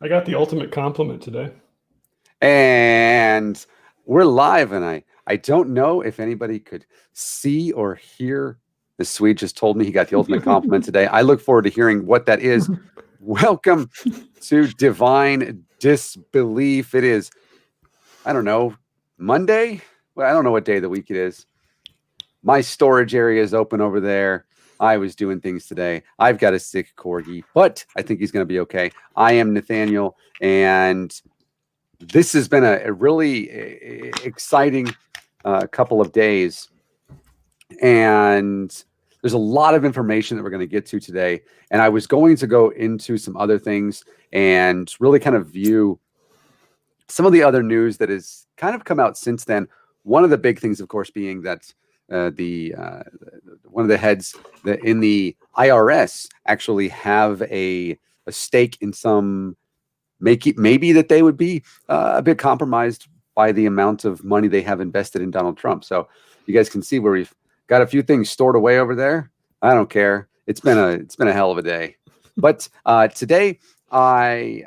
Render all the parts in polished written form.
I got the ultimate compliment today. And we're live, and I don't know if anybody could see or hear. The Swede just told me he got the ultimate compliment today. I look forward to hearing what that is. Welcome to Divine Disbelief. It is, I don't know, Monday? Well, I don't know what day of the week it is. My storage area is open over there. I was doing things today. I've got a sick corgi, but I think he's going to be okay. I am Nathaniel, and this has been a really exciting couple of days. And there's a lot of information that we're going to get to today. And I was going to go into some other things and really kind of view some of the other news that has kind of come out since then. One of the big things, of course, being that one of the heads in the IRS actually have a stake in some, maybe that they would be a bit compromised by the amount of money they have invested in Donald Trump. So you guys can see where we've got a few things stored away over there. I don't care. It's been a hell of a day. But today I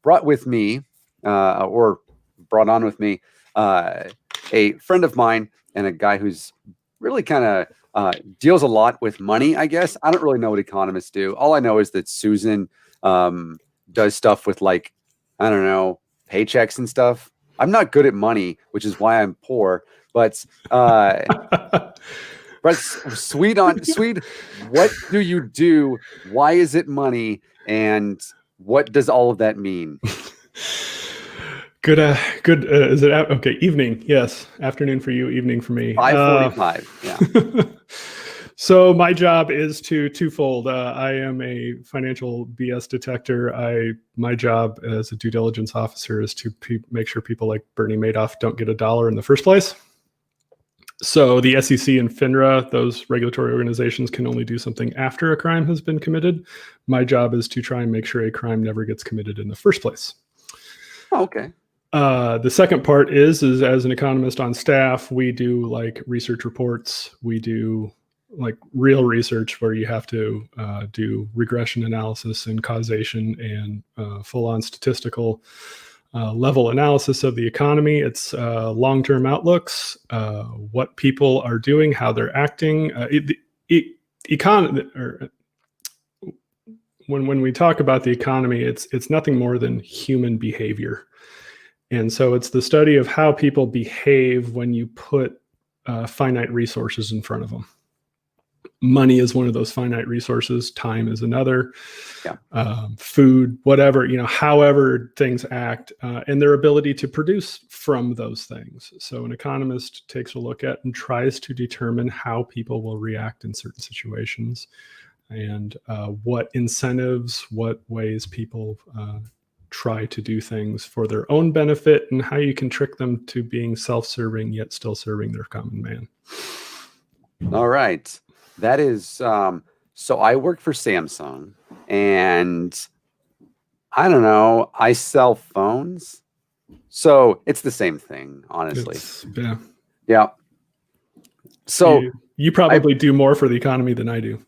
brought with me or brought on with me a friend of mine and a guy who's really kind of deals a lot with money, I guess. I don't really know what economists do. All I know is that Susan does stuff with, like, I don't know, paychecks and stuff. I'm not good at money, which is why I'm poor. But Swede, what do you do? Why is it money? And what does all of that mean? Good. Is it okay? Evening, yes. Afternoon for you, evening for me. 5:45. Yeah. So my job is twofold. I am a financial BS detector. My job as a due diligence officer is to make sure people like Bernie Madoff don't get $1 in the first place. So the SEC and FINRA, those regulatory organizations, can only do something after a crime has been committed. My job is to try and make sure a crime never gets committed in the first place. Oh, okay. The second part is as an economist on staff, we do like research reports. We do like real research where you have to do regression analysis and causation and full-on statistical level analysis of the economy. It's long-term outlooks, what people are doing, how they're acting. When we talk about the economy, it's nothing more than human behavior. And so it's the study of how people behave when you put finite resources in front of them. Money is one of those finite resources. Time is another. Yeah. Food, whatever, however things act, and their ability to produce from those things. So an economist takes a look at and tries to determine how people will react in certain situations, and what incentives, what ways people try to do things for their own benefit, and how you can trick them to being self-serving yet still serving their common man. All right. That is, so I work for Samsung, and I don't know, I sell phones. So it's the same thing, honestly. Yeah. Yeah. So you probably do more for the economy than I do.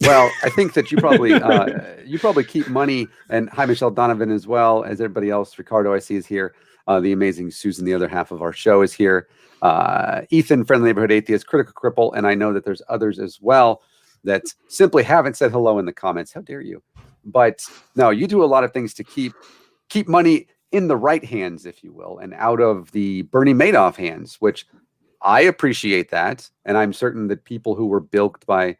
Well, I think that you probably keep money. And hi, Michelle Donovan, as well as everybody else. Ricardo, I see, is here. The amazing Susan, the other half of our show, is here. Ethan, Friendly Neighborhood Atheist, Critical Cripple, and I know that there's others as well that simply haven't said hello in the comments. How dare you? But no, you do a lot of things to keep money in the right hands, if you will, and out of the Bernie Madoff hands, which I appreciate that. And I'm certain that people who were bilked by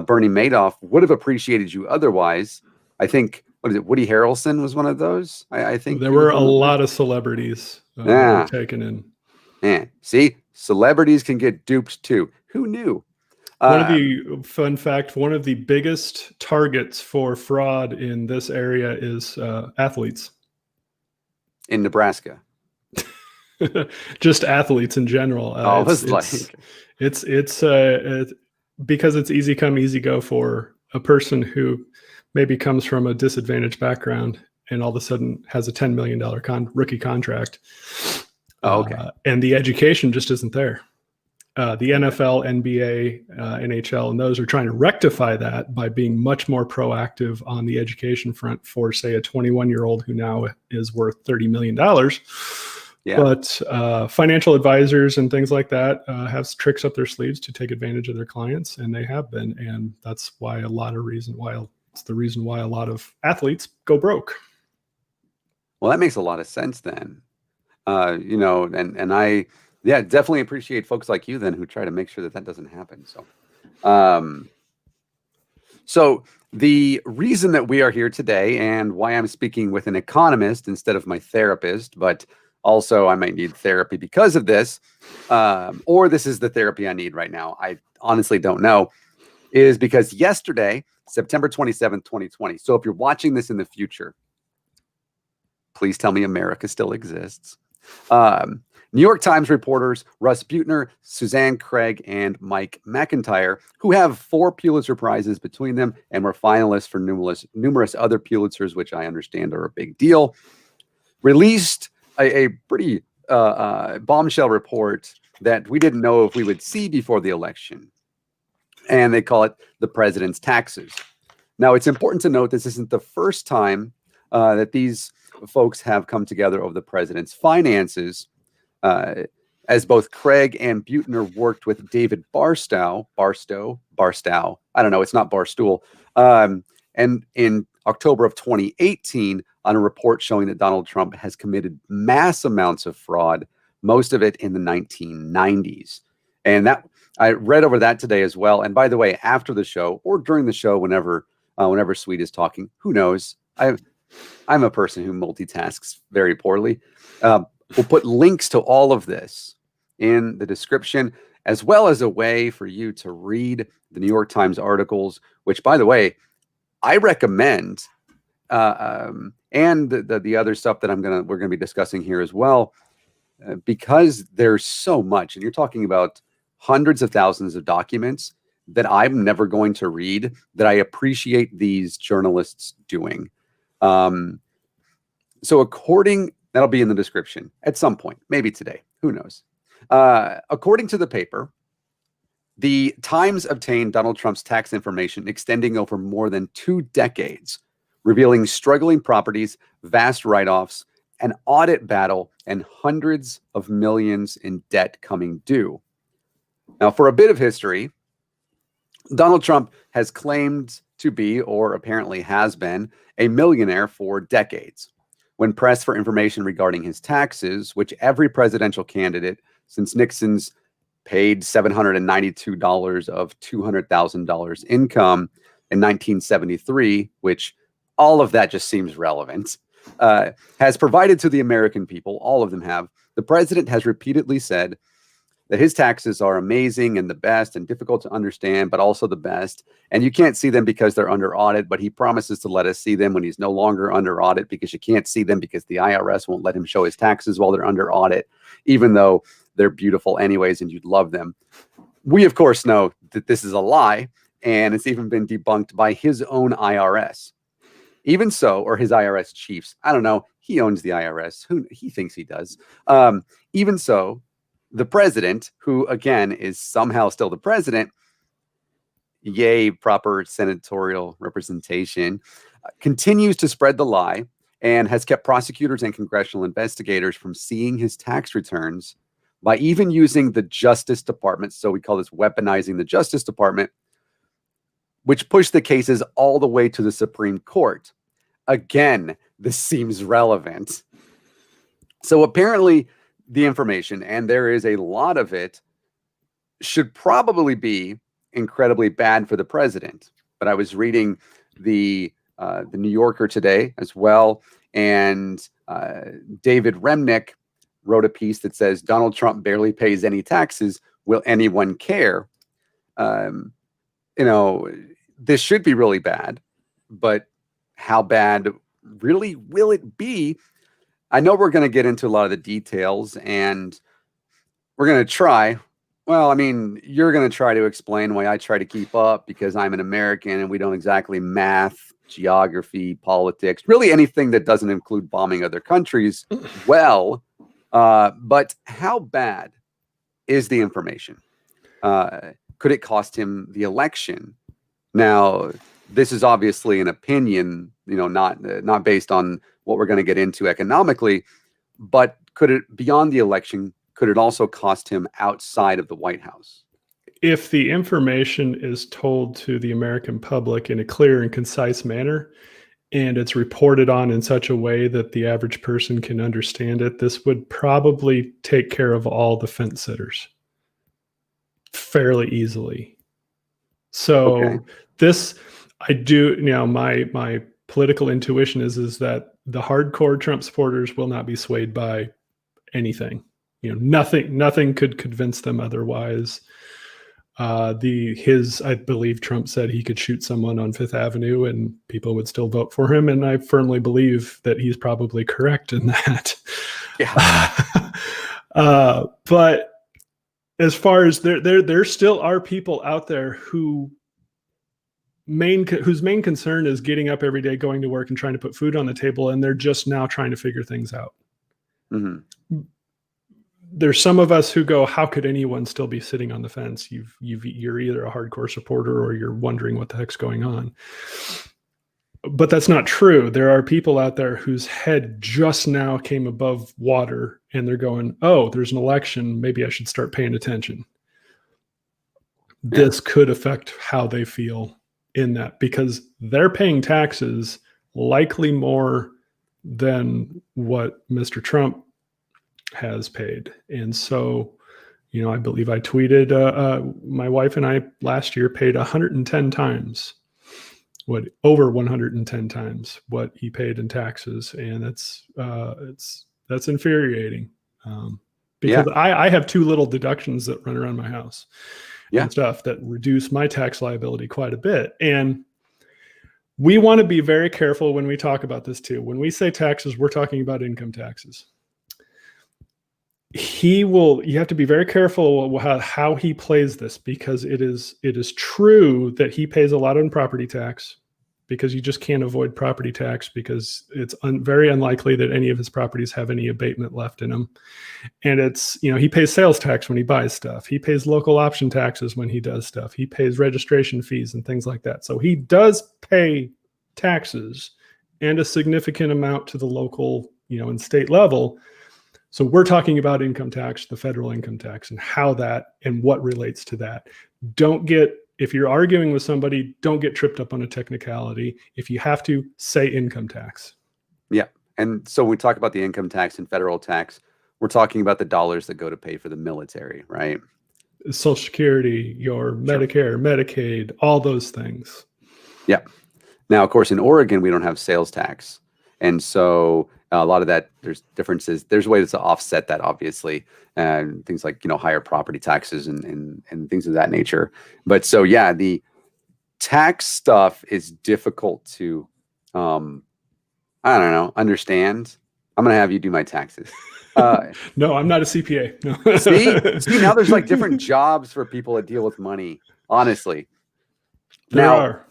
Bernie Madoff would have appreciated you otherwise. I think, what is it? Woody Harrelson was one of those. I think there were a lot of celebrities taken in. Man, see, celebrities can get duped too. Who knew? Fun fact, one of the biggest targets for fraud in this area is athletes. In Nebraska. Just athletes in general. It's because it's easy come, easy go for a person who maybe comes from a disadvantaged background and all of a sudden has a $10 million rookie contract. Oh, okay. And the education just isn't there. The NFL, NBA, NHL, and those are trying to rectify that by being much more proactive on the education front for, say, a 21-year-old who now is worth $30 million. Yeah. But financial advisors and things like that have tricks up their sleeves to take advantage of their clients, and they have been. And that's why it's the reason why a lot of athletes go broke. Well, that makes a lot of sense then. And I definitely appreciate folks like you then who try to make sure that doesn't happen. So the reason that we are here today and why I'm speaking with an economist instead of my therapist, but also I might need therapy because of this, or this is the therapy I need right now, I honestly don't know, is because yesterday, September 27th, 2020. So if you're watching this in the future, please tell me America still exists. New York Times reporters Russ Buettner, Suzanne Craig, and Mike McIntyre, who have 4 Pulitzer Prizes between them and were finalists for numerous other Pulitzers, which I understand are a big deal, released a pretty bombshell report that we didn't know if we would see before the election. And they call it the president's taxes. Now, it's important to note this isn't the first time that these folks have come together over the president's finances, as both Craig and Buettner worked with David Barstow. I don't know, it's not Barstool. And in October of 2018, on a report showing that Donald Trump has committed mass amounts of fraud, most of it in the 1990s. And that I read over that today as well. And by the way, after the show or during the show, whenever Swede is talking, who knows? I'm a person who multitasks very poorly. We'll put links to all of this in the description, as well as a way for you to read the New York Times articles, which, by the way, I recommend, and the other stuff that we're gonna be discussing here as well, because there's so much, and you're talking about hundreds of thousands of documents that I'm never going to read, that I appreciate these journalists doing. So that'll be in the description at some point, maybe today, who knows? According to the paper, the Times obtained Donald Trump's tax information extending over more than 2 decades, revealing struggling properties, vast write-offs, an audit battle, and hundreds of millions in debt coming due. Now, for a bit of history, Donald Trump has claimed to be, or apparently has been, a millionaire for decades. When pressed for information regarding his taxes, which every presidential candidate since Nixon's paid $792 of $200,000 income in 1973, which all of that just seems relevant, has provided to the American people, all of them have, the president has repeatedly said that his taxes are amazing and the best and difficult to understand, but also the best. And you can't see them because they're under audit, but he promises to let us see them when he's no longer under audit, because you can't see them because the IRS won't let him show his taxes while they're under audit, even though they're beautiful anyways and you'd love them. We, of course, know that this is a lie, and it's even been debunked by his own IRS. Even so, or his IRS chiefs, I don't know, he owns the IRS. He thinks he does. Even so, the president, who again is somehow still the president, yay, proper senatorial representation, continues to spread the lie and has kept prosecutors and congressional investigators from seeing his tax returns by even using the Justice Department. So we call this weaponizing the Justice Department, which pushed the cases all the way to the Supreme Court. Again, this seems relevant. So apparently the information, and there is a lot of it, should probably be incredibly bad for the president. But I was reading the New Yorker today as well, and David Remnick wrote a piece that says Donald Trump barely pays any taxes. Will anyone care? This should be really bad, but how bad really will it be? I know we're going to get into a lot of the details, and we're going to try. Well, I mean, you're going to try to explain why I try to keep up, because I'm an American and we don't exactly math, geography, politics, really anything that doesn't include bombing other countries well. But how bad is the information? could it cost him the election? Now, this is obviously an opinion, not based on what we're going to get into economically, but could it, beyond the election, could it also cost him outside of the White House? If the information is told to the American public in a clear and concise manner, and it's reported on in such a way that the average person can understand it, this would probably take care of all the fence sitters fairly easily. So Okay. this, I do, my political intuition is that the hardcore Trump supporters will not be swayed by anything. Nothing could convince them otherwise. I believe Trump said he could shoot someone on Fifth Avenue and people would still vote for him. And I firmly believe that he's probably correct in that. Yeah. But as far as there still are people out there whose main concern is getting up every day, going to work and trying to put food on the table. And they're just now trying to figure things out. Mm-hmm. There's some of us who go, how could anyone still be sitting on the fence? You're either a hardcore supporter or you're wondering what the heck's going on. But that's not true. There are people out there whose head just now came above water and they're going, oh, there's an election. Maybe I should start paying attention. Yeah. This could affect how they feel in that, because they're paying taxes likely more than what Mr. Trump has paid. And so, I believe I tweeted, my wife and I last year paid 110 times over 110 times what he paid in taxes. And that's infuriating. Because yeah. I have two little deductions that run around my house and stuff that reduce my tax liability quite a bit. And we want to be very careful when we talk about this too. When we say taxes, we're talking about income taxes. You have to be very careful how he plays this, because it is true that he pays a lot on property tax, because you just can't avoid property tax, because it's very unlikely that any of his properties have any abatement left in them. And it's, he pays sales tax when he buys stuff. He pays local option taxes when he does stuff. He pays registration fees and things like that. So he does pay taxes, and a significant amount to the local, and state level. So we're talking about income tax, the federal income tax, and how that and what relates to that. If you're arguing with somebody, don't get tripped up on a technicality. If you have to, say income tax. Yeah. And so we talk about the income tax and federal tax. We're talking about the dollars that go to pay for the military, right? Social Security, your Medicare, Medicaid, all those things. Yeah. Now, of course, in Oregon, we don't have sales tax. And so a lot of that, there's differences. There's ways to offset that, obviously, and things like, higher property taxes and things of that nature. But so, yeah, the tax stuff is difficult to, understand. I'm going to have you do my taxes. No, I'm not a CPA. No. See, now there's like different jobs for people that deal with money, honestly. There are.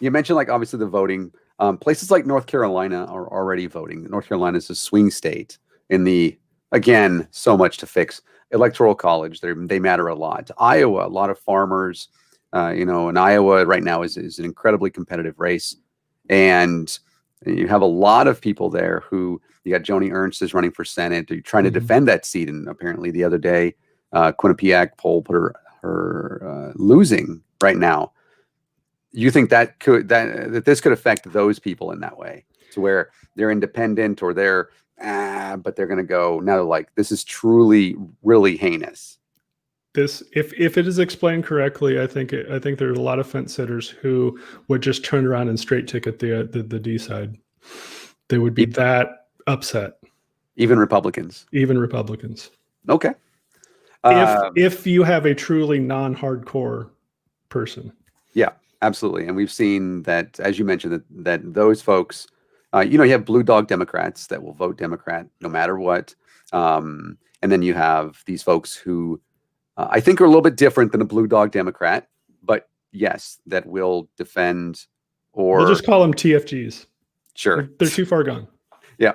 You mentioned, like, obviously the voting. Places like North Carolina are already voting. North Carolina is a swing state again, so much to fix. Electoral college, they matter a lot. Iowa, a lot of farmers, in Iowa right now is an incredibly competitive race. And you have a lot of people there you got Joni Ernst is running for Senate, trying to defend that seat. And apparently the other day, Quinnipiac poll put her losing right now. You think that this could affect those people in that way, to where they're independent or they're, but they're going to go, no, like, this is truly, really heinous. If it is explained correctly, I think there's a lot of fence sitters who would just turn around and straight ticket the D side. They would be that upset. Even Republicans. Okay. If you have a truly non-hardcore person. Yeah. Absolutely. And we've seen that, as you mentioned, that those folks, you have blue dog Democrats that will vote Democrat no matter what. And then you have these folks who I think are a little bit different than a blue dog Democrat, but yes, that will defend, or we'll just call them TFGs. Sure. They're too far gone. Yeah.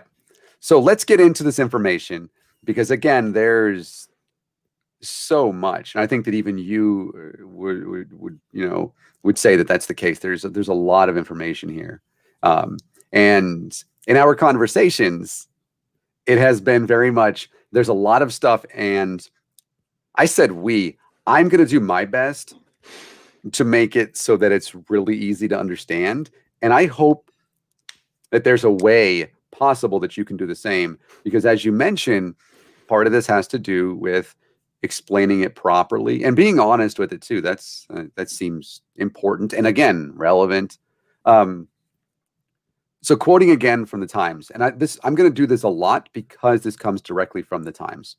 So let's get into this information, because again, there's so much, and I think that even you would say that that's the case. There's a lot of information here, and in our conversations, it has been very much. There's a lot of stuff, and I said I'm going to do my best to make it so that it's really easy to understand, and I hope that there's a way possible that you can do the same, because as you mentioned, part of this has to do with explaining it properly and being honest with it too. That seems important, and again, relevant. So quoting again from the Times, and I'm going to do this a lot because this comes directly from the Times.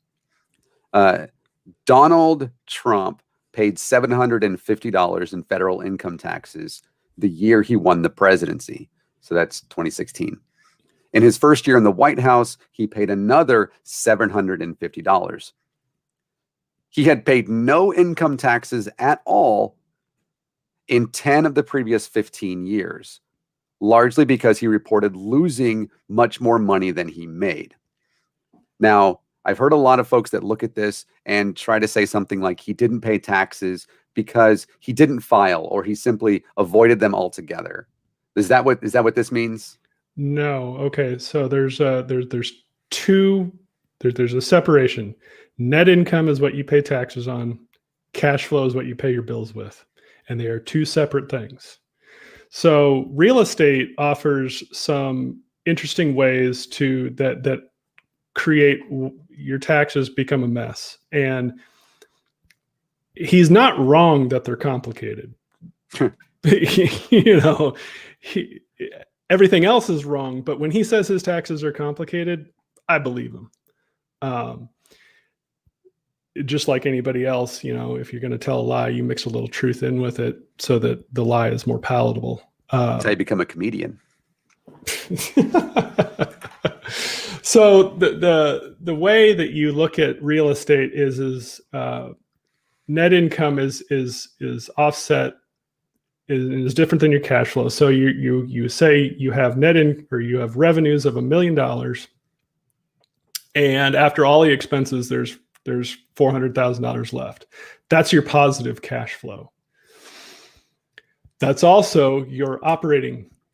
Donald Trump paid $750 in federal income taxes the year he won the presidency. So that's 2016. In his first year in the White House, he paid another $750. He had paid no income taxes at all in 10 of the previous 15 years, largely because he reported losing much more money than he made. Now, I've heard a lot of folks that look at this and try to say something like he didn't pay taxes because he didn't file, or he simply avoided them altogether. Is that what this means? No. Okay. So there's a separation. Net income is what you pay taxes on. Cash flow is what you pay your bills with. And they are two separate things. So real estate offers some interesting ways that create your taxes become a mess. And he's not wrong that they're complicated. Everything else is wrong, but when he says his taxes are complicated, I believe him. Just like anybody else, if you're going to tell a lie, you mix a little truth in with it so that the lie is more palatable. That's how you become a comedian. So the way that you look at real estate is net income is offset, is different than your cash flow. So you say you have you have revenues of $1 million, and after all the expenses, there's $400,000 left. That's your positive cash flow. That's also your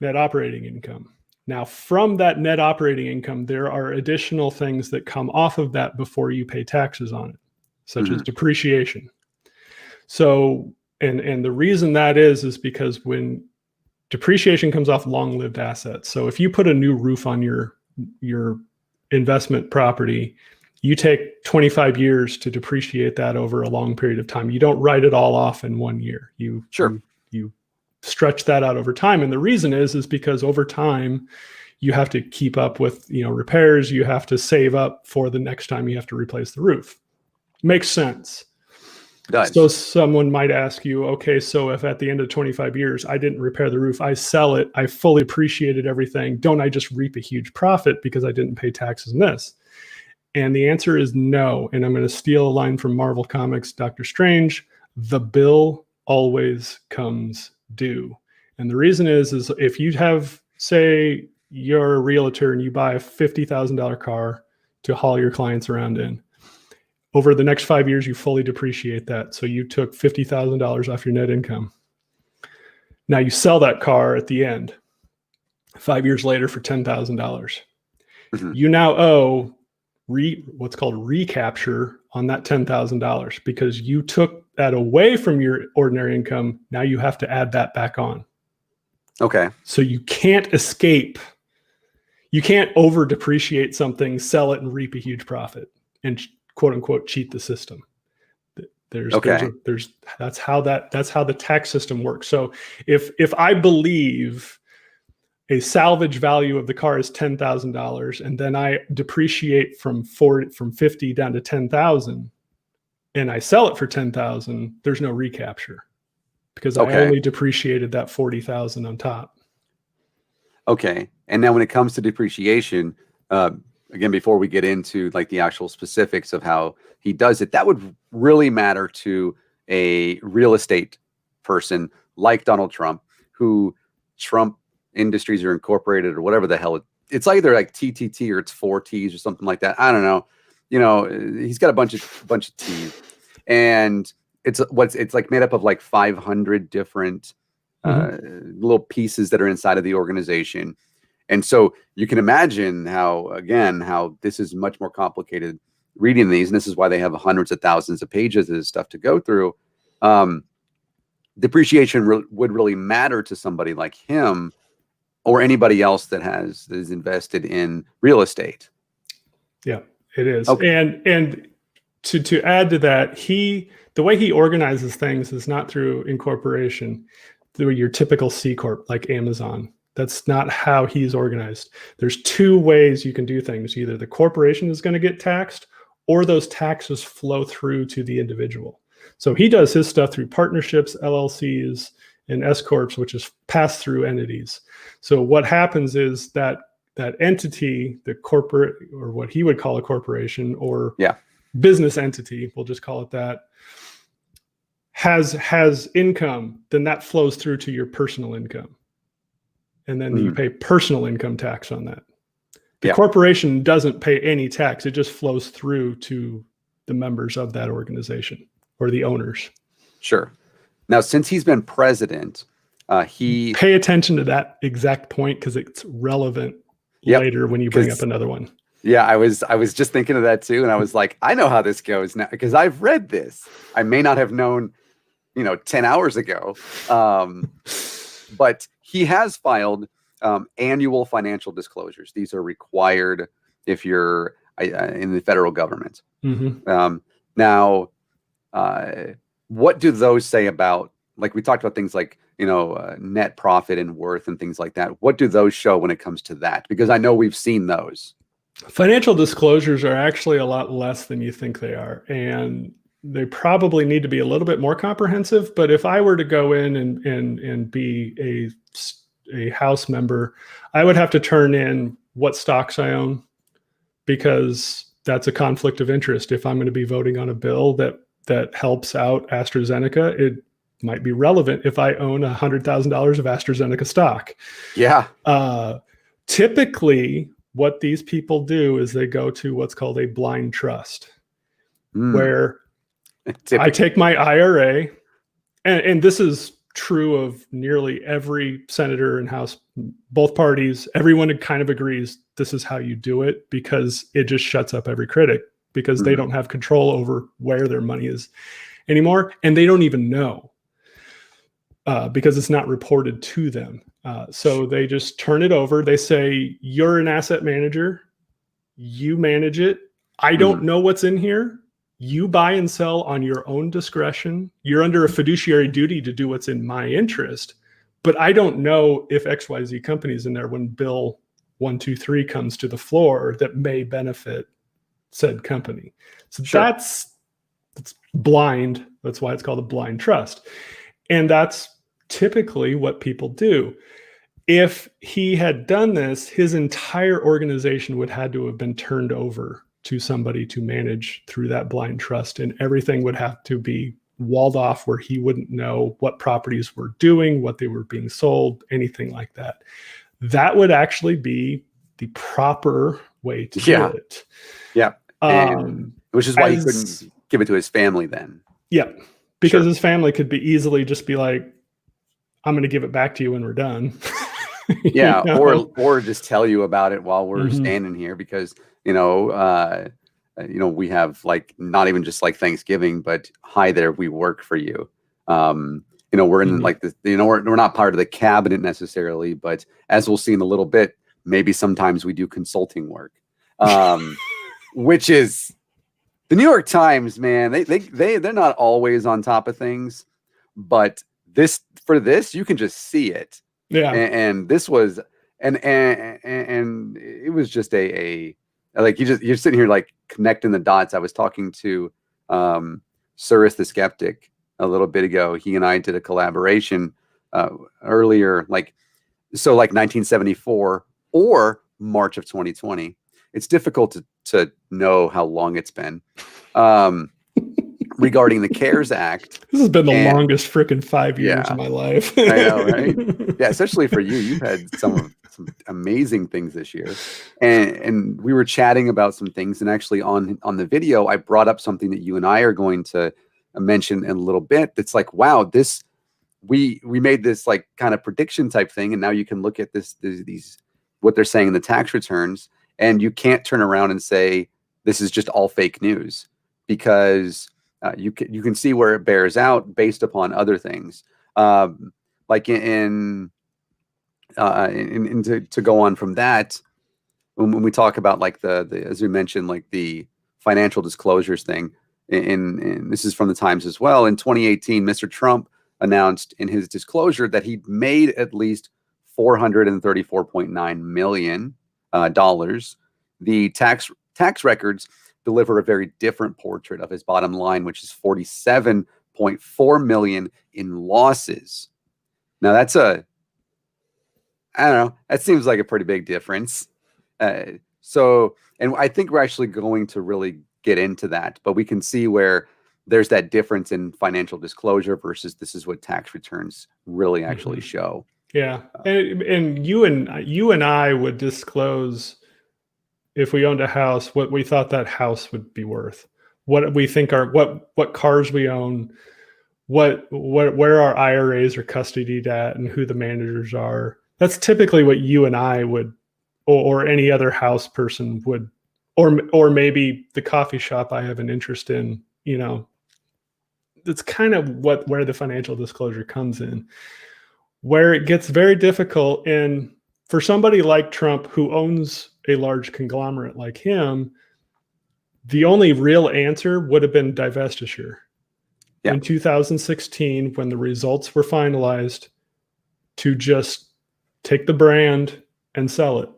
net operating income. Now, from that net operating income, there are additional things that come off of that before you pay taxes on it, such as depreciation. So, and the reason that is because when depreciation comes off long-lived assets. So if you put a new roof on your investment property, you take 25 years to depreciate that over a long period of time. You don't write it all off in 1 year. You stretch that out over time. And the reason is because over time, you have to keep up with, repairs. You have to save up for the next time you have to replace the roof. Makes sense. Does. So someone might ask you, okay, so if at the end of 25 years, I didn't repair the roof, I sell it, I fully appreciated everything, don't I just reap a huge profit because I didn't pay taxes on this? And the answer is no. And I'm going to steal a line from Marvel Comics, Doctor Strange, the bill always comes due. And the reason is if you have, say, you're a realtor and you buy a $50,000 car to haul your clients around in, over the next 5 years, you fully depreciate that. So you took $50,000 off your net income. Now you sell that car at the end, 5 years later for $10,000. You now owe what's called recapture on that $10,000 because you took that away from your ordinary income. Now you have to add that back on. Okay. So you can't escape. You can't over depreciate something, sell it, and reap a huge profit and quote unquote cheat the system. That's how the tax system works. So if I believe a salvage value of the car is $10,000 and then I depreciate from 50 down to 10,000 and I sell it for 10,000, there's no recapture because I only depreciated that 40,000 on top. Okay. And now when it comes to depreciation, again, before we get into like the actual specifics of how he does it, that would really matter to a real estate person like Donald Trump, who Trump Industries are incorporated or whatever the hell. It's either like TTT or it's 4 T's or something like that. I don't know. He's got a bunch of T's. and it's like made up of like 500 different little pieces that are inside of the organization. And so you can imagine how this is much more complicated reading these, and this is why they have hundreds of thousands of pages of stuff to go through. Depreciation would really matter to somebody like him or anybody else that is invested in real estate. Yeah, it is. Okay. And to add to that, the way he organizes things is not through incorporation, through your typical C Corp like Amazon. That's not how he's organized. There's two ways you can do things. Either the corporation is going to get taxed, or those taxes flow through to the individual. So he does his stuff through partnerships, LLCs, and S Corps, which is pass-through entities. So what happens is that entity, the corporate, or what he would call a corporation, or business entity, we'll just call it that, has income, then that flows through to your personal income. And then you pay personal income tax on that. The corporation doesn't pay any tax. It just flows through to the members of that organization or the owners. Sure. Now, since he's been president, pay attention to that exact point because it's relevant later when you bring up another one. Yeah, I was just thinking of that too. And I was like, I know how this goes now because I've read this. I may not have known, 10 hours ago. But he has filed annual financial disclosures. These are required if you're in the federal government. Now, what do those say about, like we talked about things like, net profit and worth and things like that. What do those show when it comes to that? Because I know we've seen those. Financial disclosures are actually a lot less than you think they are. And they probably need to be a little bit more comprehensive. But if I were to go in and be a House member, I would have to turn in what stocks I own, because that's a conflict of interest. If I'm going to be voting on a bill that helps out AstraZeneca, it might be relevant if I own $100,000 of AstraZeneca stock. Yeah. Typically, what these people do is they go to what's called a blind trust, where I take my IRA, and this is true of nearly every senator and House, both parties. Everyone kind of agrees this is how you do it, because it just shuts up every critic, because they don't have control over where their money is anymore. And they don't even know because it's not reported to them. So they just turn it over. They say, you're an asset manager. You manage it. I don't know what's in here. You buy and sell on your own discretion. You're under a fiduciary duty to do what's in my interest. But I don't know if XYZ company's in there when Bill 123 comes to the floor that may benefit said company. So that's blind. That's why it's called a blind trust. And that's typically what people do. If he had done this, his entire organization would have to have been turned over to somebody to manage through that blind trust, and everything would have to be walled off where he wouldn't know what properties were doing, what they were being sold, anything like that. That would actually be the proper way to do it. Yeah. Which is why he couldn't give it to his family then. Yeah. Because his family could be easily just be like, I'm going to give it back to you when we're done. Yeah. Or just tell you about it while we're standing here, because, we have like, not even just like Thanksgiving, but hi there, we work for you. We're in like this, we're not part of the cabinet necessarily, but as we'll see in a little bit, maybe sometimes we do consulting work, which is the New York Times, man. They're not always on top of things, but for this, you can just see it. Yeah. And this was, and it was just like, you're sitting here like connecting the dots. I was talking to Cyrus the Skeptic a little bit ago. He and I did a collaboration earlier, like 1974 or March of 2020. It's difficult to know how long it's been. Regarding the CARES Act. This has been the longest freaking 5 years of my life. I know, right? Yeah, especially for you. You've had some amazing things this year. And we were chatting about some things, and actually on the video, I brought up something that you and I are going to mention in a little bit. It's like, wow, we made this like kind of prediction type thing, and now you can look at these what they're saying in the tax returns, and you can't turn around and say this is just all fake news, because you can see where it bears out based upon other things. Like to go on from that, when we talk about like the as we mentioned, like the financial disclosures thing, in this is from the Times as well. In 2018, Mr. Trump announced in his disclosure that he'd made at least $434.9 million dollars. The tax records deliver a very different portrait of his bottom line, which is $47.4 million in losses. Now that's I don't know, that seems like a pretty big difference. So, and I think we're actually going to really get into that, but we can see where there's that difference in financial disclosure versus this is what tax returns really actually show. Yeah. And you and I would disclose, if we owned a house, what we thought that house would be worth, what we think what cars we own, where our IRAs are custodied at, and who the managers are. That's typically what you and I would, or any other house person would, or maybe the coffee shop I have an interest in. You know, that's kind of where the financial disclosure comes in, where it gets very difficult. And for somebody like Trump, who owns a large conglomerate like him, the only real answer would have been divestiture. Yeah. In 2016, when the results were finalized, to just take the brand and sell it.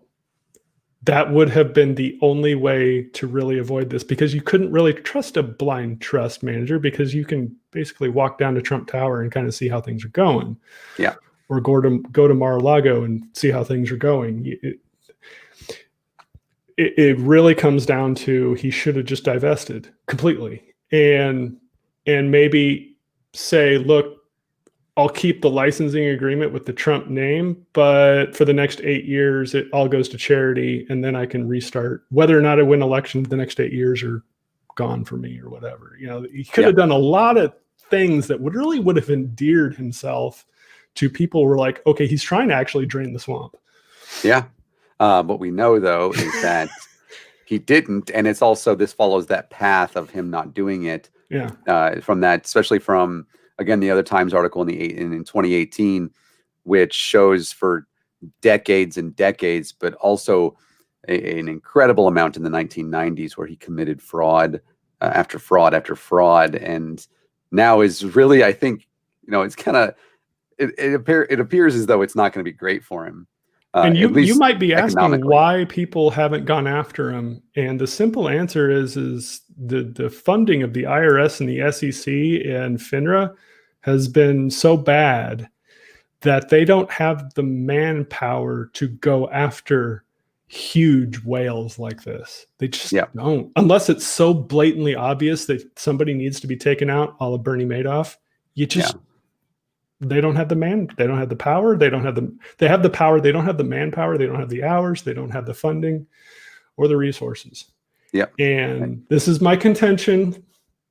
That would have been the only way to really avoid this, because you couldn't really trust a blind trust manager, because you can basically walk down to Trump Tower and kind of see how things are going. Yeah. Or go to Mar-a-Lago and see how things are going. It really comes down to, he should have just divested completely, and maybe say, look, I'll keep the licensing agreement with the Trump name, but for the next 8 years, it all goes to charity, and then I can restart. Whether or not I win elections, the next 8 years are gone for me, or whatever. You know, he could have done a lot of things that would have endeared himself to people who were like, okay, he's trying to actually drain the swamp. Yeah. What we know, though, is that he didn't. And it's also, this follows that path of him not doing it. Yeah. From that, especially from, again, the other Times article in 2018, which shows for decades and decades, but also an incredible amount in the 1990s, where he committed fraud after fraud after fraud. And now is really, I think, you know, it's kind of, it appears as though it's not going to be great for him. And you might be asking why people haven't gone after him. And the simple answer is the funding of the IRS and the SEC and FINRA has been so bad that they don't have the manpower to go after huge whales like this. They just don't, unless it's so blatantly obvious that somebody needs to be taken out, a la Bernie Madoff. They don't have they don't have the power. They have the power. They don't have the manpower. They don't have the hours. They don't have the funding or the resources. Yeah. And this is my contention.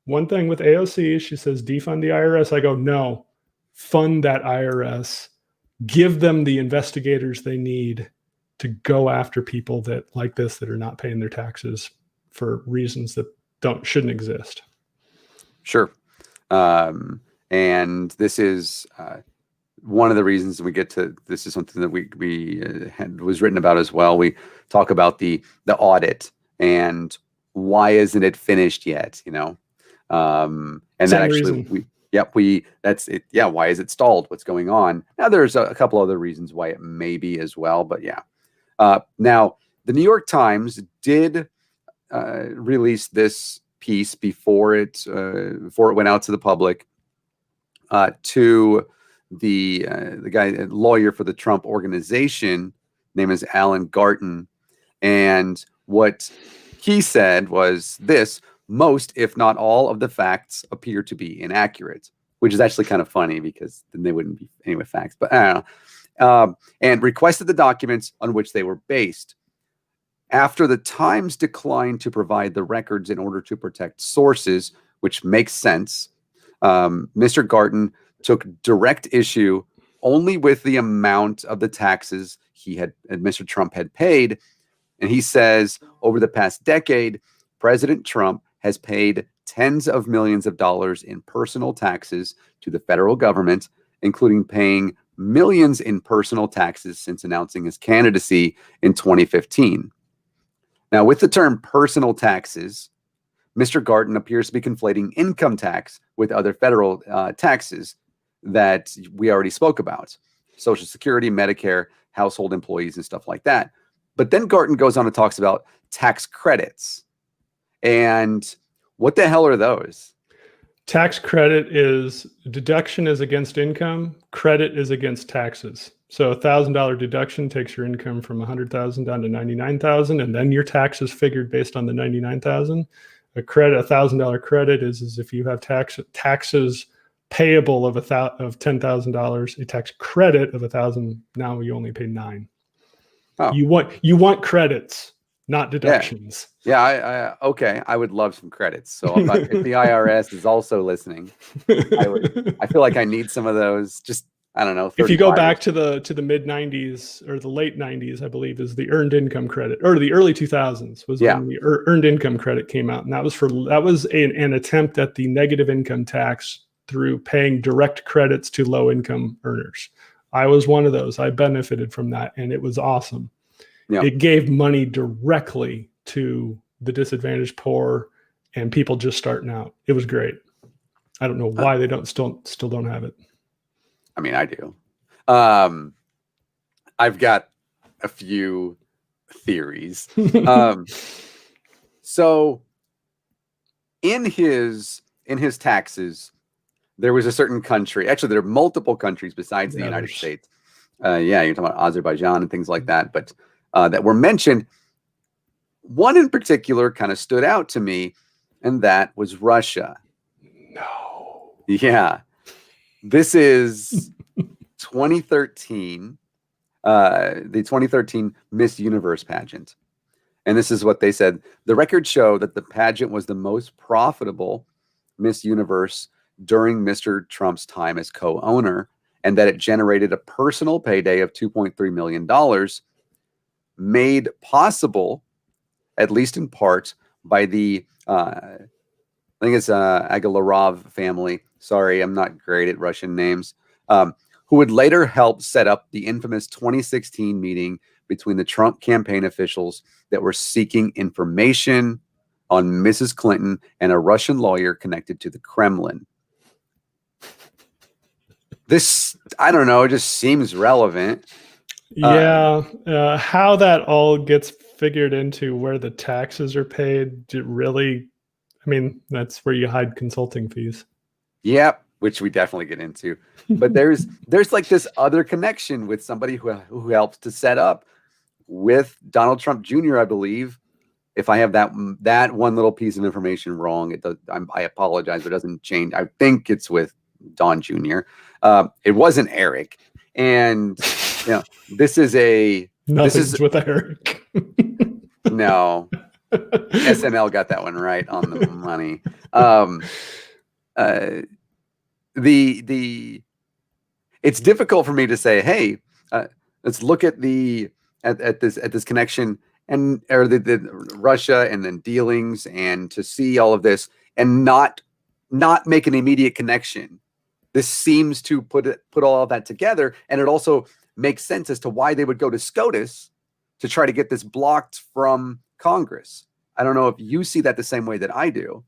One thing with AOC, she says, defund the IRS. I go, no, fund that IRS. Give them the investigators they need to go after people that like this, that are not paying their taxes for reasons that shouldn't exist. Sure. And this is one of the reasons we get to, this is something that was written about as well. We talk about the audit and why isn't it finished yet, you know? And that actually, that's it. Yeah. Why is it stalled? What's going on? Now there's a couple other reasons why it may be as well, but yeah. Now the New York Times did release this piece before it went out to the public. To the guy, a lawyer for the Trump organization, name is Alan Garten, and what he said was this: most, if not all, of the facts appear to be inaccurate, which is actually kind of funny, because then they wouldn't be anyway facts. But I don't know. And requested the documents on which they were based. After the Times declined to provide the records in order to protect sources, which makes sense. Mr. Garton took direct issue only with the amount of the taxes Mr. Trump had paid. And he says over the past decade, President Trump has paid tens of millions of dollars in personal taxes to the federal government, including paying millions in personal taxes since announcing his candidacy in 2015. Now, with the term personal taxes, Mr. Garton appears to be conflating income tax with other federal taxes that we already spoke about: Social Security, Medicare, household employees, and stuff like that. But then Garton goes on and talks about tax credits. And what the hell are those? Tax credit deduction is against income, credit is against taxes. So $1,000 deduction takes your income from 100,000 down to 99,000, and then your tax is figured based on the 99,000. A $1,000 credit is if you have taxes payable of $10,000, a tax credit of 1,000. Now you only pay 9. Oh. You want credits, not deductions. Yeah. Okay. I would love some credits. So if the IRS is also listening, I feel like I need some of those. Just, I don't know. If you go back to the mid 90s or the late 90s, I believe is the earned income credit, or the early 2000s was when the earned income credit came out. And that was an attempt at the negative income tax through paying direct credits to low income earners. I was one of those. I benefited from that, and it was awesome. Yeah. It gave money directly to the disadvantaged poor and people just starting out. It was great. I don't know why they still don't have it. I mean, I do. I've got a few theories. So in his taxes, there was a certain country. Actually, there are multiple countries besides the United States. You're talking about Azerbaijan and things like that, but that were mentioned. One in particular kind of stood out to me, and that was Russia. No. Yeah. This is 2013, the 2013 Miss Universe pageant. And this is what they said. The records show that the pageant was the most profitable Miss Universe during Mr. Trump's time as co-owner, and that it generated a personal payday of $2.3 million, made possible, at least in part, by the, I think it's Agalarov family. Sorry, I'm not great at Russian names. Who would later help set up the infamous 2016 meeting between the Trump campaign officials that were seeking information on Mrs. Clinton and a Russian lawyer connected to the Kremlin. This, I don't know, it just seems relevant. Yeah. How that all gets figured into where the taxes are paid, that's where you hide consulting fees. Yep, which we definitely get into. But there's like this other connection with somebody who helps to set up with Donald Trump Jr., I believe. If I have that one little piece of information wrong, I apologize, but it doesn't change. I think it's with Don Jr. It wasn't Eric. And this is with Eric. No. SNL got that one right on the money. It's difficult for me to say, hey, let's look at this connection or the Russia and then dealings, and to see all of this and not make an immediate connection. This seems to put all of that together, and it also makes sense as to why they would go to SCOTUS to try to get this blocked from Congress. I don't know if you see that the same way that I do.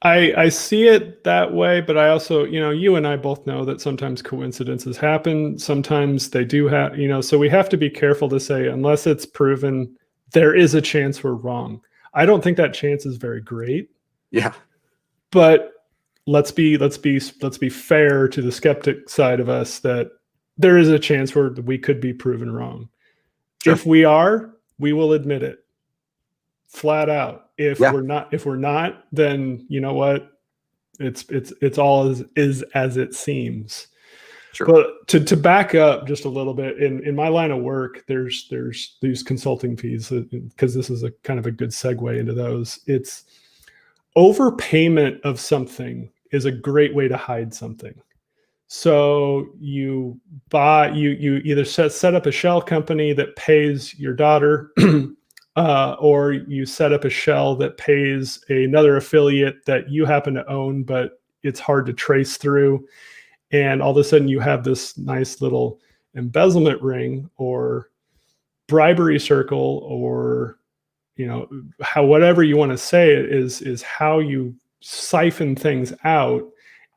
I see it that way, but I also, you and I both know that sometimes coincidences happen. Sometimes they do have, so we have to be careful to say, unless it's proven, there is a chance we're wrong. I don't think that chance is very great. Yeah. But let's be fair to the skeptic side of us that there is a chance where we could be proven wrong. Sure. If we are, we will admit it flat out. If we're not, then you know what? It's all as it seems. Sure. But to back up just a little bit, in my line of work, there's these consulting fees, because this is a kind of a good segue into those. It's overpayment of something is a great way to hide something. So you either set up a shell company that pays your daughter, or you set up a shell that pays another affiliate that you happen to own, but it's hard to trace through. And all of a sudden you have this nice little embezzlement ring or bribery circle, or whatever you want to say it is how you siphon things out.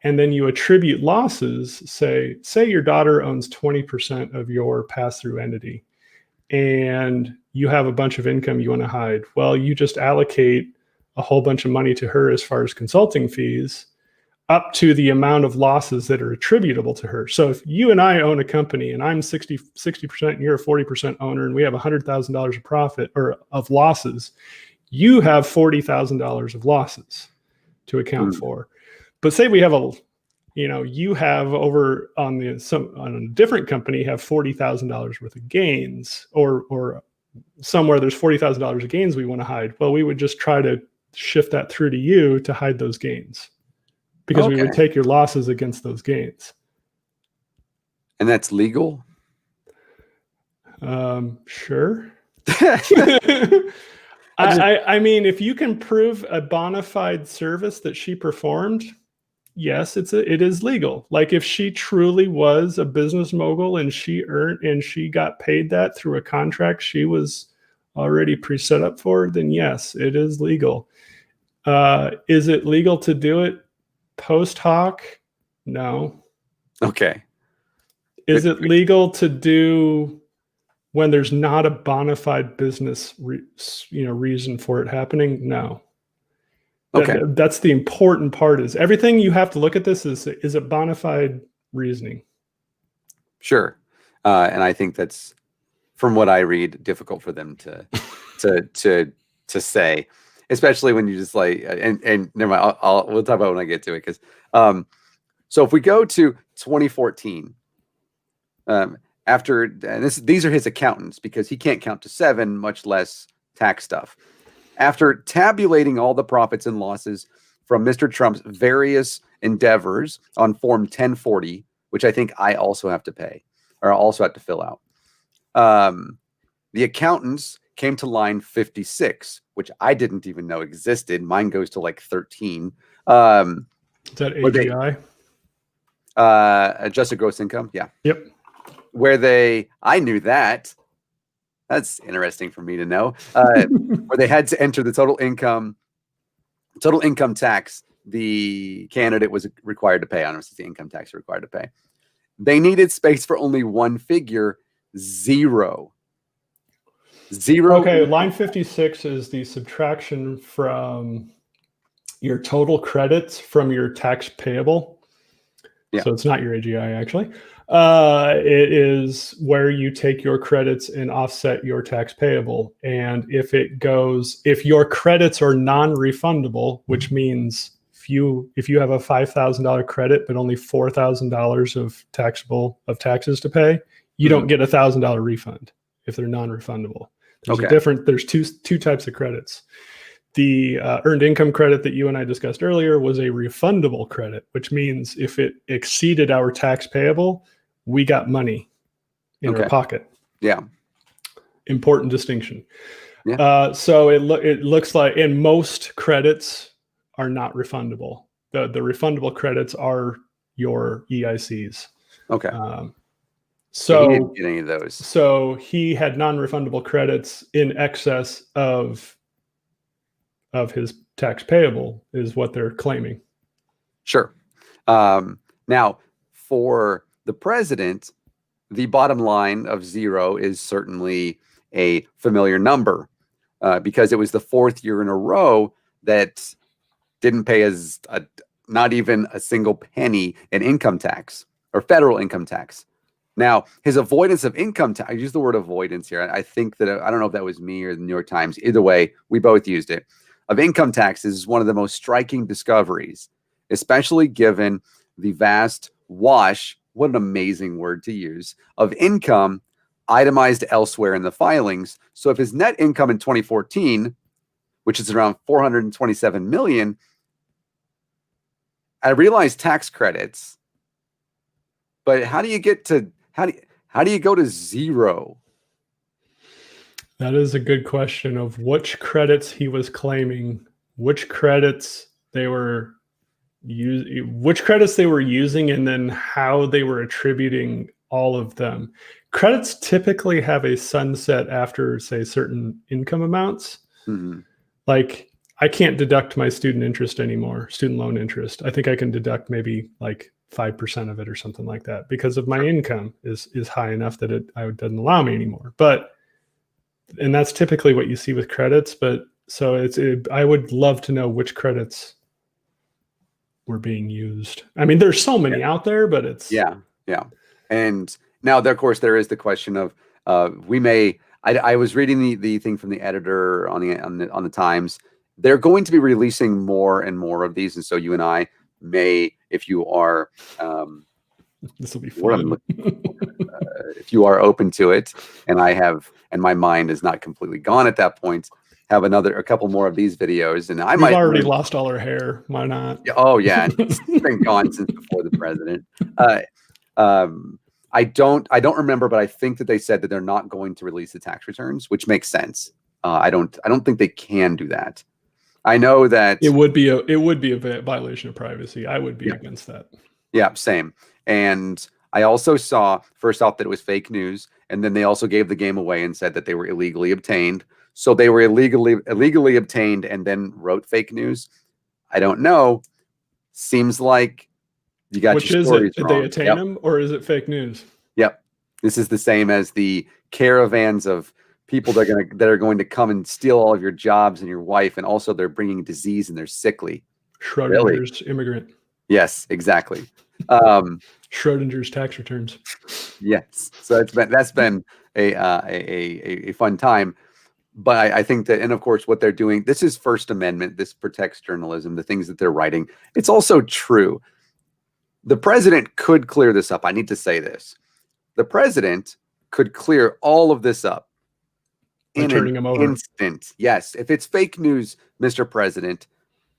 And then you attribute losses. Say your daughter owns 20% of your pass-through entity, and you have a bunch of income you want to hide. Well, you just allocate a whole bunch of money to her as far as consulting fees, up to the amount of losses that are attributable to her. So if you and I own a company and I'm 60% and you're a 40% owner, and we have $100,000 of profit or of losses, you have $40,000 of losses to account for. But say we have you have over on a different company have $40,000 worth of gains, or somewhere there's $40,000 of gains we want to hide. Well, we would just try to shift that through to you to hide those gains, because we would take your losses against those gains. And that's legal? Sure. I mean, if you can prove a bona fide service that she performed, yes, it is legal. Like if she truly was a business mogul and she got paid that through a contract she was already pre-set up for, then yes, it is legal. Is it legal to do it post hoc? No. Okay. Is it legal to do when there's not a bona fide business reason for it happening? No. Okay. That's the important part. Is everything you have to look at this is it bona fide reasoning? Sure. And I think that's, from what I read, difficult for them to say, especially when you just like, and never mind, we'll talk about it when I get to it. Because so if we go to 2014, these are his accountants, because he can't count to 7, much less tax stuff. After tabulating all the profits and losses from Mr. Trump's various endeavors on Form 1040, which I think I also have to pay, or also have to fill out, the accountants came to line 56, which I didn't even know existed. Mine goes to like 13. Is that AGI? Adjusted gross income? Yeah. Yep. I knew that. That's interesting for me to know. Where they had to enter the total income tax the candidate was required to pay. I don't know if it's the income tax required to pay. They needed space for only one figure, 0. Okay, line 56 is the subtraction from your total credits from your tax payable. Yeah. So it's not your AGI, actually. It is where you take your credits and offset your tax payable. And if your credits are non-refundable, which means if you have a $5,000 credit but only $4,000 of taxes to pay, you don't get $1,000 refund if they're non-refundable. There's two types of credits. The earned income credit that you and I discussed earlier was a refundable credit, which means if it exceeded our tax payable, we got money in our pocket. Yeah. Important distinction. Yeah. So it looks like, and most credits are not refundable. The refundable credits are your EICs. Okay. So he didn't get any of those. So he had non-refundable credits in excess of his tax payable, is what they're claiming. Sure. Now, for the president, the bottom line of 0 is certainly a familiar number, because it was the 4th year in a row that didn't pay not even a single penny in income tax or federal income tax. Now, his avoidance of income tax, I use the word avoidance here. I think that, I don't know if that was me or the New York Times. Either way, we both used it. Of income taxes is one of the most striking discoveries, especially given the vast wash, what an amazing word to use, of income itemized elsewhere in the filings. So if his net income in 2014, which is around $427 million, I realize tax credits, but how do you go to zero? That is a good question of which credits he was claiming, which credits they were using, and then how they were attributing all of them. Credits typically have a sunset after, say, certain income amounts. Mm-hmm. Like, I can't deduct my student interest anymore, student loan interest. I think I can deduct maybe like 5% of it or something like that because of my income is high enough that it doesn't allow me anymore. And that's typically what you see with credits. But so I would love to know which credits were being used. I mean, there's so many out there, but it's yeah. And now, of course, there is the question of we may. I was reading the thing from the editor on the Times. They're going to be releasing more and more of these, and so you and I may, if you are, this will be fun. If you are open to it, and my mind is not completely gone at that point, have a couple more of these videos, and We've already lost all our hair. Why not? Oh yeah, it's been gone since before the president. I don't remember, but I think that they said that they're not going to release the tax returns, which makes sense. I don't think they can do that. I know that it would be a violation of privacy. I would be against that. Yeah, same. And I also saw first off that it was fake news, and then they also gave the game away and said that they were illegally obtained. So they were illegally obtained and then wrote fake news. I don't know. Seems like you got Which your is stories it? Did wrong. they attain them, or is it fake news? Yep. This is the same as the caravans of people that are going to come and steal all of your jobs and your wife, and also they're bringing disease and they're sickly. Schrodinger's immigrant. Yes, exactly. Schrodinger's tax returns. Yes. So that's been a fun time. But I think that, and of course, what they're doing, this is First Amendment. This protects journalism, the things that they're writing. It's also true. The president could clear this up. I need to say this. The president could clear all of this up in turning him over. Instant. Yes. If it's fake news, Mr. President,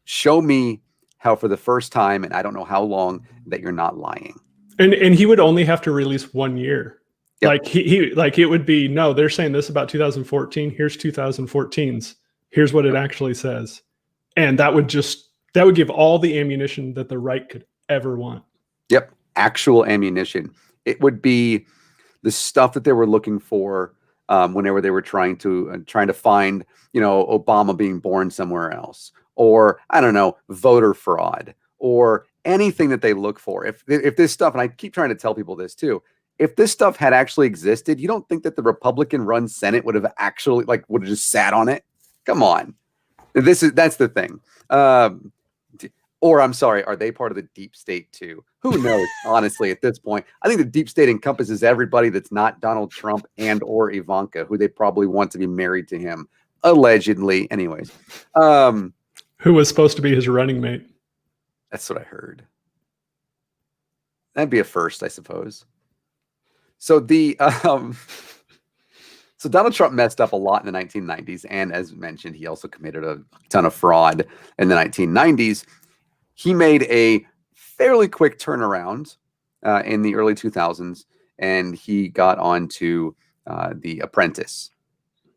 show me how for the first time, and I don't know how long, that you're not lying. And he would only have to release 1 year. Yep. Like it would be, no, they're saying this about 2014. Here's 2014's. Here's what it actually says. And that would give all the ammunition that the right could ever want. Yep. Actual ammunition. It would be the stuff that they were looking for whenever they were trying to find, Obama being born somewhere else, or I don't know, voter fraud, or anything that they look for. If this stuff, and I keep trying to tell people this too, if this stuff had actually existed, you don't think that the Republican-run Senate would have actually would have just sat on it? Come on, that's the thing. Or I'm sorry, are they part of the deep state too? Who knows? Honestly, at this point, I think the deep state encompasses everybody that's not Donald Trump and or Ivanka, who they probably want to be married to him, allegedly. Anyways, who was supposed to be his running mate? That's what I heard. That'd be a first, I suppose. So so Donald Trump messed up a lot in the 1990s, and as mentioned, he also committed a ton of fraud in the 1990s. He made a fairly quick turnaround in the early 2000s, and he got onto The Apprentice.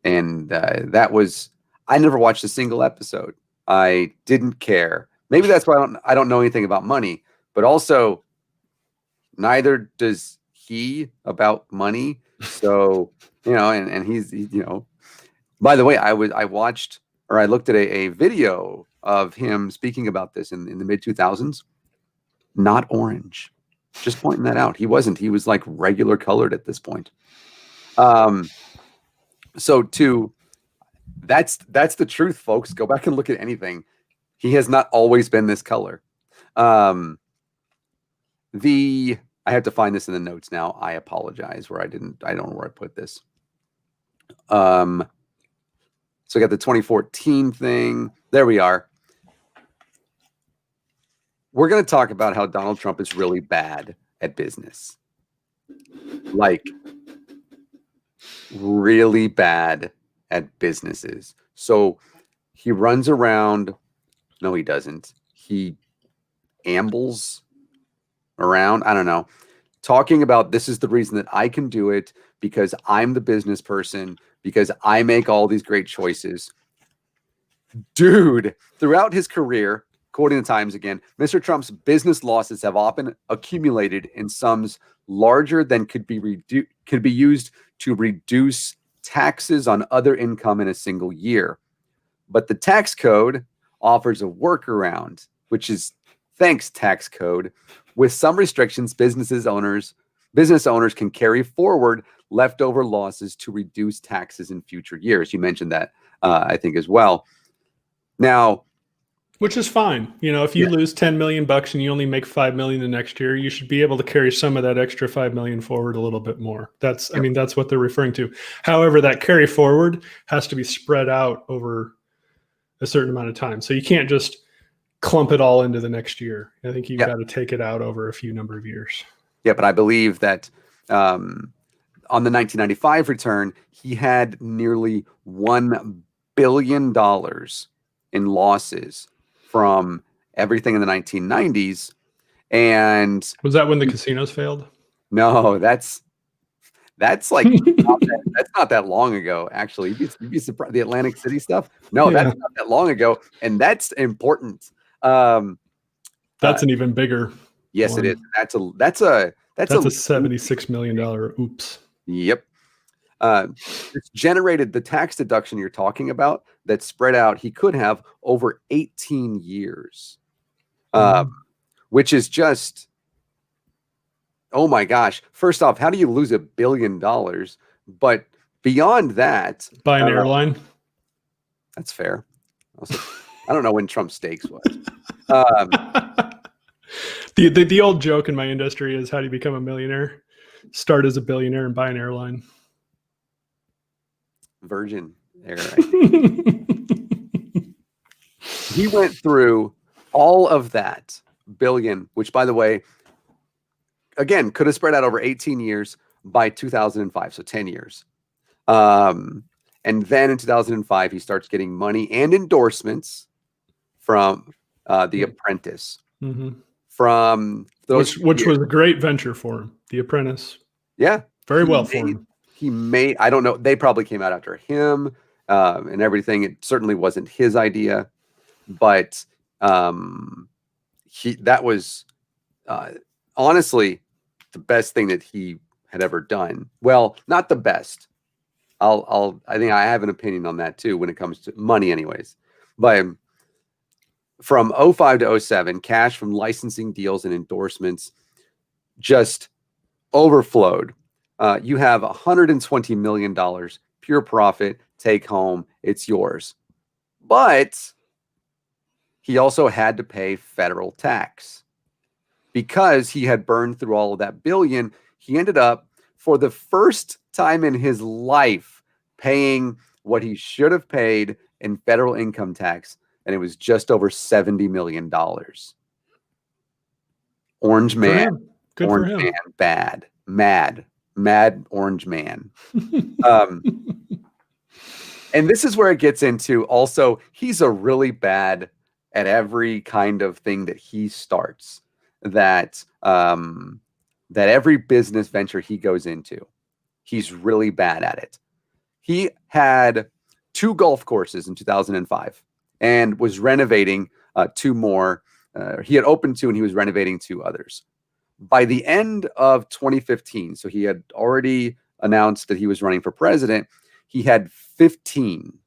And that was, I never watched a single episode. I didn't care. Maybe that's why I don't know anything about money, but also neither does he about money. So, and he's, by the way, I looked at a video of him speaking about this in the mid 2000s. Not orange. Just pointing that out. He wasn't. He was like regular colored at this point. So that's the truth, folks. Go back and look at anything. He has not always been this color. I have to find this in the notes now. I apologize I don't know where I put this. So I got the 2014 thing. There we are. We're going to talk about how Donald Trump is really bad at business. Like, really bad at businesses. So he runs around. No, he doesn't. He ambles around. I don't know. Talking about this is the reason that I can do it because I'm the business person, because I make all these great choices. Dude, throughout his career, quoting the Times again, Mr. Trump's business losses have often accumulated in sums larger than could be used to reduce taxes on other income in a single year. But the tax code offers a workaround, which is thanks tax code. With some restrictions, business owners can carry forward leftover losses to reduce taxes in future years. You mentioned that, I think, as well. Now, which is fine. You know, if you lose 10 million bucks and you only make 5 million the next year, you should be able to carry some of that extra 5 million forward a little bit more. I mean, that's what they're referring to. However, that carry forward has to be spread out over a certain amount of time. So you can't just clump it all into the next year. I think you've got to take it out over a few number of years. Yeah, but I believe that on the 1995 return, he had nearly $1 billion in losses from everything in the 1990s. And was that when the casinos failed? No, that's like that's not that long ago. Actually, you'd be surprised. The Atlantic City stuff. No, that's not that long ago, and that's important. That's an even bigger. Yes, one. It is. That's a $76 million. Oops. Yep. It's generated the tax deduction you're talking about that spread out. He could have over 18 years, which is just, oh my gosh. First off, how do you lose $1 billion? But beyond that, buy an airline. That's fair. I don't know when Trump's stakes was. The old joke in my industry is, how do you become a millionaire? Start as a billionaire and buy an airline. Virgin Air. He went through all of that billion, which, by the way, again, could have spread out over 18 years by 2005, so 10 years. And then in 2005, he starts getting money and endorsements from The Apprentice. Mm-hmm. From those, which was a great venture for him. The Apprentice. Yeah, very well for him. I don't know. They probably came out after him and everything. It certainly wasn't his idea, but that was honestly the best thing that he had ever done. Well, not the best. I think I have an opinion on that too when it comes to money, anyways. But from 05 to 07, cash from licensing deals and endorsements just overflowed. You have $120 million pure profit, take home, it's yours. But he also had to pay federal tax. Because he had burned through all of that billion, he ended up, for the first time in his life, paying what he should have paid in federal income tax, and it was just over $70 million. Orange man. Good orange for him. Man, bad. Mad orange man. And this is where it gets into also, he's a really bad at every kind of thing that he starts, that every business venture he goes into, he's really bad at it. He had 2 golf courses in 2005 and was renovating 2 more. He had opened 2 and he was renovating 2 others. By the end of 2015, so he had already announced that he was running for president, he had 15.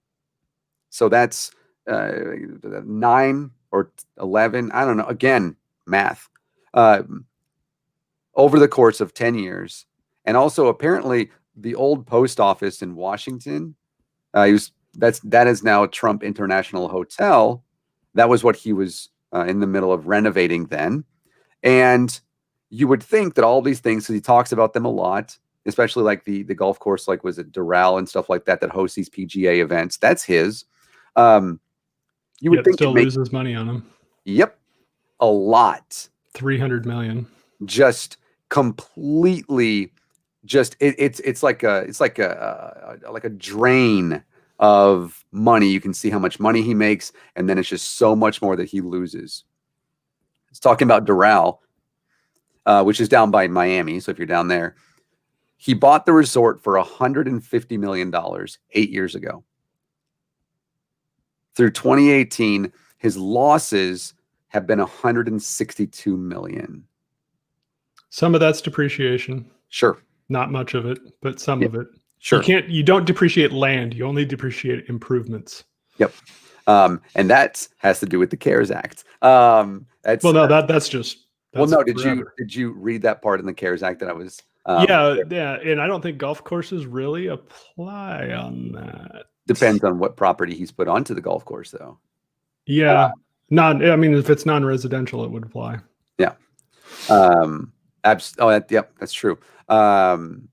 So that's 9 or 11. I don't know. Again, math. Over the course of 10 years. And also apparently the old post office in Washington, that is now Trump International Hotel. That was what he was in the middle of renovating then. And you would think that all these things, because he talks about them a lot, especially like the golf course, like was it Doral and stuff like that hosts these PGA events. That's his. You would think still loses money on them. Yep, a lot. 300 million. Just completely, it's like a drain of money. You can see how much money he makes, and then it's just so much more that he loses. It's talking about Doral, which is down by Miami. So if you're down there, he bought the resort for $150 million 8 years ago. Through 2018, his losses have been 162 million. Some of that's depreciation. Sure. Not much of it, but some of it. Sure. You don't depreciate land. You only depreciate improvements. Yep. And that has to do with the CARES Act. That's just. Well, no. Did you read that part in the CARES Act that I was? Yeah, and I don't think golf courses really apply on that. Depends on what property he's put onto the golf course, though. Yeah, if it's non-residential, it would apply. Yeah. Yep, that's true. And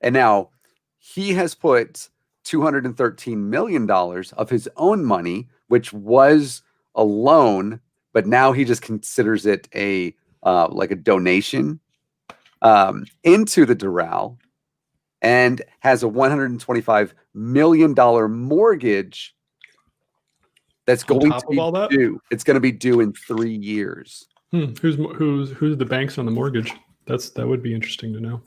now he has put $213 million of his own money, which was a loan, but now he just considers it like a donation into the Doral, and has a $125 million mortgage that's going to be due. It's going to be due in 3 years. Who's the banks on the mortgage? That would be interesting to know.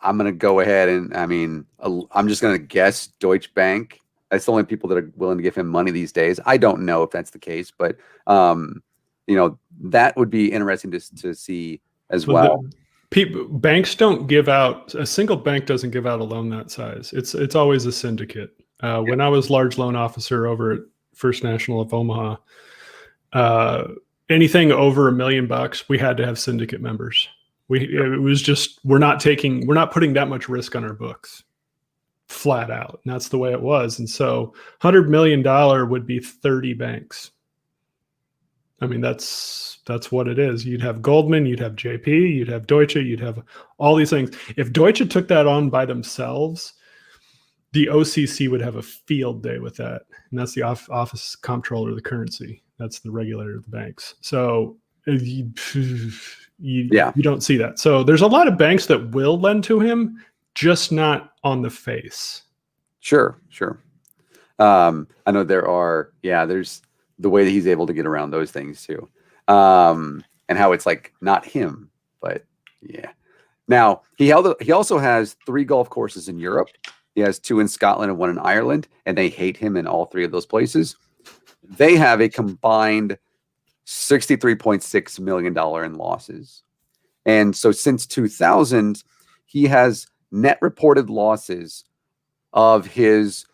I'm going to go ahead and I'm just going to guess Deutsche Bank. That's the only people that are willing to give him money these days. I don't know if that's the case, but that would be interesting to see as well. Banks don't give out, a single bank doesn't give out a loan that size. It's always a syndicate. When I was large loan officer over at First National of Omaha, anything over $1 million, we had to have syndicate members. We're not putting that much risk on our books, flat out. And that's the way it was. And so $100 million would be 30 banks. I mean, that's what it is. You'd have Goldman, you'd have JP, you'd have Deutsche, you'd have all these things. If Deutsche took that on by themselves, the OCC would have a field day with that. And that's the Office Comptroller of the Currency. That's the regulator of the banks. So you don't see that. So there's a lot of banks that will lend to him, just not on the face. Sure. I know there's the way that he's able to get around those things too. And how it's like not him, but yeah. Now he also has 3 golf courses in Europe. He has 2 in Scotland and 1 in Ireland, and they hate him in all 3 of those places. They have a combined $63.6 million in losses. And so since 2000, he has net reported losses of these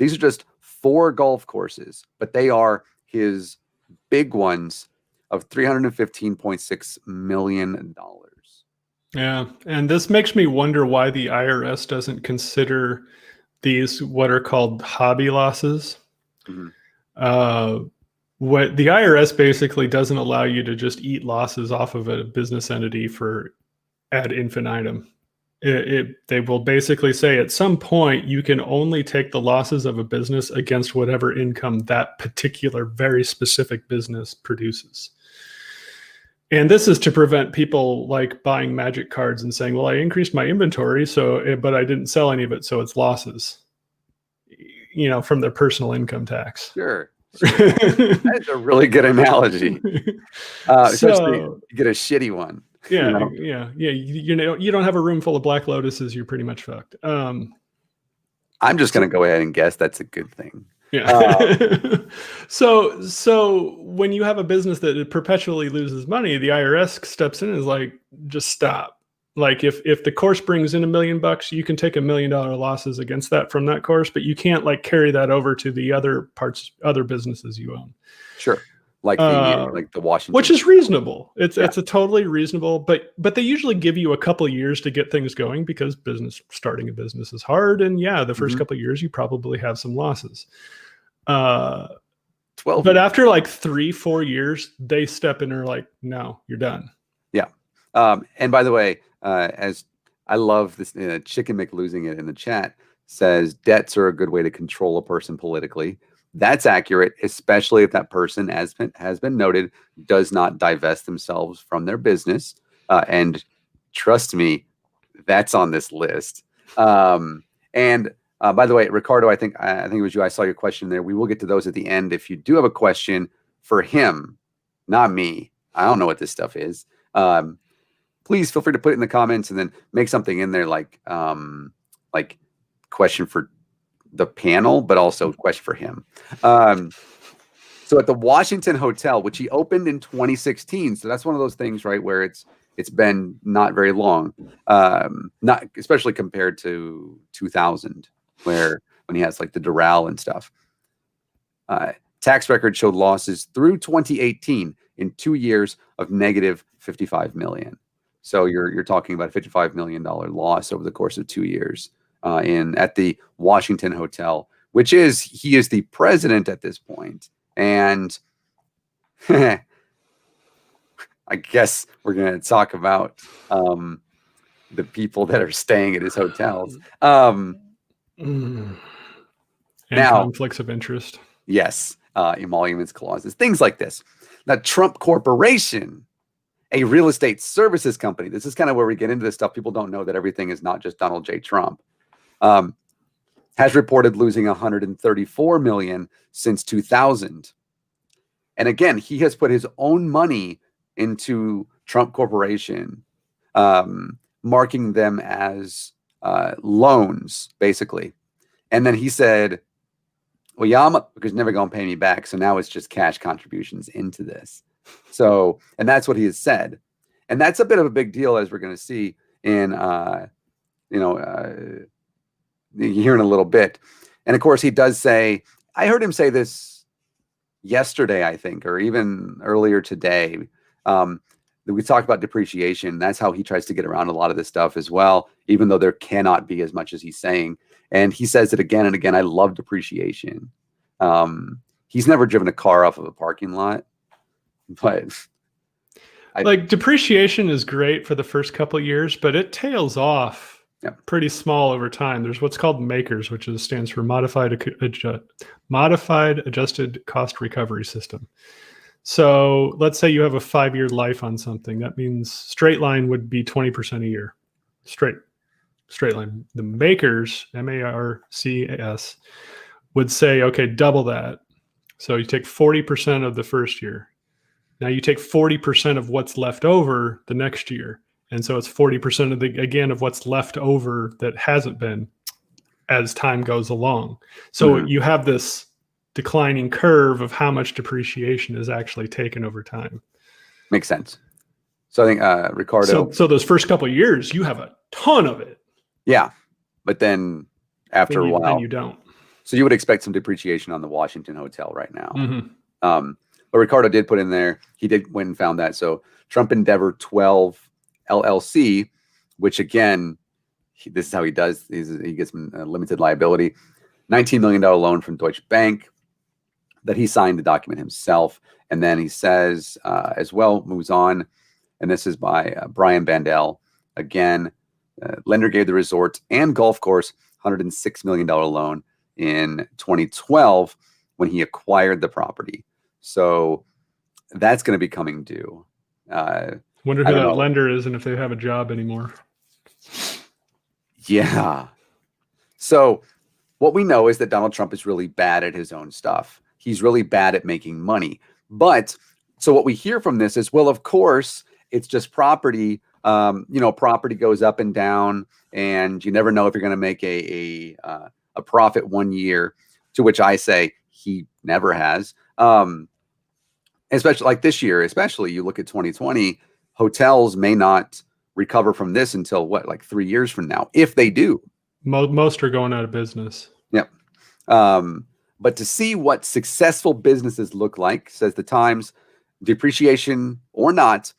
are just 4 golf courses, but they are his big ones of $315.6 million. Yeah. And this makes me wonder why the IRS doesn't consider these what are called hobby losses. Mm-hmm. What the IRS basically doesn't allow you to just eat losses off of a business entity for ad infinitum. They will basically say at some point you can only take the losses of a business against whatever income that particular very specific business produces. And this is to prevent people like buying magic cards and saying, well, I increased my inventory, but I didn't sell any of it, so it's losses, from their personal income tax. Sure. That's a really good analogy. Especially you get a shitty one. Yeah. You don't have a room full of Black Lotuses, you're pretty much fucked. I'm just going to go ahead and guess that's a good thing. Yeah. So when you have a business that perpetually loses money, the IRS steps in and is like, just stop. Like if the course brings in $1 million, you can take $1 million losses against that from that course, but you can't like carry that over to the other businesses you own. Sure. Like the Washington, which is reasonable. It's a totally reasonable, but they usually give you a couple of years to get things going because starting a business is hard. And the first couple of years you probably have some losses. 12. But after like 3-4 years, they step in and are like, no, you're done. Yeah. And by the way, as I love this, Chicken McLosing it in the chat says debts are a good way to control a person politically. That's accurate, especially if that person, as has been noted, does not divest themselves from their business. And trust me, that's on this list. And by the way, Ricardo, I think it was you. I saw your question there. We will get to those at the end. If you do have a question for him, not me. I don't know what this stuff is. Please feel free to put it in the comments and then make something in there like question for the panel, but also question for him. So at the Washington Hotel, which he opened in 2016, so that's one of those things, right, where it's been not very long, not especially compared to 2000, when he has like the Doral and stuff. Tax record showed losses through 2018 in 2 years of negative 55 million. So you're talking about a $55 million loss over the course of 2 years at the Washington Hotel, which he is the president at this point. And I guess we're going to talk about the people that are staying at his hotels. And now, conflicts of interest. Yes, emoluments clauses, things like this. Now, Trump Corporation, a real estate services company. This is kind of where we get into this stuff. People don't know that everything is not just Donald J. Trump. Has reported losing $134 million since 2000. And again, he has put his own money into Trump Corporation, marking them as loans, basically. And then he said, well, yeah, because never going to pay me back. So now it's just cash contributions into this. So, and that's what he has said. And that's a bit of a big deal, as we're going to see in, here in a little bit. And of course, he does say, I heard him say this yesterday, I think, or even earlier today. We talked about depreciation. That's how he tries to get around a lot of this stuff as well, even though there cannot be as much as he's saying. And he says it again and again. I love depreciation. He's never driven a car off of a parking lot, but depreciation is great for the first couple of years, but it tails off pretty small over time. There's what's called MAKERS, which stands for Modified Adjusted Cost Recovery System. So let's say you have a 5-year life on something. That means straight line would be 20% a year. Straight line. The MAKERS, MARCAS, would say, okay, double that. So you take 40% of the first year. Now you take 40% of what's left over the next year. And so it's 40% of what's left over that hasn't been as time goes along. So you have this declining curve of how much depreciation is actually taken over time. Makes sense. So I think Ricardo. So those first couple of years, you have a ton of it. Yeah, but then after a while, then you don't. So you would expect some depreciation on the Washington Hotel right now. Mm-hmm. But Ricardo did put in there. He did went and found that. So Trump Endeavor 12 LLC, which again, this is how he does. He gets limited liability, $19 million loan from Deutsche Bank that he signed the document himself. And then he says as well, moves on. And this is by Brian Bandel. Again, lender gave the resort and golf course $106 million loan in 2012 when he acquired the property. So that's going to be coming due. Wonder who that lender is and if they have a job anymore. Yeah. So what we know is that Donald Trump is really bad at his own stuff. He's really bad at making money. But so what we hear from this is, well, of course, it's just property. Property goes up and down, and you never know if you're going to make a profit 1 year. To which I say he never has. Especially like this year, especially you look at 2020, hotels may not recover from this until like 3 years from now, if they do. Most are going out of business. Yep. But to see what successful businesses look like, says the Times, depreciation or not,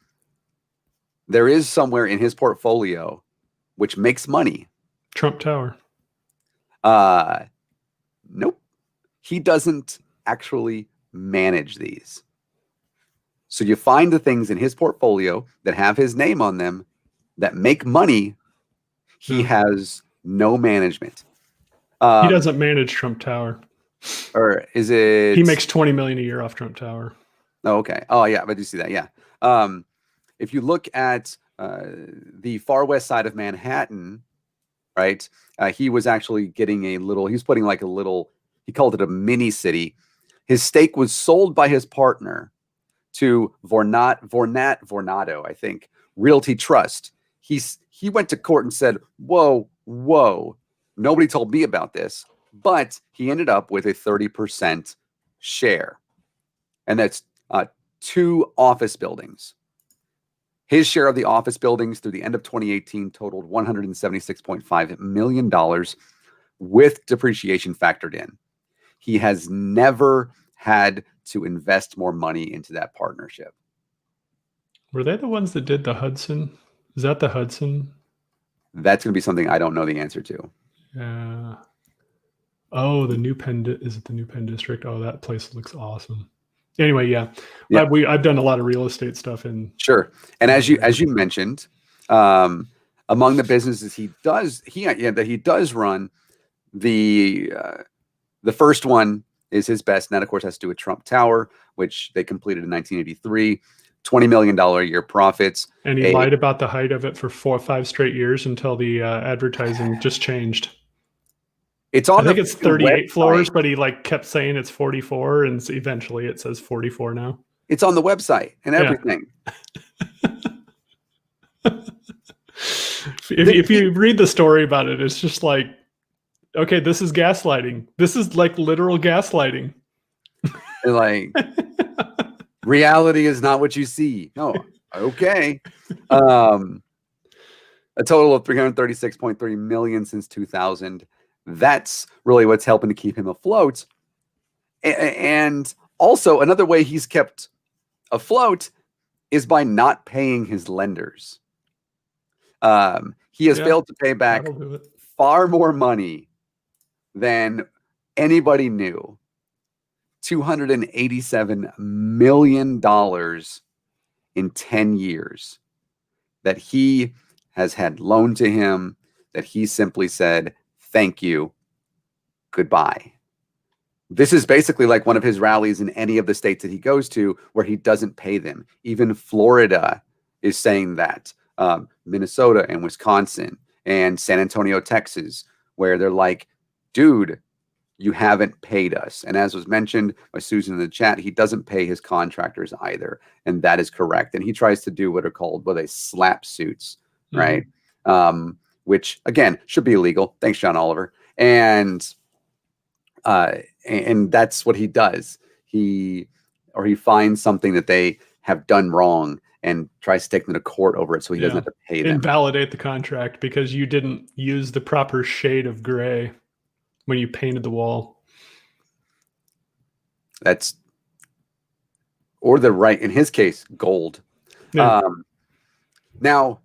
there is somewhere in his portfolio which makes money. Trump Tower. Nope. He doesn't actually manage these. So you find the things in his portfolio that have his name on them that make money. He has no management. He doesn't manage Trump Tower. Or is it? He makes $20 million a year off Trump Tower. Oh, okay. Oh, yeah. I do see that. Yeah. If you look at the far west side of Manhattan, right? He was actually getting he's putting like a little, he called it a mini city. His stake was sold by his partner to Vornado, I think, Realty Trust. He went to court and said, whoa, nobody told me about this. But he ended up with a 30% share. And that's 2 office buildings. His share of the office buildings through the end of 2018 totaled $176.5 million with depreciation factored in. He has never had to invest more money into that partnership. Were they the ones that did the Hudson? Is that the Hudson? That's going to be something I don't know the answer to. Oh, the New Penn. Is it the New Penn District? Oh, that place looks awesome. Anyway, yeah. I've done a lot of real estate stuff in. Sure. And as you mentioned, among the businesses he does run, the first one is his best, and that of course has to do with Trump Tower, which they completed in 1983, $20 million a year profits. And he lied about the height of it for 4 or 5 straight years until the advertising just changed. It's on. I think it's 38 floors, but he kept saying it's 44, and eventually it says 44 now. It's on the website and everything. If you read the story about it, it's just like, okay, this is gaslighting. This is like literal gaslighting. Like, reality is not what you see. No, okay. A total of $336.3 million since 2000. That's really what's helping to keep him afloat. And also another way he's kept afloat is by not paying his lenders. He has failed to pay back far more money than anybody knew. $287 million in 10 years that he has had loaned to him, that he simply said, thank you, goodbye. This is basically like one of his rallies in any of the states that he goes to where he doesn't pay them. Even Florida is saying that. Minnesota and Wisconsin and San Antonio, Texas, where they're like, dude, you haven't paid us. And as was mentioned by Susan in the chat, he doesn't pay his contractors either. And that is correct. And he tries to do what are called slap suits, right? Which again should be illegal. Thanks, John Oliver. And that's what he does. He finds something that they have done wrong and tries to take them to court over it so he doesn't have to pay them. Invalidate the contract because you didn't use the proper shade of gray when you painted the wall. Or the right, in his case, gold. Yeah. Now,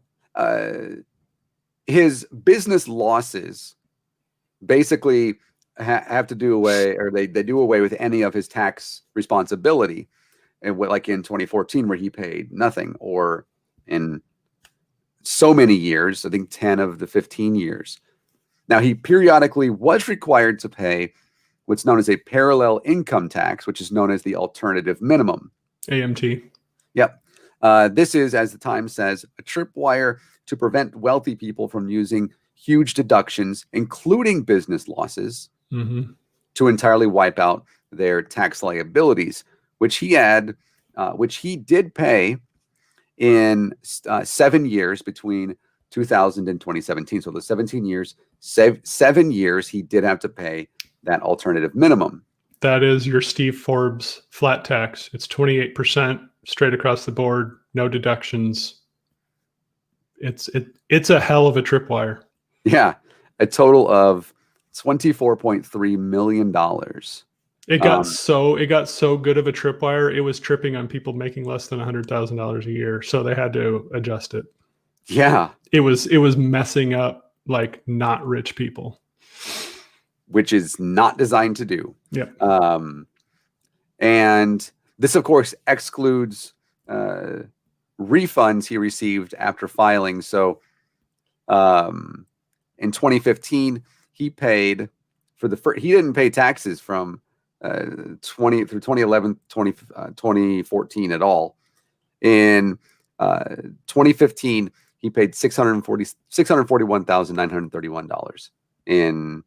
his business losses basically have to do away, or they do away with any of his tax responsibility. And like in 2014, where he paid nothing, or in so many years, I think 10 of the 15 years. Now, he periodically was required to pay what's known as a parallel income tax, which is known as the alternative minimum. AMT. Yep. This is, as the Times says, a tripwire to prevent wealthy people from using huge deductions, including business losses, to entirely wipe out their tax liabilities, which he did pay in 7 years between 2000 and 2017. So the 17 years, 7 years, he did have to pay that alternative minimum. That is your Steve Forbes flat tax. It's 28% straight across the board, no deductions. It's a hell of a tripwire. Yeah, a total of $24.3 million. It got so good of a tripwire, it was tripping on people making less than $100,000 a year, so they had to adjust it. Yeah, it was messing up like not rich people, which is not designed to do. Yeah. And this, of course, excludes refunds he received after filing. So, in 2015, he paid for he didn't pay taxes from 2011, 2014 at all. In 2015, he paid $641,931 in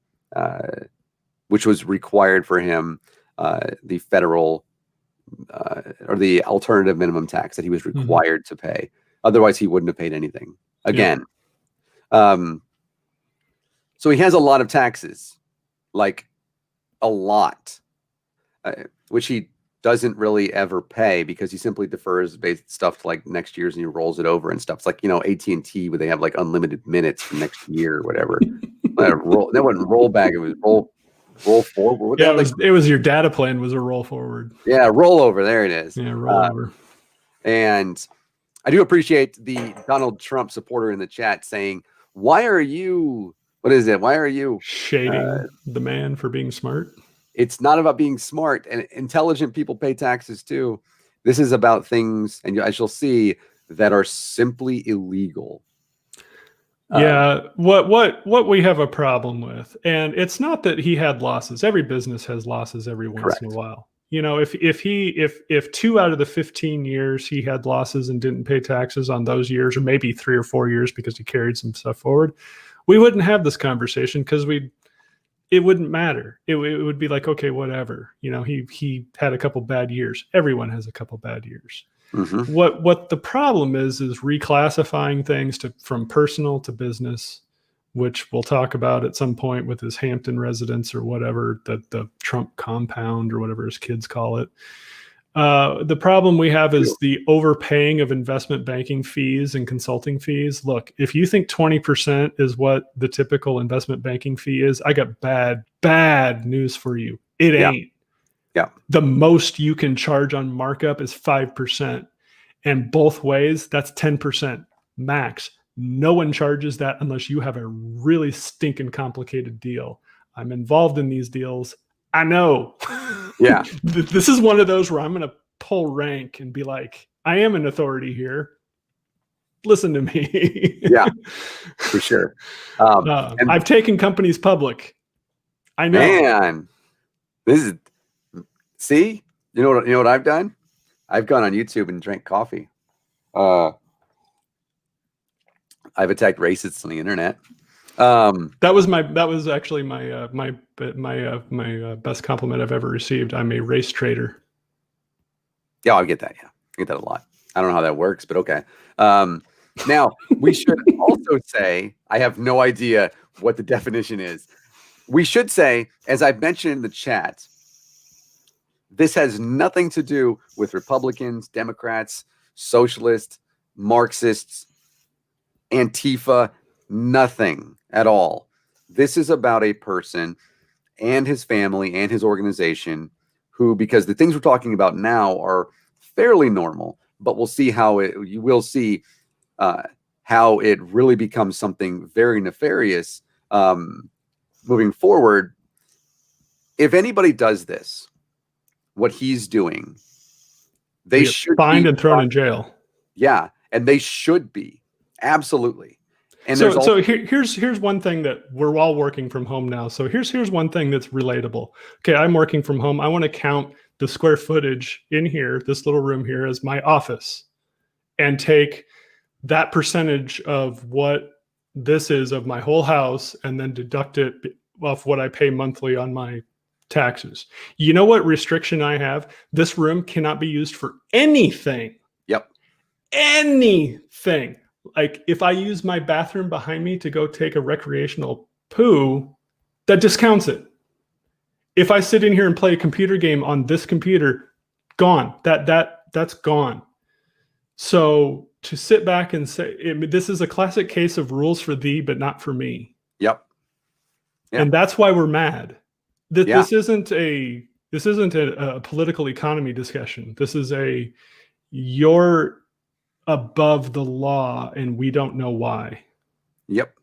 which was required for him, the federal or the alternative minimum tax that he was required to pay. Otherwise, he wouldn't have paid anything. Again, so he has a lot of taxes, like a lot, which he doesn't really ever pay because he simply defers based stuff to like next year's and he rolls it over and stuff. It's like, you know, AT&T where they have like unlimited minutes for next year or whatever. That wasn't roll back. It was roll forward. Yeah, it was your data plan was a roll forward. Yeah, roll over. There it is. Yeah, roll over. And I do appreciate the Donald Trump supporter in the chat saying, why are you shading the man for being smart? It's not about being smart, and intelligent people pay taxes too. This is about things, and as you'll see, that are simply illegal. Yeah, what we have a problem with, and it's not that he had losses. Every business has losses every once in a while. You know, if 2 out of the 15 years he had losses and didn't pay taxes on those years, or maybe 3 or 4 years because he carried some stuff forward, we wouldn't have this conversation because it wouldn't matter. It would be like, okay, whatever. You know, he had a couple bad years. Everyone has a couple bad years. Mm-hmm. What the problem is reclassifying things from personal to business, which we'll talk about at some point with his Hampton residence or whatever, the Trump compound or whatever his kids call it. The problem we have is the overpaying of investment banking fees and consulting fees. Look, if you think 20% is what the typical investment banking fee is, I got bad news for you. It ain't. Yeah. The most you can charge on markup is 5%. And both ways, that's 10% max. No one charges that unless you have a really stinking complicated deal. I'm involved in these deals. I know. Yeah. This is one of those where I'm going to pull rank and be like, I am an authority here. Listen to me. Yeah, for sure. And I've taken companies public. I know. Man, see, you know what I've done? I've gone on YouTube and drank coffee. I've attacked racists on the internet. That was actually my best compliment I've ever received. I'm a race trader. Yeah, I get that. Yeah, I get that a lot. I don't know how that works, but okay. Now we should also say, I have no idea what the definition is. We should say, as I've mentioned in the chat, this has nothing to do with Republicans, Democrats, socialists, Marxists, Antifa, nothing at all. This is about a person and his family and his organization who, because the things we're talking about now are fairly normal, but we'll see how you will see how it really becomes something very nefarious moving forward. If anybody does this, what he's doing, they should be fined and thrown in in jail. Yeah, and they should be. Absolutely. And so here's one thing that we're all working from home now. So here's one thing that's relatable. Okay, I'm working from home. I want to count the square footage in here, this little room here, as my office, and take that percentage of what this is of my whole house, and then deduct it off what I pay monthly on my taxes. You know what restriction I have? This room cannot be used for anything. Yep. Anything. Like if I use my bathroom behind me to go take a recreational poo, that discounts it. If I sit in here and play a computer game on this computer, gone. That's gone. So to sit back and say, this is a classic case of rules for thee, but not for me. Yep. And that's why we're mad. This isn't a political economy discussion. This is you're above the law and we don't know why. Yep.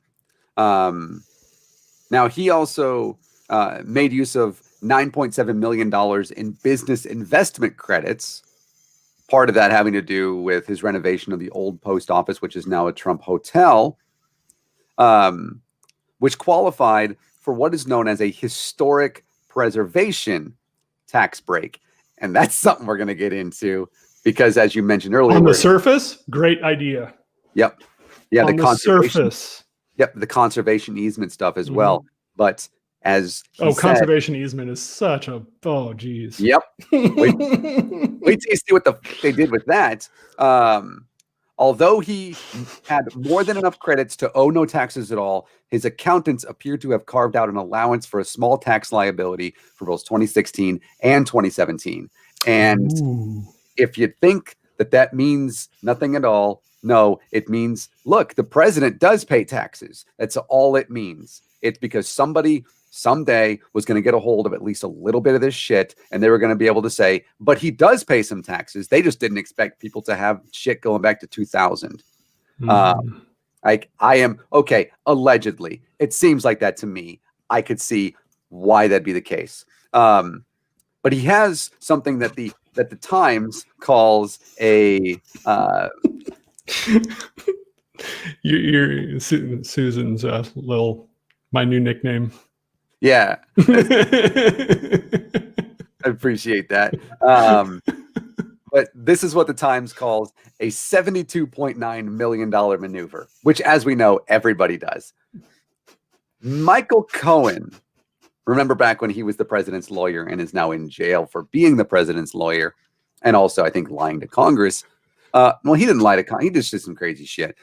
Now he also made use of $9.7 million in business investment credits. Part of that having to do with his renovation of the old post office, which is now a Trump hotel, which qualified for what is known as a historic preservation tax break. And that's something we're going to get into because, as you mentioned earlier, on the surface, great idea. Yep. Yeah. On the surface. Yep. The conservation easement stuff as well. But as he said. Conservation easement is such a, oh geez. Yep. Wait till you see what they did with that. Although he had more than enough credits to owe no taxes at all, his accountants appear to have carved out an allowance for a small tax liability for both 2016 and 2017. And if you think that means nothing at all, no, it means, look, the president does pay taxes. That's all it means. It's because somebody someday was going to get a hold of at least a little bit of this shit, and they were going to be able to say, but he does pay some taxes. They just didn't expect people to have shit going back to 2000. I am, okay, allegedly. It seems like that to me. I could see why that'd be the case. But he has something that the Times calls a... You're Susan's my new nickname. Yeah. I appreciate that. But this is what the Times calls a $72.9 million maneuver, which, as we know, everybody does. Michael Cohen, remember back when he was the president's lawyer and is now in jail for being the president's lawyer and also, I think, lying to Congress. Well, he didn't lie to Congress. He just did some crazy shit.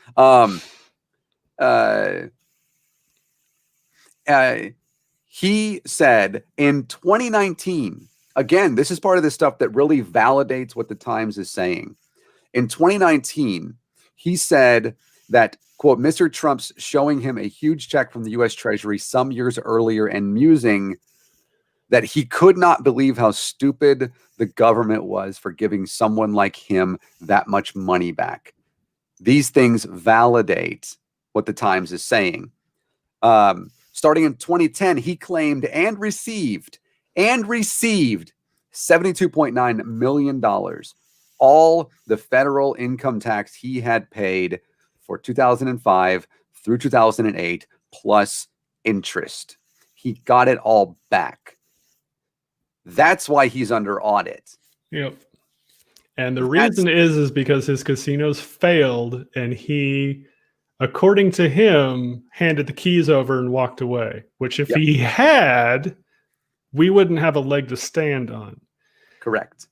He said in 2019, again, this is part of the stuff that really validates what the Times is saying. In 2019, he said that, quote, Mr. Trump's showing him a huge check from the U.S. Treasury some years earlier and musing that he could not believe how stupid the government was for giving someone like him that much money back. These things validate what the Times is saying. Starting in 2010, he claimed and received $72.9 million, all the federal income tax he had paid for 2005 through 2008, plus interest. He got it all back. That's why he's under audit. Yep. And the reason is because his casinos failed, and he, according to him, handed the keys over and walked away, which if he had, we wouldn't have a leg to stand on. Correct.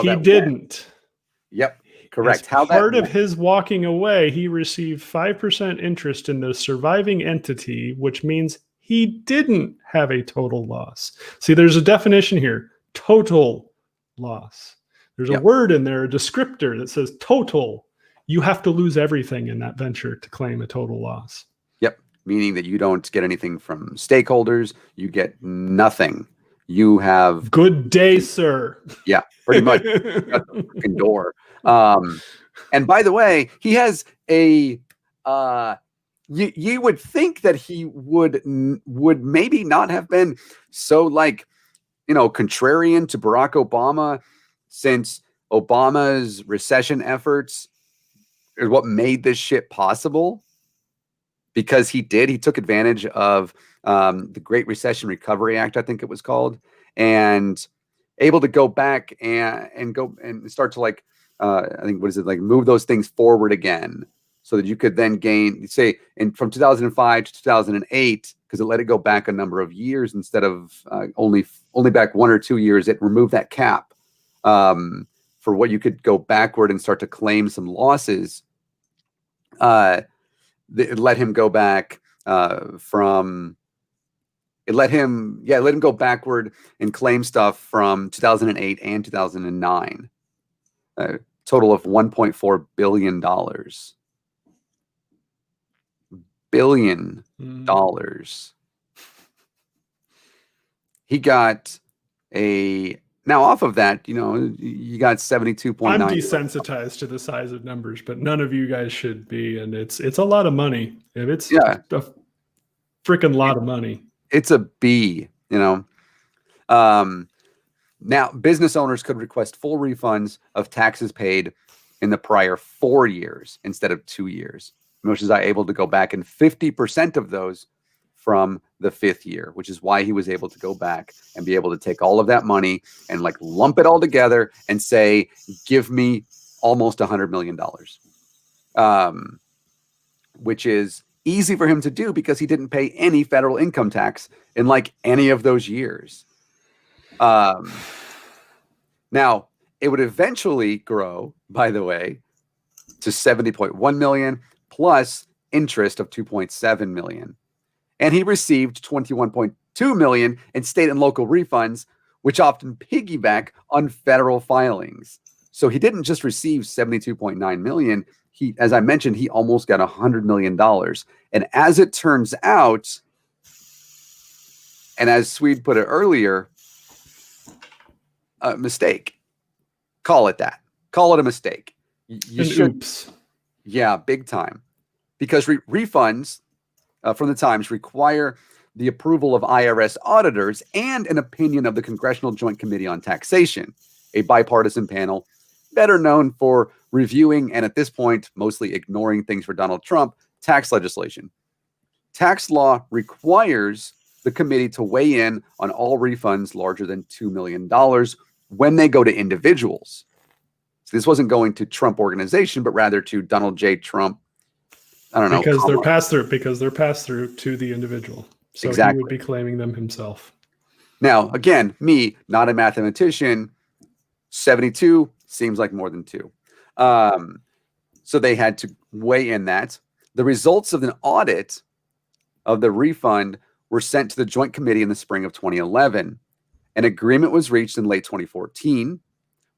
He didn't. Yep. Correct. As part of his walking away, he received 5% interest in the surviving entity, which means he didn't have a total loss. See, there's a definition here, total loss. There's a word in there, a descriptor that says total. You have to lose everything in that venture to claim a total loss. Yep. Meaning that you don't get anything from stakeholders. You get nothing. You have... Good day, sir. Yeah, pretty much. Got the fucking door. And by the way, he has a... You would think that he would maybe not have been so, contrarian to Barack Obama, since Obama's recession efforts is what made this shit possible. Because he took advantage of the Great Recession Recovery Act, I think it was called, and able to go back and go and start to move those things forward again, so that you could then gain, say, from 2005 to 2008, because it let it go back a number of years instead of only back 1 or 2 years. It removed that cap for what you could go backward and start to claim some losses. It let him go back it let him go backward and claim stuff from 2008 and 2009. Total of $1.4 billion. $1 billion. He got now off of that, you got 72.9. I'm desensitized to the size of numbers, but none of you guys should be. And it's a lot of money. It's a freaking lot of money. It's a B, Now, business owners could request full refunds of taxes paid in the prior 4 years instead of 2 years. Motions are able to go back, and 50% of those from the 5th year, which is why he was able to go back and be able to take all of that money and lump it all together and say, give me almost $100 million, which is easy for him to do because he didn't pay any federal income tax in like any of those years. Now, it would eventually grow, by the way, to 70.1 million plus interest of 2.7 million. And he received 21.2 million in state and local refunds, which often piggyback on federal filings. So he didn't just receive 72.9 million. He, as I mentioned, he almost got $100 million. And as it turns out, and as Swede put it earlier, a mistake. Call it that. Call it a mistake. You should, oops. Yeah, big time. Because refunds from the Times require the approval of IRS auditors and an opinion of the Congressional Joint Committee on Taxation, a bipartisan panel better known for reviewing and at this point mostly ignoring things for Donald Trump, tax legislation. Tax law requires the committee to weigh in on all refunds larger than $2 million when they go to individuals. So this wasn't going to Trump organization, but rather to Donald J. Trump. I don't know. Because they're passed through to the individual. So exactly. He would be claiming them himself. Now, again, me, not a mathematician, 72 seems like more than 2. So they had to weigh in that. The results of an audit of the refund were sent to the Joint Committee in the spring of 2011. An agreement was reached in late 2014,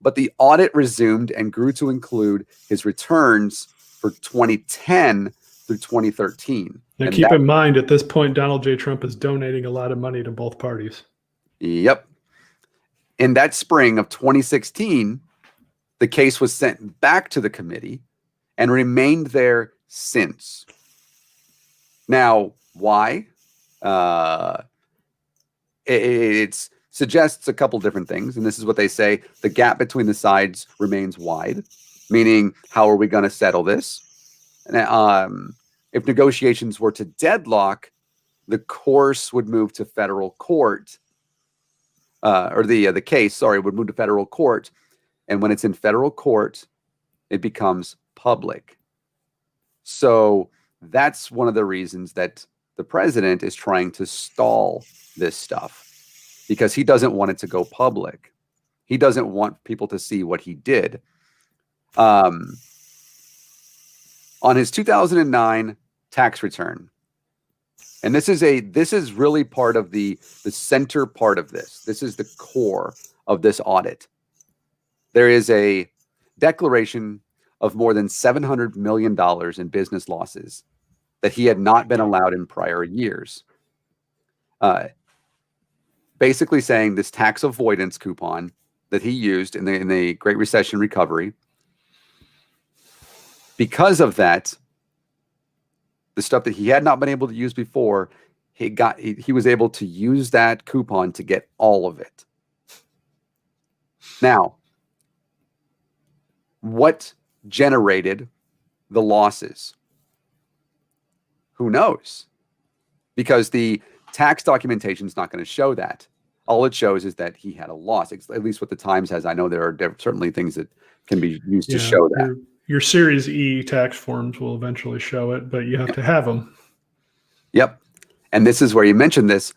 but the audit resumed and grew to include his returns for 2010 through 2013. Now, and keep in mind, at this point, Donald J. Trump is donating a lot of money to both parties. Yep. In that spring of 2016, the case was sent back to the committee and remained there since. Now, why? It suggests a couple different things, and this is what they say. The gap between the sides remains wide, meaning how are we going to settle this? And, if negotiations were to deadlock, the course would move to federal court, or the case, would move to federal court. And when it's in federal court, it becomes public. So that's one of the reasons that the president is trying to stall this stuff, because he doesn't want it to go public. He doesn't want people to see what he did. On his 2009 tax return, and this is really part of the center part of this. This is the core of this audit. There is a declaration of more than $700 million in business losses that he had not been allowed in prior years. Basically saying this tax avoidance coupon that he used in the Great Recession recovery, because of that, the stuff that he had not been able to use before, he was able to use that coupon to get all of it. Now, what generated the losses? Who knows? Because the tax documentation is not going to show that. All it shows is that he had a loss, at least what the Times has. I know there are certainly things that can be used to show that. Your Series E tax forms will eventually show it, but you have to have them. Yep. And this is where you mentioned this.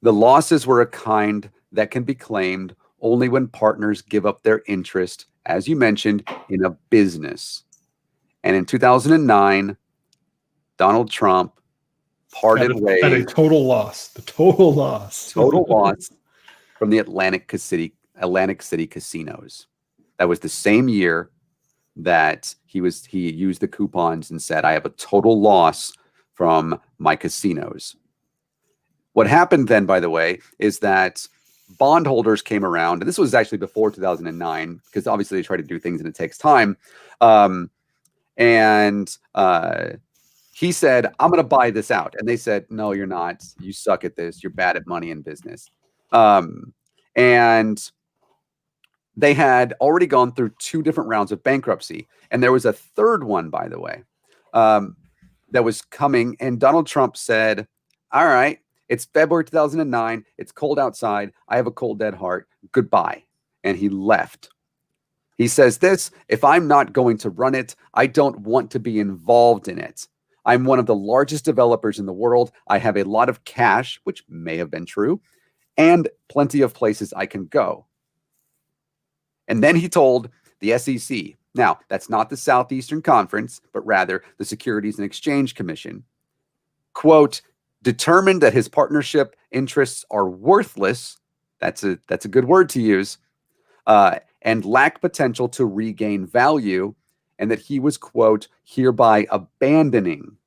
The losses were a kind that can be claimed only when partners give up their interest, as you mentioned, in a business. And in 2009, Donald Trump parted ways at a total loss. The total loss. Total loss from the Atlantic City casinos. That was the same year that he used the coupons and said, I have a total loss from my casinos. What happened then, by the way, is that bondholders came around, and this was actually before 2009, because obviously they try to do things and it takes time. He said, I'm going to buy this out. And they said, no, you're not. You suck at this. You're bad at money and business. And they had already gone through 2 different rounds of bankruptcy. And there was a third one, by the way, that was coming. And Donald Trump said, all right, it's February 2009. It's cold outside. I have a cold, dead heart. Goodbye. And he left. He says this, if I'm not going to run it, I don't want to be involved in it. I'm one of the largest developers in the world. I have a lot of cash, which may have been true, and plenty of places I can go. And then he told the SEC, now that's not the Southeastern Conference, but rather the Securities and Exchange Commission, quote, determined that his partnership interests are worthless. That's a good word to use, and lack potential to regain value, and that he was, quote, hereby abandoning.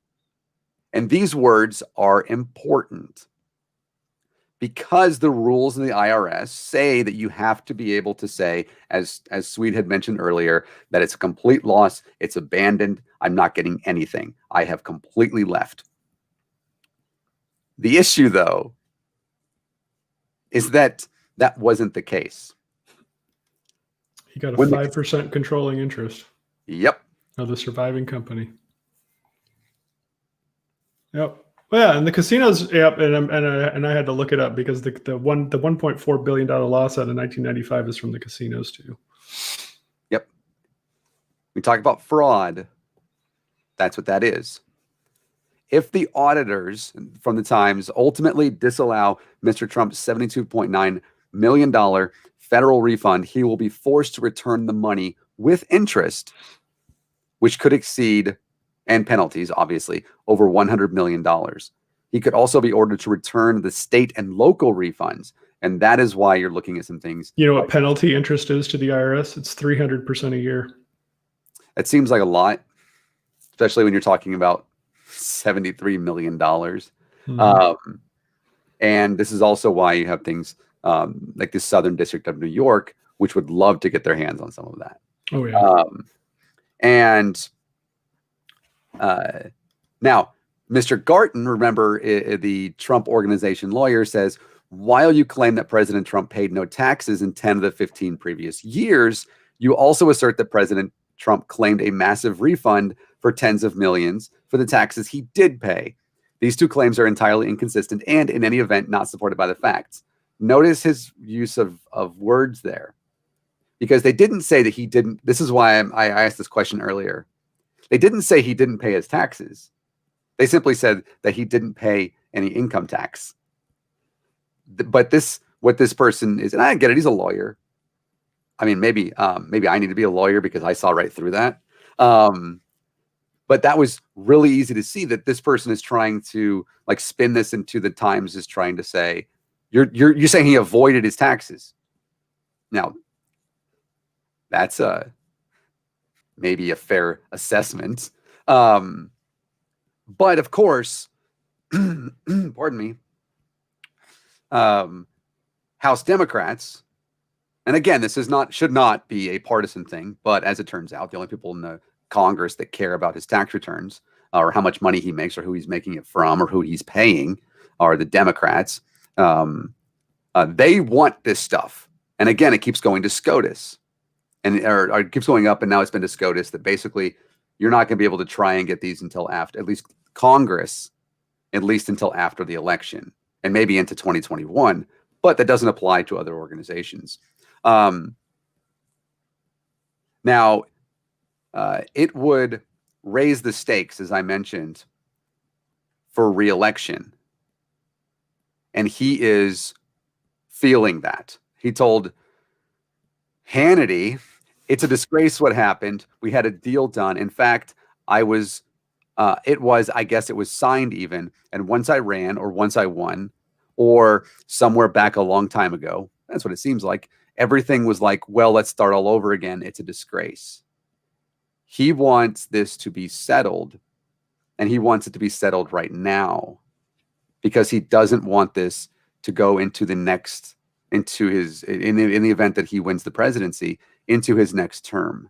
And these words are important because the rules in the IRS say that you have to be able to say, as Swede had mentioned earlier, that it's a complete loss, it's abandoned, I'm not getting anything, I have completely left. The issue, though, is that that wasn't the case. He got a 5% controlling interest. Yep. Of the surviving company. Yep. Well, yeah, and the casinos. Yep, and I had to look it up because the $1.4 billion loss out of 1995 is from the casinos too. Yep. We talk about fraud. That's what that is. If the auditors from the Times ultimately disallow Mr. Trump's $72.9 million federal refund, he will be forced to return the money with interest, which could exceed, and penalties, obviously, over $100 million. He could also be ordered to return the state and local refunds. And that is why you're looking at some things. You know what penalty interest is to the IRS? It's 300% a year. It seems like a lot, especially when you're talking about $73 million. Mm-hmm. And this is also why you have things like the Southern District of New York, which would love to get their hands on some of that. Oh, yeah. Now, Mr. Garten, remember, the Trump Organization lawyer, says, while you claim that President Trump paid no taxes in 10 of the 15 previous years, you also assert that President Trump claimed a massive refund for tens of millions for the taxes he did pay. These two claims are entirely inconsistent and, in any event, not supported by the facts. Notice his use of words there, because they didn't say that he didn't. This is why I asked this question earlier. They didn't say he didn't pay his taxes. They simply said that he didn't pay any income tax. But what this person is, and I get it, he's a lawyer. I mean, maybe I need to be a lawyer because I saw right through that. But that was really easy to see that this person is trying to like spin this into the Times is trying to say, you're saying he avoided his taxes. Now, that's maybe a fair assessment. But of course, pardon me, House Democrats, and again, this should not be a partisan thing, but as it turns out, the only people in the Congress that care about his tax returns or how much money he makes or who he's making it from or who he's paying are the Democrats. They want this stuff. And again, it keeps going to SCOTUS. And or it keeps going up, and now it's been to SCOTUS that basically you're not going to be able to try and get these until after, at least Congress, at least until after the election, and maybe into 2021. But that doesn't apply to other organizations. Now, it would raise the stakes, as I mentioned, for re-election. And he is feeling that. He told Hannity, it's a disgrace what happened. We had a deal done. In fact, I guess it was signed even. And once I ran or once I won or somewhere back a long time ago, that's what it seems like. Everything was like, well, let's start all over again. It's a disgrace. He wants this to be settled, and he wants it to be settled right now because he doesn't want this to go into the next, into his, in the event that he wins the presidency, into his next term,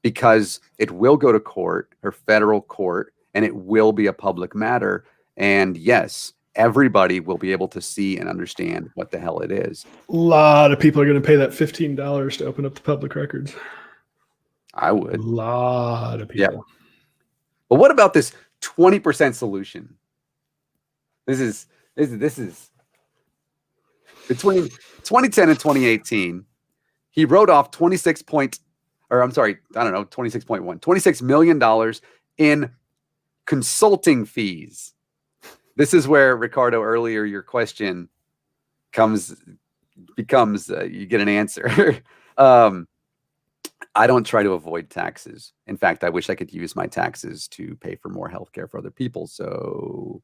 because it will go to court or federal court, and it will be a public matter. And yes, everybody will be able to see and understand what the hell it is. A lot of people are going to pay that $15 to open up the public records. I would. A lot of people. Yeah. But what about this 20% solution? This is between 2010 and 2018. He wrote off $26 million in consulting fees. This is where, Ricardo, earlier your question becomes you get an answer. I don't try to avoid taxes. In fact, I wish I could use my taxes to pay for more healthcare for other people. So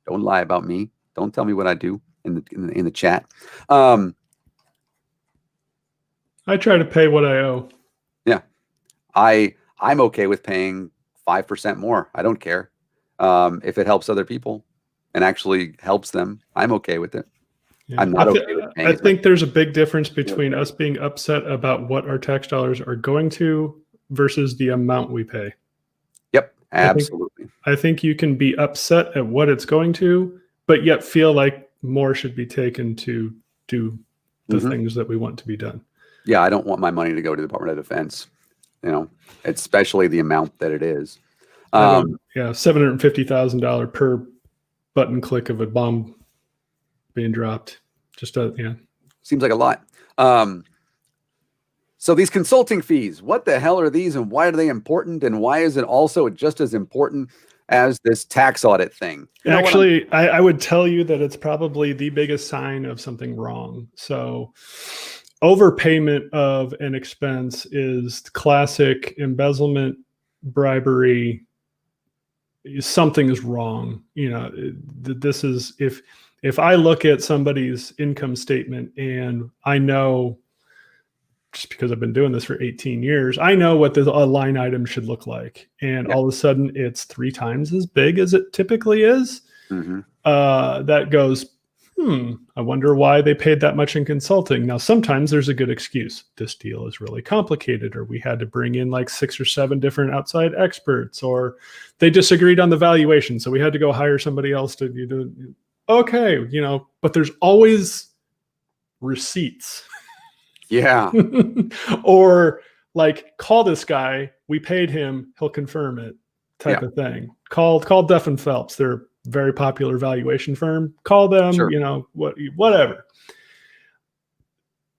don't lie about me. Don't tell me what I do in the chat. I try to pay what I owe. Yeah, I'm okay with paying 5% more. I don't care if it helps other people and actually helps them. I'm okay with it. Yeah. I'm not okay with paying. I think there's a big difference between us being upset about what our tax dollars are going to versus the amount we pay. Yep, absolutely. I think you can be upset at what it's going to, but yet feel like more should be taken to do the things that we want to be done. Yeah, I don't want my money to go to the Department of Defense, especially the amount that it is. Yeah, $750,000 per button click of a bomb being dropped. Seems like a lot. So these consulting fees, what the hell are these and why are they important? And why is it also just as important as this tax audit thing? Actually, I would tell you that it's probably the biggest sign of something wrong. So overpayment of an expense is classic embezzlement, bribery. Something is wrong. This is if I look at somebody's income statement and I know, just because I've been doing this for 18 years, I know what a line item should look like. And all of a sudden it's 3 times as big as it typically is. That goes, I wonder why they paid that much in consulting. Now, sometimes there's a good excuse. This deal is really complicated, or we had to bring in like 6 or 7 different outside experts, or they disagreed on the valuation, so we had to go hire somebody else to do. Okay, but there's always receipts. Yeah. Or like, call this guy, we paid him, he'll confirm it, type of thing. Call Duff and Phelps. They're a very popular valuation firm. Call them, whatever.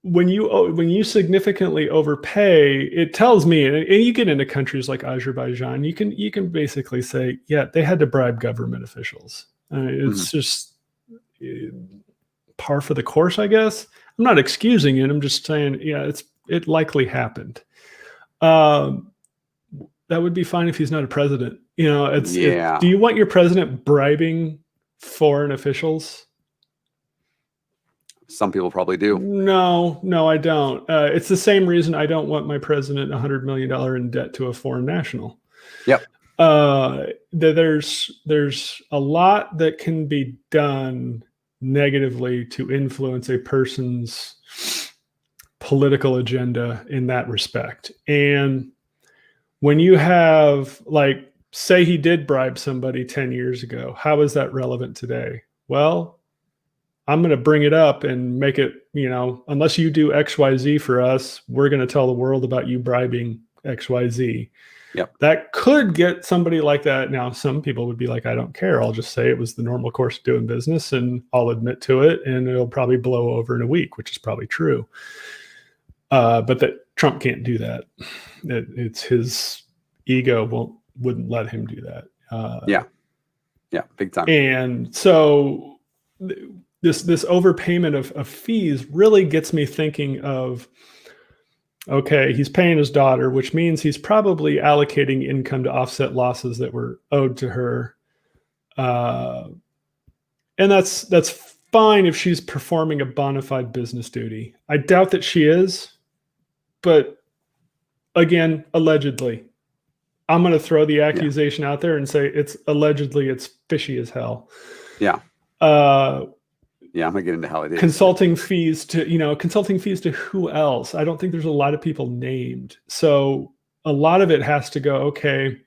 When you significantly overpay, it tells me, and you get into countries like Azerbaijan, you can basically say, yeah, they had to bribe government officials. It's just par for the course, I guess. I'm not excusing it. I'm just saying, it likely happened. That would be fine if he's not a president. Do you want your president bribing foreign officials? Some people probably do. No, I don't. It's the same reason I don't want my president $100 million in debt to a foreign national. Yep. There's a lot that can be done negatively to influence a person's political agenda in that respect. And when you have, like, say he did bribe somebody 10 years ago, how is that relevant today? Well, I'm going to bring it up and make it, unless you do XYZ for us, we're going to tell the world about you bribing XYZ. Yep. That could get somebody like that. Now, some people would be like, I don't care. I'll just say it was the normal course of doing business and I'll admit to it, and it'll probably blow over in a week, which is probably true. But that Trump can't do that. It's his ego wouldn't let him do that. Yeah, big time. And so this overpayment of fees really gets me thinking of, okay, he's paying his daughter, which means he's probably allocating income to offset losses that were owed to her. And that's fine if she's performing a bona fide business duty. I doubt that she is, but again, allegedly. I'm going to throw the accusation out there and say it's fishy as hell. Yeah. I'm gonna get into how it is. Consulting fees to who else? I don't think there's a lot of people named. So a lot of it has to go, okay,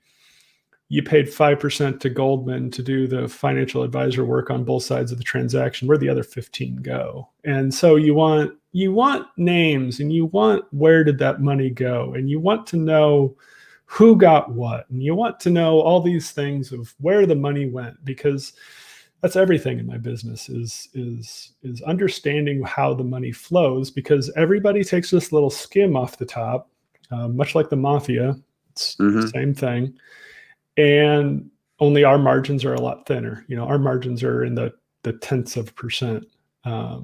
you paid 5% to Goldman to do the financial advisor work on both sides of the transaction. Where'd the other 15 go? And so you want names, and you want, where did that money go? And you want to know who got what, and you want to know all these things of where the money went, because that's everything in my business is understanding how the money flows, because everybody takes this little skim off the top, much like the mafia. It's the same thing. And only our margins are a lot thinner. Our margins are in the tenths of percent. Where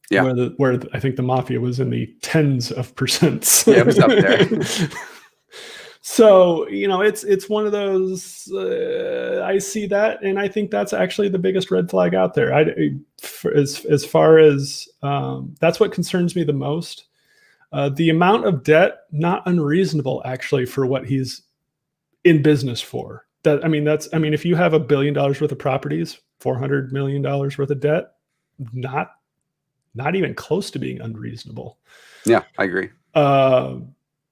I think the mafia was in the tens of percents. Yeah, it was up there. So, it's one of those, I see that, and I think that's actually the biggest red flag out there. As far as, that's what concerns me the most. The amount of debt, not unreasonable actually for what he's in business for. If you have $1 billion worth of properties, $400 million worth of debt, not even close to being unreasonable. Yeah, I agree.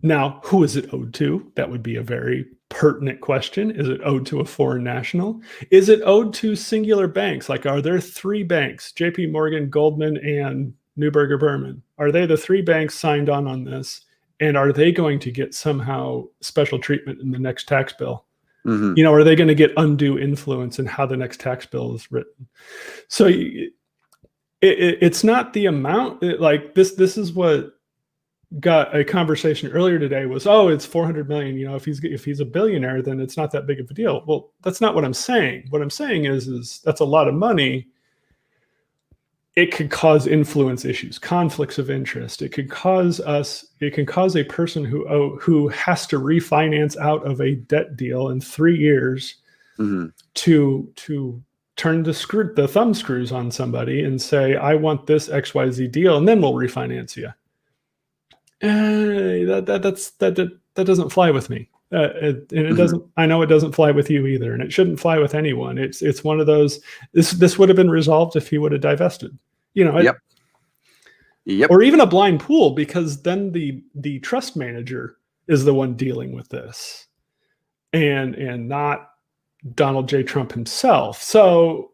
Now, who is it owed to? That would be a very pertinent question. Is it owed to a foreign national? Is it owed to singular banks? Like, are there 3 banks, JP Morgan, Goldman, and Neuberger Berman? Are they the 3 banks signed on this? And are they going to get somehow special treatment in the next tax bill? Mm-hmm. Are they going to get undue influence in how the next tax bill is written? So it's not the amount. This is what got a conversation earlier today was, it's 400 million. If he's a billionaire, then it's not that big of a deal. Well, that's not what I'm saying. What I'm saying is that's a lot of money. It could cause influence issues, conflicts of interest. It can cause a person who has to refinance out of a debt deal in 3 years mm-hmm. to turn the thumb screws on somebody and say, I want this XYZ deal, and then we'll refinance you. That doesn't fly with me. And it doesn't. I know it doesn't fly with you either, and it shouldn't fly with anyone. It's one of those. This would have been resolved if he would have divested. Yep. Or even a blind pool, because then the trust manager is the one dealing with this, and not Donald J. Trump himself. So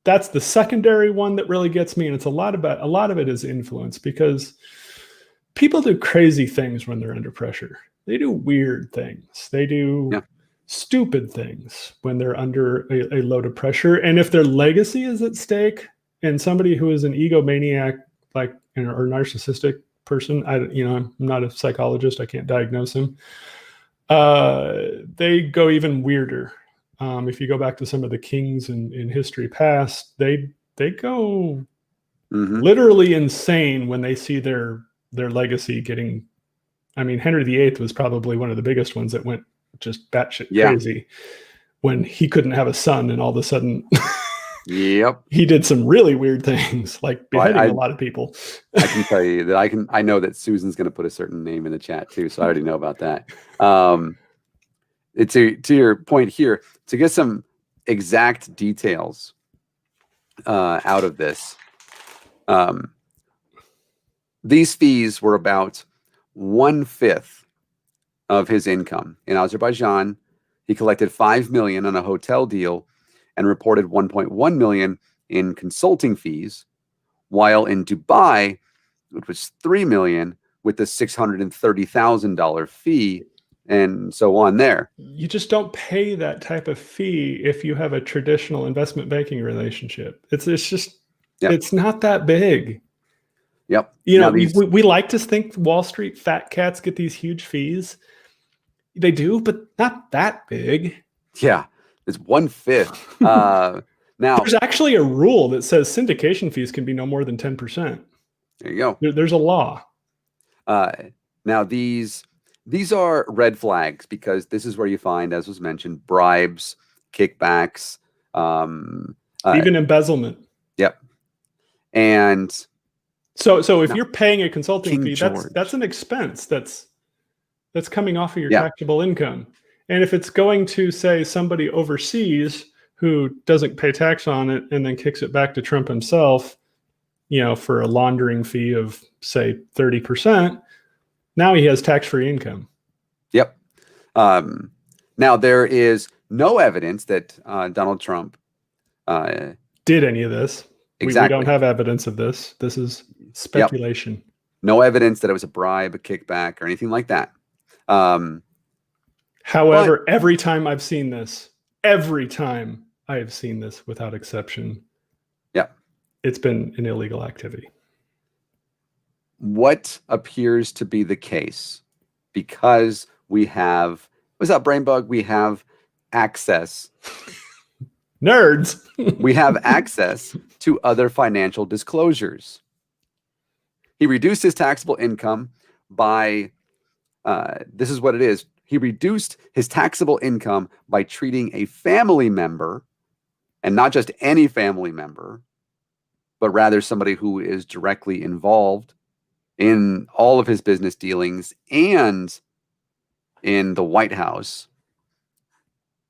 that's the secondary one that really gets me, and it's a lot of it is influence, because people do crazy things when they're under pressure. They do weird things. They do stupid things when they're under a load of pressure. And if their legacy is at stake, and somebody who is an egomaniac, or narcissistic person, I'm not a psychologist, I can't diagnose him. They go even weirder. If you go back to some of the kings in history past, they go literally insane when they see their legacy getting. Henry VIII was probably one of the biggest ones that went just batshit crazy when he couldn't have a son, and all of a sudden he did some really weird things, like beheading a lot of people. I can tell you that I know that Susan's going to put a certain name in the chat too, so I already know about that. To your point here, to get some exact details out of this, these fees were about 1/5 of his income. In Azerbaijan, he collected $5 million on a hotel deal and reported $1.1 million in consulting fees, while in Dubai, it was $3 million with the $630,000 fee, and so on there. You just don't pay that type of fee if you have a traditional investment banking relationship. It's just it's not that big. Yep. We like to think Wall Street fat cats get these huge fees. They do, but not that big. Yeah, it's 1/5. Now, there's actually a rule that says syndication fees can be no more than 10%. There you go. There's a law. Now, these are red flags, because this is where you find, as was mentioned, bribes, kickbacks, even embezzlement. Yep. And so if you're paying a consulting fee, that's an expense that's coming off of your taxable income. And if it's going to, say, somebody overseas who doesn't pay tax on it and then kicks it back to Trump himself, for a laundering fee of, say, 30%, now he has tax-free income. Yep. Now, there is no evidence that Donald Trump did any of this. Exactly. We don't have evidence of this. This is speculation. Yep. No evidence that it was a bribe, a kickback, or anything like that. However, every time I've seen this, without exception, it's been an illegal activity. What appears to be the case, because we have What's up, Brainbug? We have access. Nerds. We have access to other financial disclosures. He reduced his taxable income by, this is what it is. He reduced his taxable income by treating a family member, and not just any family member, but rather somebody who is directly involved in all of his business dealings and in the White House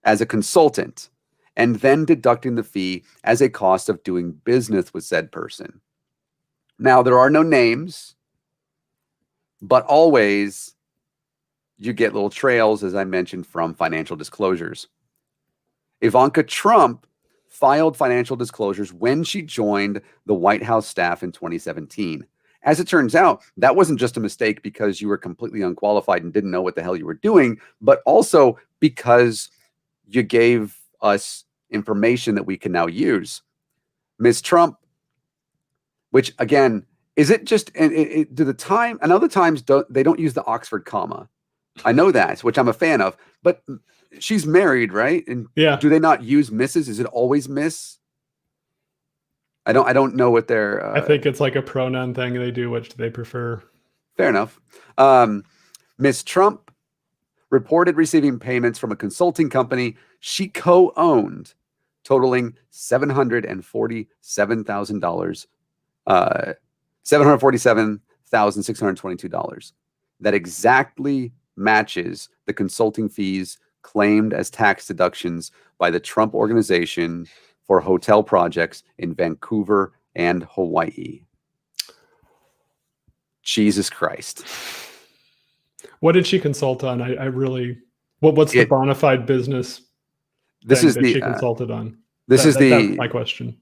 as a consultant, and then deducting the fee as a cost of doing business with said person. Now, there are no names, but always you get little trails, as I mentioned, from financial disclosures. Ivanka Trump filed financial disclosures when she joined the White House staff in 2017. As it turns out, that wasn't just a mistake because you were completely unqualified and didn't know what the hell you were doing, but also because you gave us information that we can now use. Ms. Trump, which again, is it just, do the time, and other times they don't use the Oxford comma. I know that, which I'm a fan of, but she's married, right? And Yeah. do they not use Mrs.? Is it always Miss? I don't know what their. I think it's like a pronoun thing. They do which they prefer. Fair enough. Ms. Trump reported receiving payments from a consulting company she co-owned, totaling $747,000, $747,622. That exactly matches the consulting fees claimed as tax deductions by the Trump Organization for hotel projects in Vancouver and Hawaii. Jesus Christ. What did she consult on? I really, what's the bona fide business this is that she consulted on? That's my question.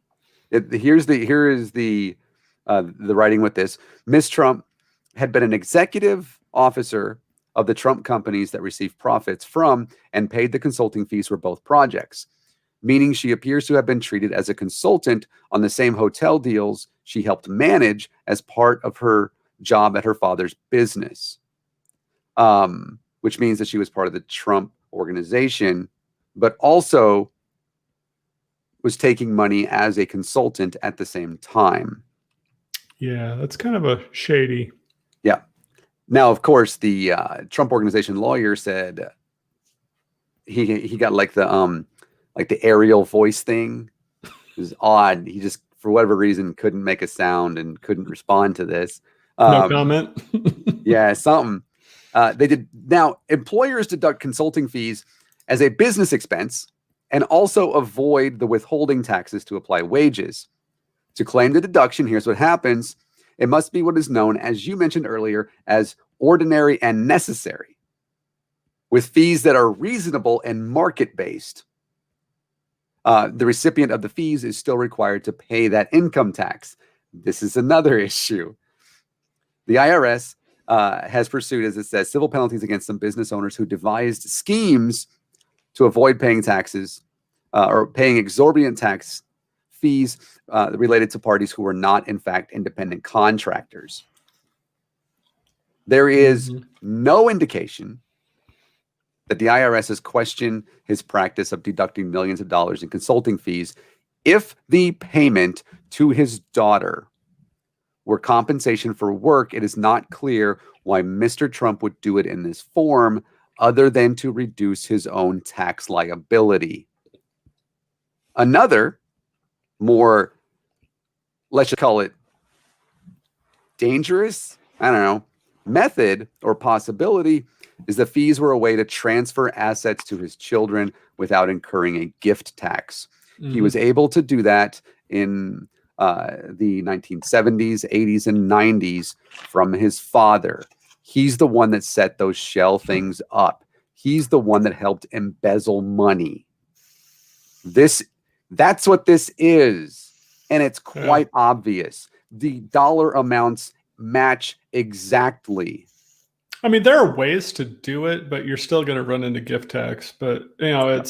Here is the writing with this. Ms. Trump had been an executive officer of the Trump companies that received profits from and paid the consulting fees for both projects, meaning she appears to have been treated as a consultant on the same hotel deals she helped manage as part of her job at her father's business, which means that she was part of the Trump Organization, but also was taking money as a consultant at the same time. Yeah, that's kind of a shady. Yeah. Now, of course, the Trump Organization lawyer said he got like the aerial voice thing. It was odd. He just, for whatever reason, couldn't make a sound and couldn't respond to this. No comment. Yeah, something. They did. Now, employers deduct consulting fees as a business expense and also avoid the withholding taxes to apply wages. To claim the deduction, here's what happens. It must be what is known, as you mentioned earlier, as ordinary and necessary, with fees that are reasonable and market-based. The recipient of the fees is still required to pay that income tax. This is another issue. The IRS has pursued, as it says, civil penalties against some business owners who devised schemes to avoid paying taxes or paying exorbitant tax fees related to parties who were not, in fact, independent contractors. There is no indication that the IRS has questioned his practice of deducting millions of dollars in consulting fees if the payment to his daughter were compensation for work. It is not clear why Mr. Trump would do it in this form other than to reduce his own tax liability. Another more, let's just call it dangerous, I don't know, method or possibility is the fees were a way to transfer assets to his children without incurring a gift tax. He was able to do that in the 1970s, 80s, and 90s from his father. He's the one that set those shell things up. He's the one that helped embezzle money. That's what this is. And it's quite obvious. The dollar amounts match exactly. I mean, there are ways to do it, but you're still going to run into gift tax. But, you know,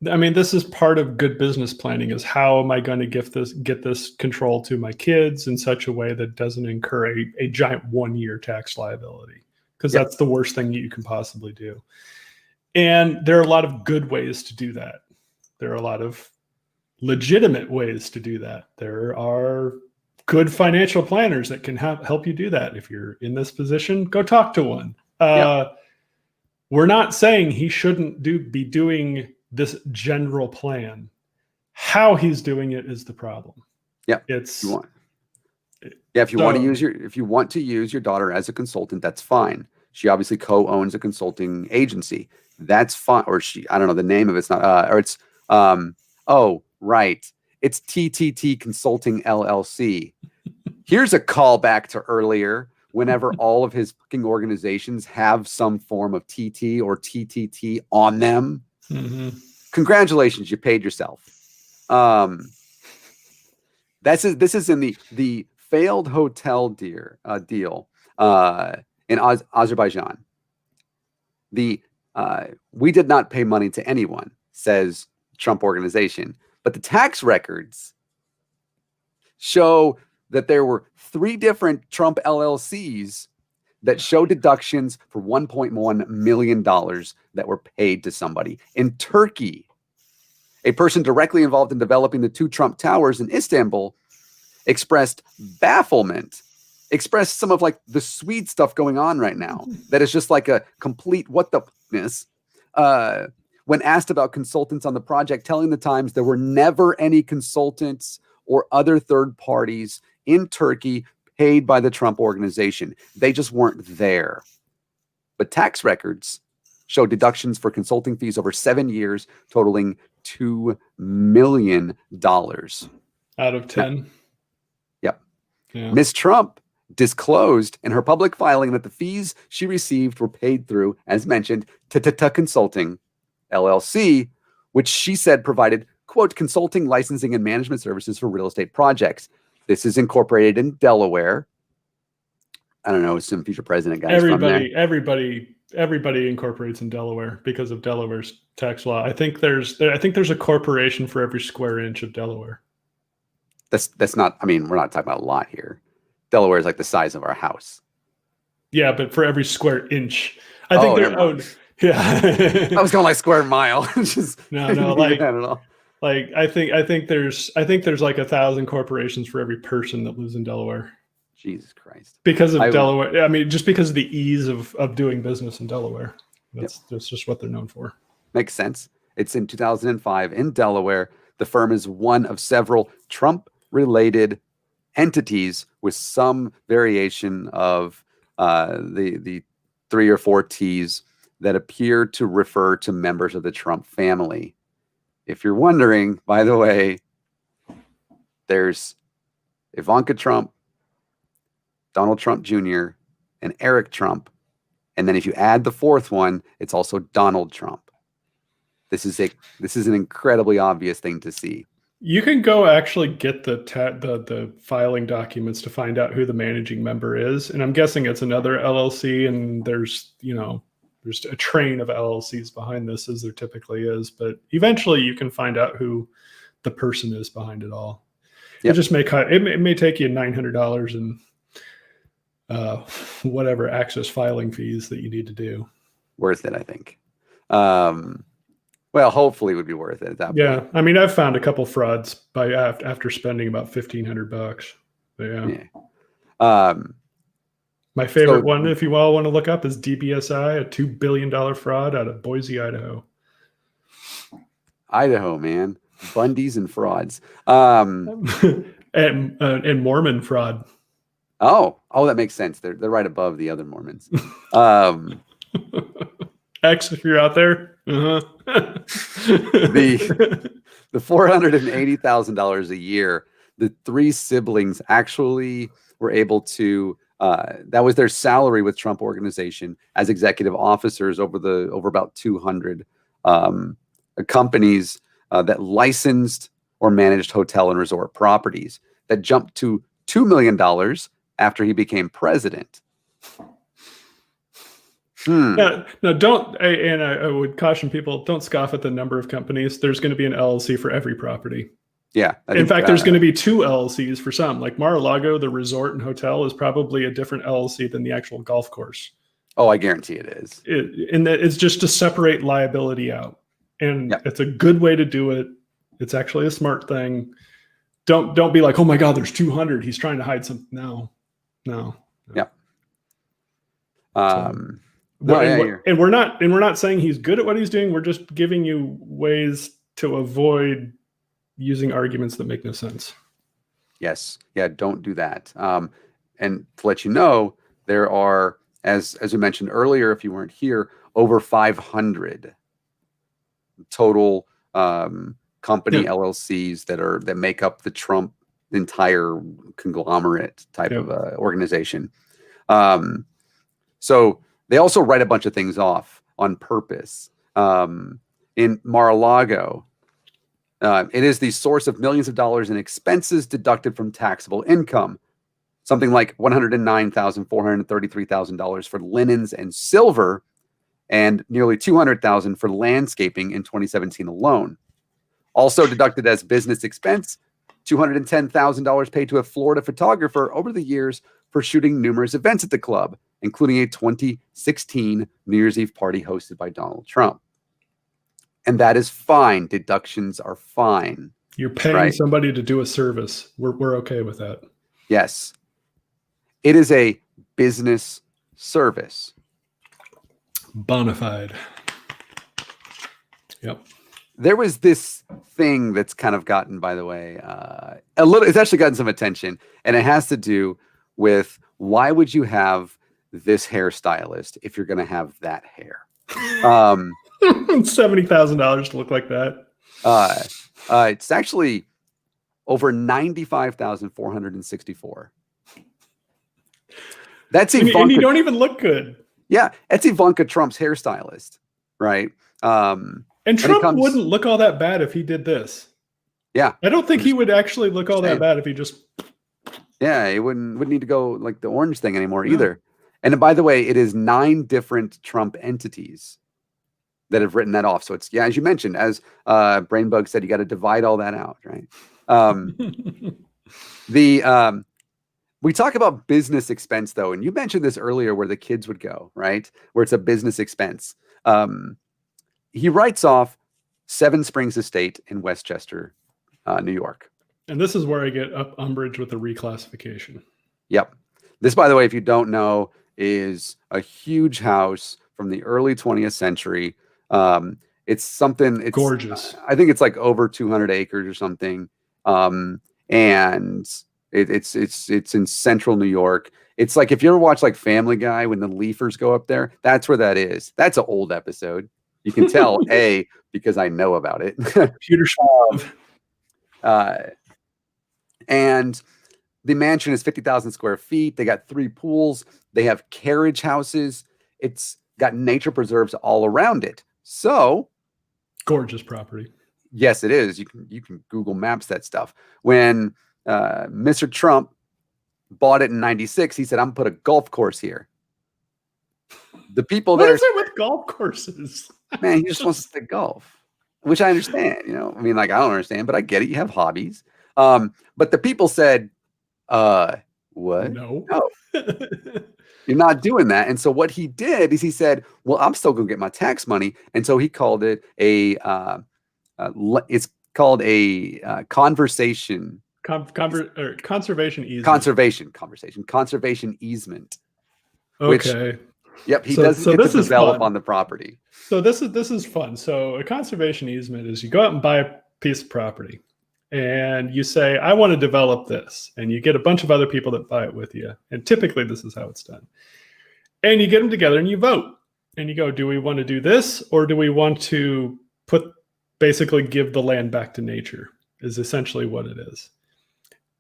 I mean, this is part of good business planning, is how am I going to get this control to my kids in such a way that doesn't incur a giant 1-year tax liability? because that's the worst thing you can possibly do. And there are a lot of good ways to do that. There are a lot of legitimate ways to do that. There are good financial planners that can help you do that. If you're in this position, go talk to one. We're not saying he shouldn't be doing this general plan. How he's doing it is the problem. Yeah. It's if you want to use your daughter as a consultant, that's fine. She obviously co-owns a consulting agency. That's fine. Or I don't know the name of it's not it's right. It's TTT Consulting LLC. Here's a callback to earlier, whenever all of his fucking organizations have some form of TT or TTT on them. Mm-hmm. Congratulations, you paid yourself. This is in the failed hotel deal in Azerbaijan. We did not pay money to anyone, says Trump organization, but the tax records show that there were 3 different Trump LLCs that show deductions for $1.1 million that were paid to somebody in Turkey. A person directly involved in developing the 2 Trump towers in Istanbul expressed bafflement, expressed some of like the Swede stuff going on right now. That is just like a complete what the f***ness. When asked about consultants on the project, telling the Times there were never any consultants or other third parties in Turkey paid by the Trump organization. They just weren't there. But tax records show deductions for consulting fees over 7 years, totaling $2 million. Out of 10? Yep. Yeah. Ms. Trump disclosed in her public filing that the fees she received were paid through, as mentioned, Consulting LLC, which she said provided, quote, consulting, licensing, and management services for real estate projects. This is incorporated in Delaware. I don't know, some future president guys from there. Everybody incorporates in Delaware because of Delaware's tax law. I think there's a corporation for every square inch of Delaware. That's not, I mean, we're not talking about a lot here. Delaware is like the size of our house. Yeah, but for every square inch. I think they're owned. Yeah. I was going like square mile. Just no, like I don't know. Like I think there's like 1,000 corporations for every person that lives in Delaware. Jesus Christ. Because of Delaware. I mean, just because of the ease of doing business in Delaware. That's just what they're known for. Makes sense. It's in 2005 in Delaware. The firm is one of several Trump-related entities with some variation of the 3 or 4 T's that appear to refer to members of the Trump family. If you're wondering, by the way, there's Ivanka Trump, Donald Trump Jr., and Eric Trump. And then if you add the 4th one, it's also Donald Trump. This is an incredibly obvious thing to see. You can go actually get the filing documents to find out who the managing member is. And I'm guessing it's another LLC, and there's a train of LLCs behind this, as there typically is. But eventually you can find out who the person is behind it all. Yep. It may take you $900 in whatever access filing fees that you need to do. Worth it, I think. Well, hopefully it would be worth it at that point. Yeah. I mean, I've found a couple frauds after spending about $1,500. Yeah. My favorite one, if you all want to look up, is DBSI, a $2 billion fraud out of Boise, Idaho. Idaho, man. Bundys and frauds. And Mormon fraud. Oh, that makes sense. They're right above the other Mormons. X, if you're out there. Uh-huh. The $480,000 a year, the 3 siblings actually were able to that was their salary with Trump Organization as executive officers over about 200 companies that licensed or managed hotel and resort properties. That jumped to $2 million after he became president. No, don't. And I would caution people: don't scoff at the number of companies. There's going to be an LLC for every property. Yeah. In fact, there's going to be 2 LLCs for some. Like Mar-a-Lago, the resort and hotel, is probably a different LLC than the actual golf course. Oh, I guarantee it is. And that it's just to separate liability out. And it's a good way to do it. It's actually a smart thing. Don't be like, oh my God, there's 200. He's trying to hide something. No. Yeah. And we're not saying he's good at what he's doing. We're just giving you ways to avoid using arguments that make no sense. Yes. Yeah. Don't do that. And to let you know, there are, as we mentioned earlier, if you weren't here, over 500 total company LLCs that make up the Trump entire conglomerate type of organization. So they also write a bunch of things off on purpose. In Mar-a-Lago, it is the source of millions of dollars in expenses deducted from taxable income. Something like $109,433,000 for linens and silver, and nearly $200,000 for landscaping in 2017 alone. Also deducted as business expense, $210,000 paid to a Florida photographer over the years for shooting numerous events at the club, including a 2016 New Year's Eve party hosted by Donald Trump. And that is fine. Deductions are fine. You're paying somebody to do a service. We're okay with that. Yes. It is a business service. Bonafide. Yep. There was this thing that's kind of gotten, by the way, it's actually gotten some attention, and it has to do with, why would you have this hairstylist if you're going to have that hair? $70,000 to look like that. It's actually over 95,464. That's Ivanka. And you don't even look good. Yeah, it's Ivanka Trump's hairstylist, right? And Trump wouldn't look all that bad if he did this. Yeah, I don't think he would actually look all that bad if he just. Yeah, he wouldn't need to go like the orange thing anymore either. And by the way, it is 9 different Trump entities that have written that off. So it's, as you mentioned, as Brainbug said, you got to divide all that out, right? We talk about business expense, though, and you mentioned this earlier, where the kids would go, right? Where it's a business expense. He writes off Seven Springs Estate in Westchester, New York. And this is where I get umbrage with the reclassification. Yep. This, by the way, if you don't know, is a huge house from the early 20th century. It's gorgeous. I think it's like over 200 acres or something. And it's in central New York. It's like, if you ever watch like Family Guy, when the Leafers go up there, that's where that is. That's an old episode. You can tell, because I know about it. Computer shop. And the mansion is 50,000 square feet. They got 3 pools. They have carriage houses. It's got nature preserves all around it. So gorgeous property. Yes, it is. You can Google Maps that stuff. When Mr. Trump bought it in '96, he said, "I'm gonna put a golf course here." The people what there. What is it with golf courses? Man, he just wants to play golf, which I understand. I mean, like, I don't understand, but I get it. You have hobbies. But the people said, "What? No. You're not doing that." And so what he did is he said, "Well, I'm still gonna get my tax money," and so he called it it's called a conversation. Conservation easement. Conservation easement. Okay. Which, yep, he doesn't get to develop on the property. So this is fun. So a conservation easement is, you go out and buy a piece of property, and you say, "I want to develop this," and you get a bunch of other people that buy it with you. And typically this is how it's done. And you get them together and you vote, and you go, "Do we want to do this, or do we want to basically give the land back to nature?" Is essentially what it is.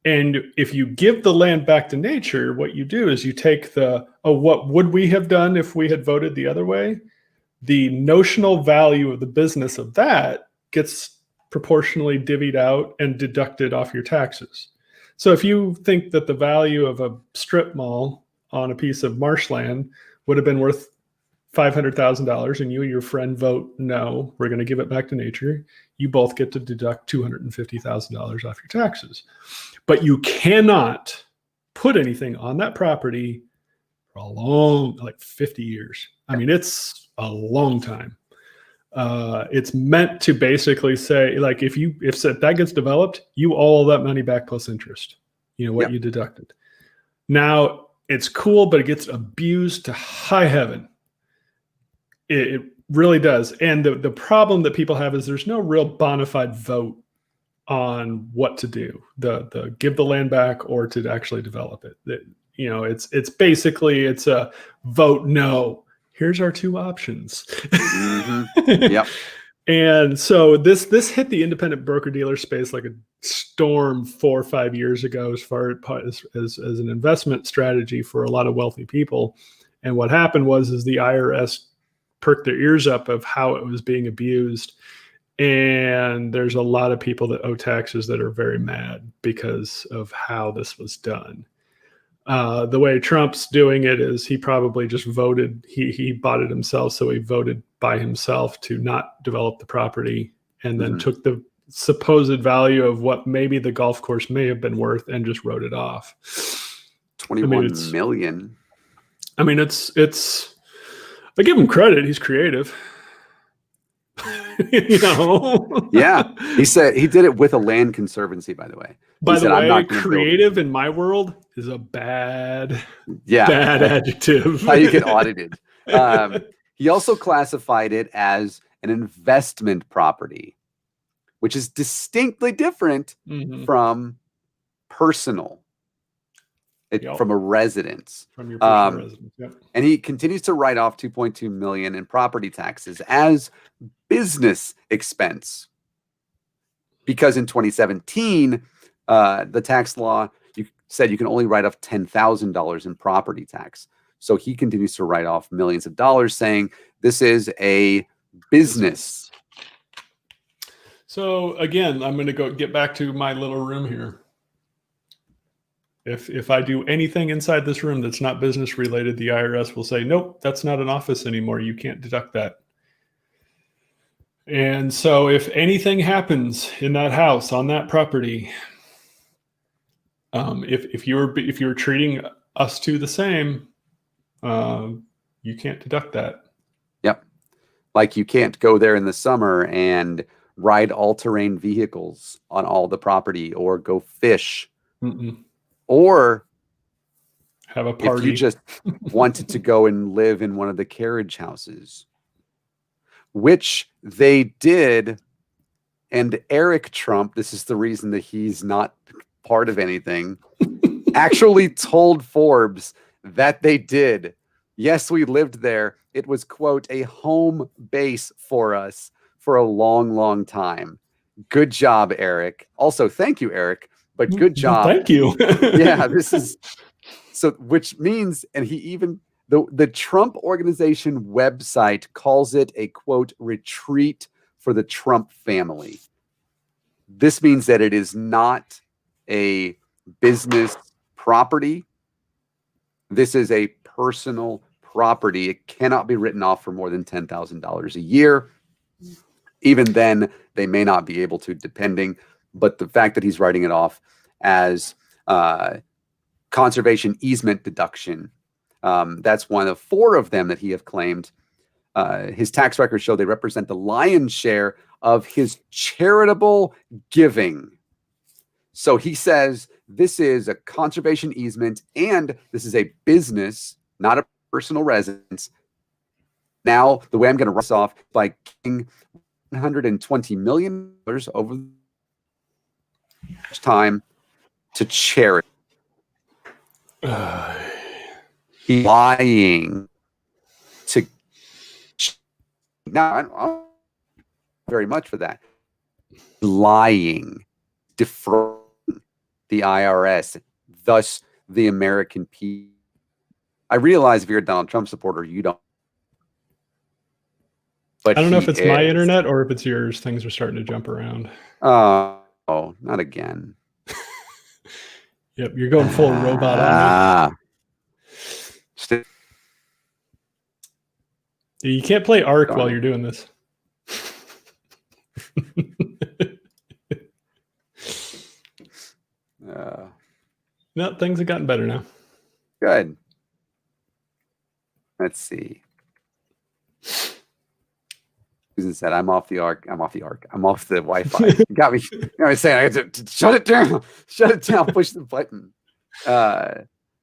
And if you give the land back to nature, what you do is you take what would we have done if we had voted the other way? The notional value of the business of that gets proportionally divvied out and deducted off your taxes. So if you think that the value of a strip mall on a piece of marshland would have been worth $500,000, and you and your friend vote, "No, we're going to give it back to nature," you both get to deduct $250,000 off your taxes. But you cannot put anything on that property for a long, like 50 years. I mean, it's a long time. It's meant to basically say, like, if that gets developed, you owe all that money back plus interest, what you deducted. Now it's cool, but it gets abused to high heaven. It really does. And the problem that people have is there's no real bona fide vote on what to do, the give the land back or to actually develop it. It's basically, it's a vote no. Here's our two options. Mm-hmm. Yep. And so this hit the independent broker-dealer space like a storm 4 or 5 years ago, as far as an investment strategy for a lot of wealthy people. And what happened is the IRS perked their ears up of how it was being abused. And there's a lot of people that owe taxes that are very mad because of how this was done. The way Trump's doing it is he probably just voted. He bought it himself, so he voted by himself to not develop the property, and then took the supposed value of what maybe the golf course may have been worth and just wrote it off. 21 million. I mean, it's. I give him credit. He's creative. Yeah, he said he did it with a land conservancy, by the way. By the way, creative in my world is a bad adjective. How you get audited. He also classified it as an investment property, which is distinctly different from personal. From a residence. From your personal residence. Yep. And he continues to write off $2.2 million in property taxes as business expense. Because in 2017, the tax law said you can only write off $10,000 in property tax. So he continues to write off millions of dollars, saying this is a business. So again, I'm going to get back to my little room here. If I do anything inside this room that's not business related, the IRS will say, nope, that's not an office anymore. You can't deduct that. And so if anything happens in that house, on that property, if you're treating us two the same, you can't deduct that. Yep. Like you can't go there in the summer and ride all-terrain vehicles on all the property or go fish. Mm-mm. Or have a party. If you just wanted to go and live in one of the carriage houses, which they did. And Eric Trump, this is the reason that he's not part of anything, actually told Forbes that they did. Yes, we lived there. It was, quote, a home base for us for a long, long time. Good job, Eric. Also, thank you, Eric. But good job. Thank you. Yeah, this is so, which means, and he even, the Trump Organization website calls it a, quote, retreat for the Trump family. This means that it is not a business property. This is a personal property. It cannot be written off for more than $10,000 a year. Even then, they may not be able to, depending. But the fact that he's writing it off as conservation easement deduction, that's one of 4 of them that he have claimed. His tax records show they represent the lion's share of his charitable giving. So he says this is a conservation easement and this is a business, not a personal residence. Now, the way I'm going to write off by giving $120 million over time to charity. He's lying to. Now, I don't very much for that. Lying, defrauding the IRS, thus the American people. I realize if you're a Donald Trump supporter, you don't. But I don't know if it's my internet or if it's yours. Things are starting to jump around. Oh, not again. Yep, you're going full robot on me. You can't play Ark while you're doing this. No, things have gotten better now. Good. Let's see. Susan said, I'm off the arc. I'm off the arc. I'm off the Wi-Fi. You got me saying I had to shut it down. Shut it down. Push the button.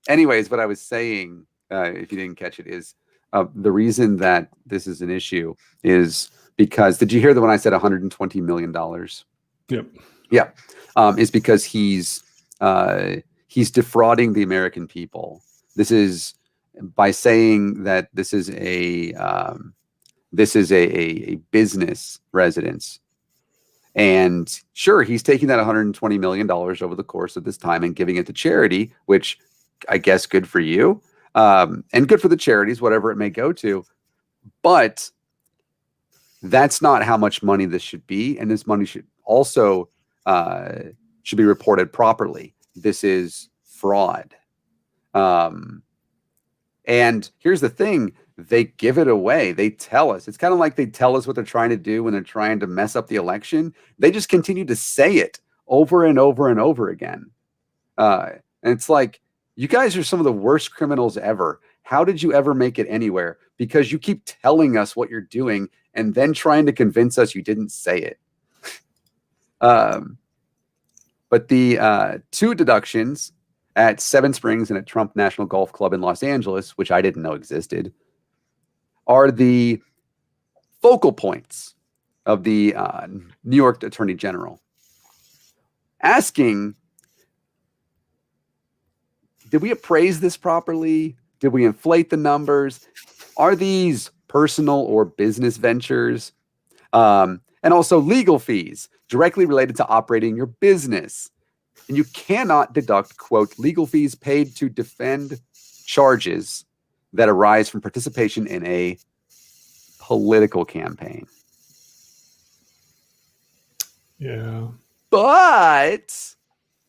Anyways, what I was saying, if you didn't catch it, is the reason that this is an issue is because, did you hear that when I said $120 million? Yep. Yeah. Is because he's defrauding the American people. This is by saying that this is a business residence. And sure, he's taking that $120 million over the course of this time and giving it to charity, which I guess good for you, and good for the charities, whatever it may go to. But that's not how much money this should be. And this money should also should be reported properly. This is fraud. And here's the thing. They give it away. They tell us. It's kind of like they tell us what they're trying to do when they're trying to mess up the election. They just continue to say it over and over and over again. And it's like, you guys are some of the worst criminals ever. How did you ever make it anywhere? Because you keep telling us what you're doing and then trying to convince us you didn't say it. But the two deductions at Seven Springs and at Trump National Golf Club in Los Angeles, which I didn't know existed, are the focal points of the New York Attorney General asking, did we appraise this properly? Did we inflate the numbers? Are these personal or business ventures? And also legal fees directly related to operating your business. And you cannot deduct, quote, legal fees paid to defend charges that arise from participation in a political campaign. Yeah. But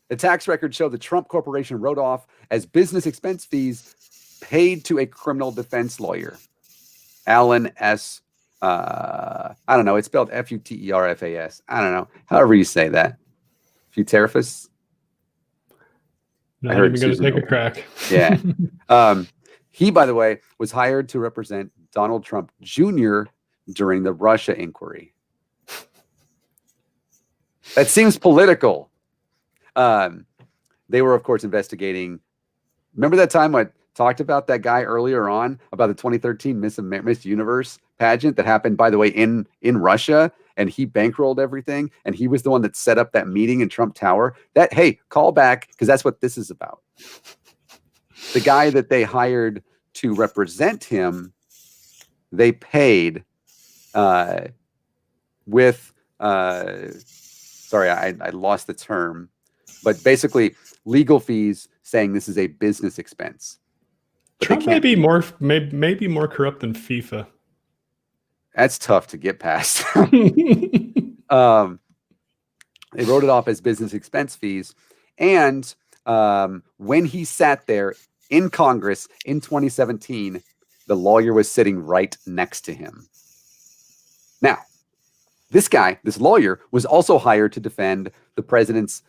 the tax records show the Trump Corporation wrote off as business expense fees paid to a criminal defense lawyer, Alan S. I don't know. It's spelled Futerfas. I don't know. However you say that. Futerfas. Not even going to take a crack. Yeah. He, by the way, was hired to represent Donald Trump Jr. during the Russia inquiry. That seems political. They were, of course, investigating. Remember that time I talked about that guy earlier on about the 2013 Miss Universe pageant that happened, by the way, in Russia, and he bankrolled everything, and he was the one that set up that meeting in Trump Tower. That, hey, call back, because that's what this is about. The guy that they hired to represent him, they paid with sorry, I lost the term, but basically legal fees saying this is a business expense. But Trump may be more corrupt than FIFA. That's tough to get past. They wrote it off as business expense fees. And when he sat there in Congress in 2017, the lawyer was sitting right next to him. Now, this lawyer, was also hired to defend the president's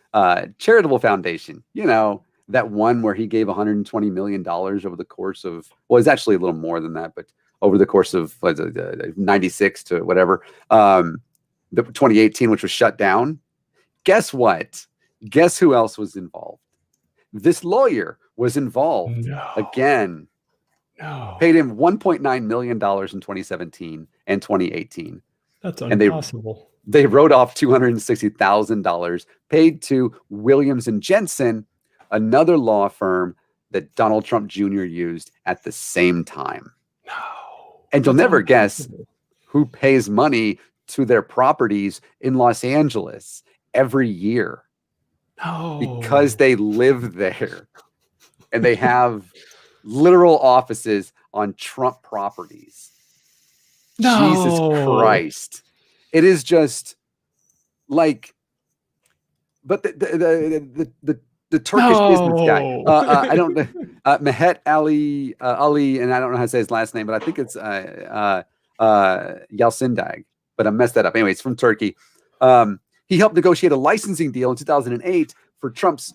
charitable foundation. You know, that one where he gave $120 million over the course of, well, it's actually a little more than that, but over the course of 96 to whatever, the 2018, which was shut down. Guess what? Guess who else was involved? This lawyer was involved again. No. Paid him $1.9 million in 2017 and 2018. That's impossible. And they wrote off $260,000 paid to Williams and Jensen, another law firm that Donald Trump Jr. used at the same time. No. And you'll never guess who pays money to their properties in Los Angeles every year. No. Because they live there and they have literal offices on Trump properties. No. Jesus Christ. It is just like, but the Turkish business guy, I don't know, Mehet Ali, and I don't know how to say his last name, but I think it's Yalcindag, but I messed that up. Anyway, it's from Turkey. He helped negotiate a licensing deal in 2008 for Trump's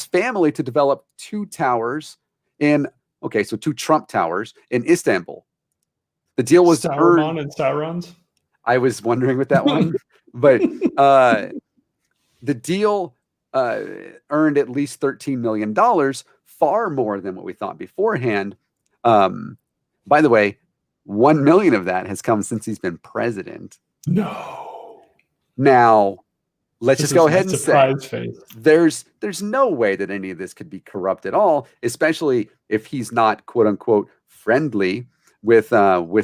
family to develop 2 towers in Okay, so 2 Trump towers in Istanbul. The deal was Sauron and Saurons. I was wondering with that one, but the deal earned at least $13 million, far more than what we thought beforehand. By the way, 1 million of that has come since he's been president. No. Now, let's just go ahead and say face. there's no way that any of this could be corrupt at all, especially if he's not quote unquote friendly with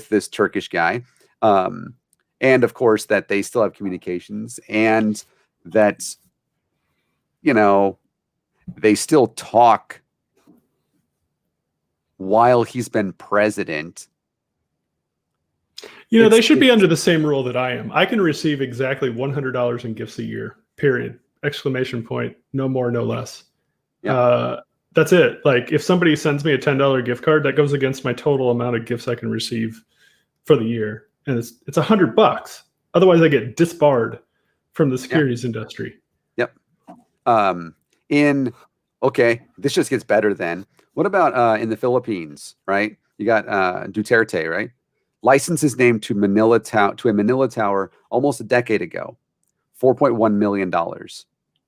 this Turkish guy. And of course that they still have communications and that, you know, they still talk while he's been president. You know, they should be under the same rule that I am. I can receive exactly $100 in gifts a year, period. Exclamation point. No more, no less. Yeah. That's it. Like if somebody sends me a $10 gift card, that goes against my total amount of gifts I can receive for the year. And it's $100. Otherwise I get disbarred from the securities industry. Yep. Okay, this just gets better then. What about in the Philippines, right? You got Duterte, right? Licensed his name to a Manila tower almost a decade ago, $4.1 million.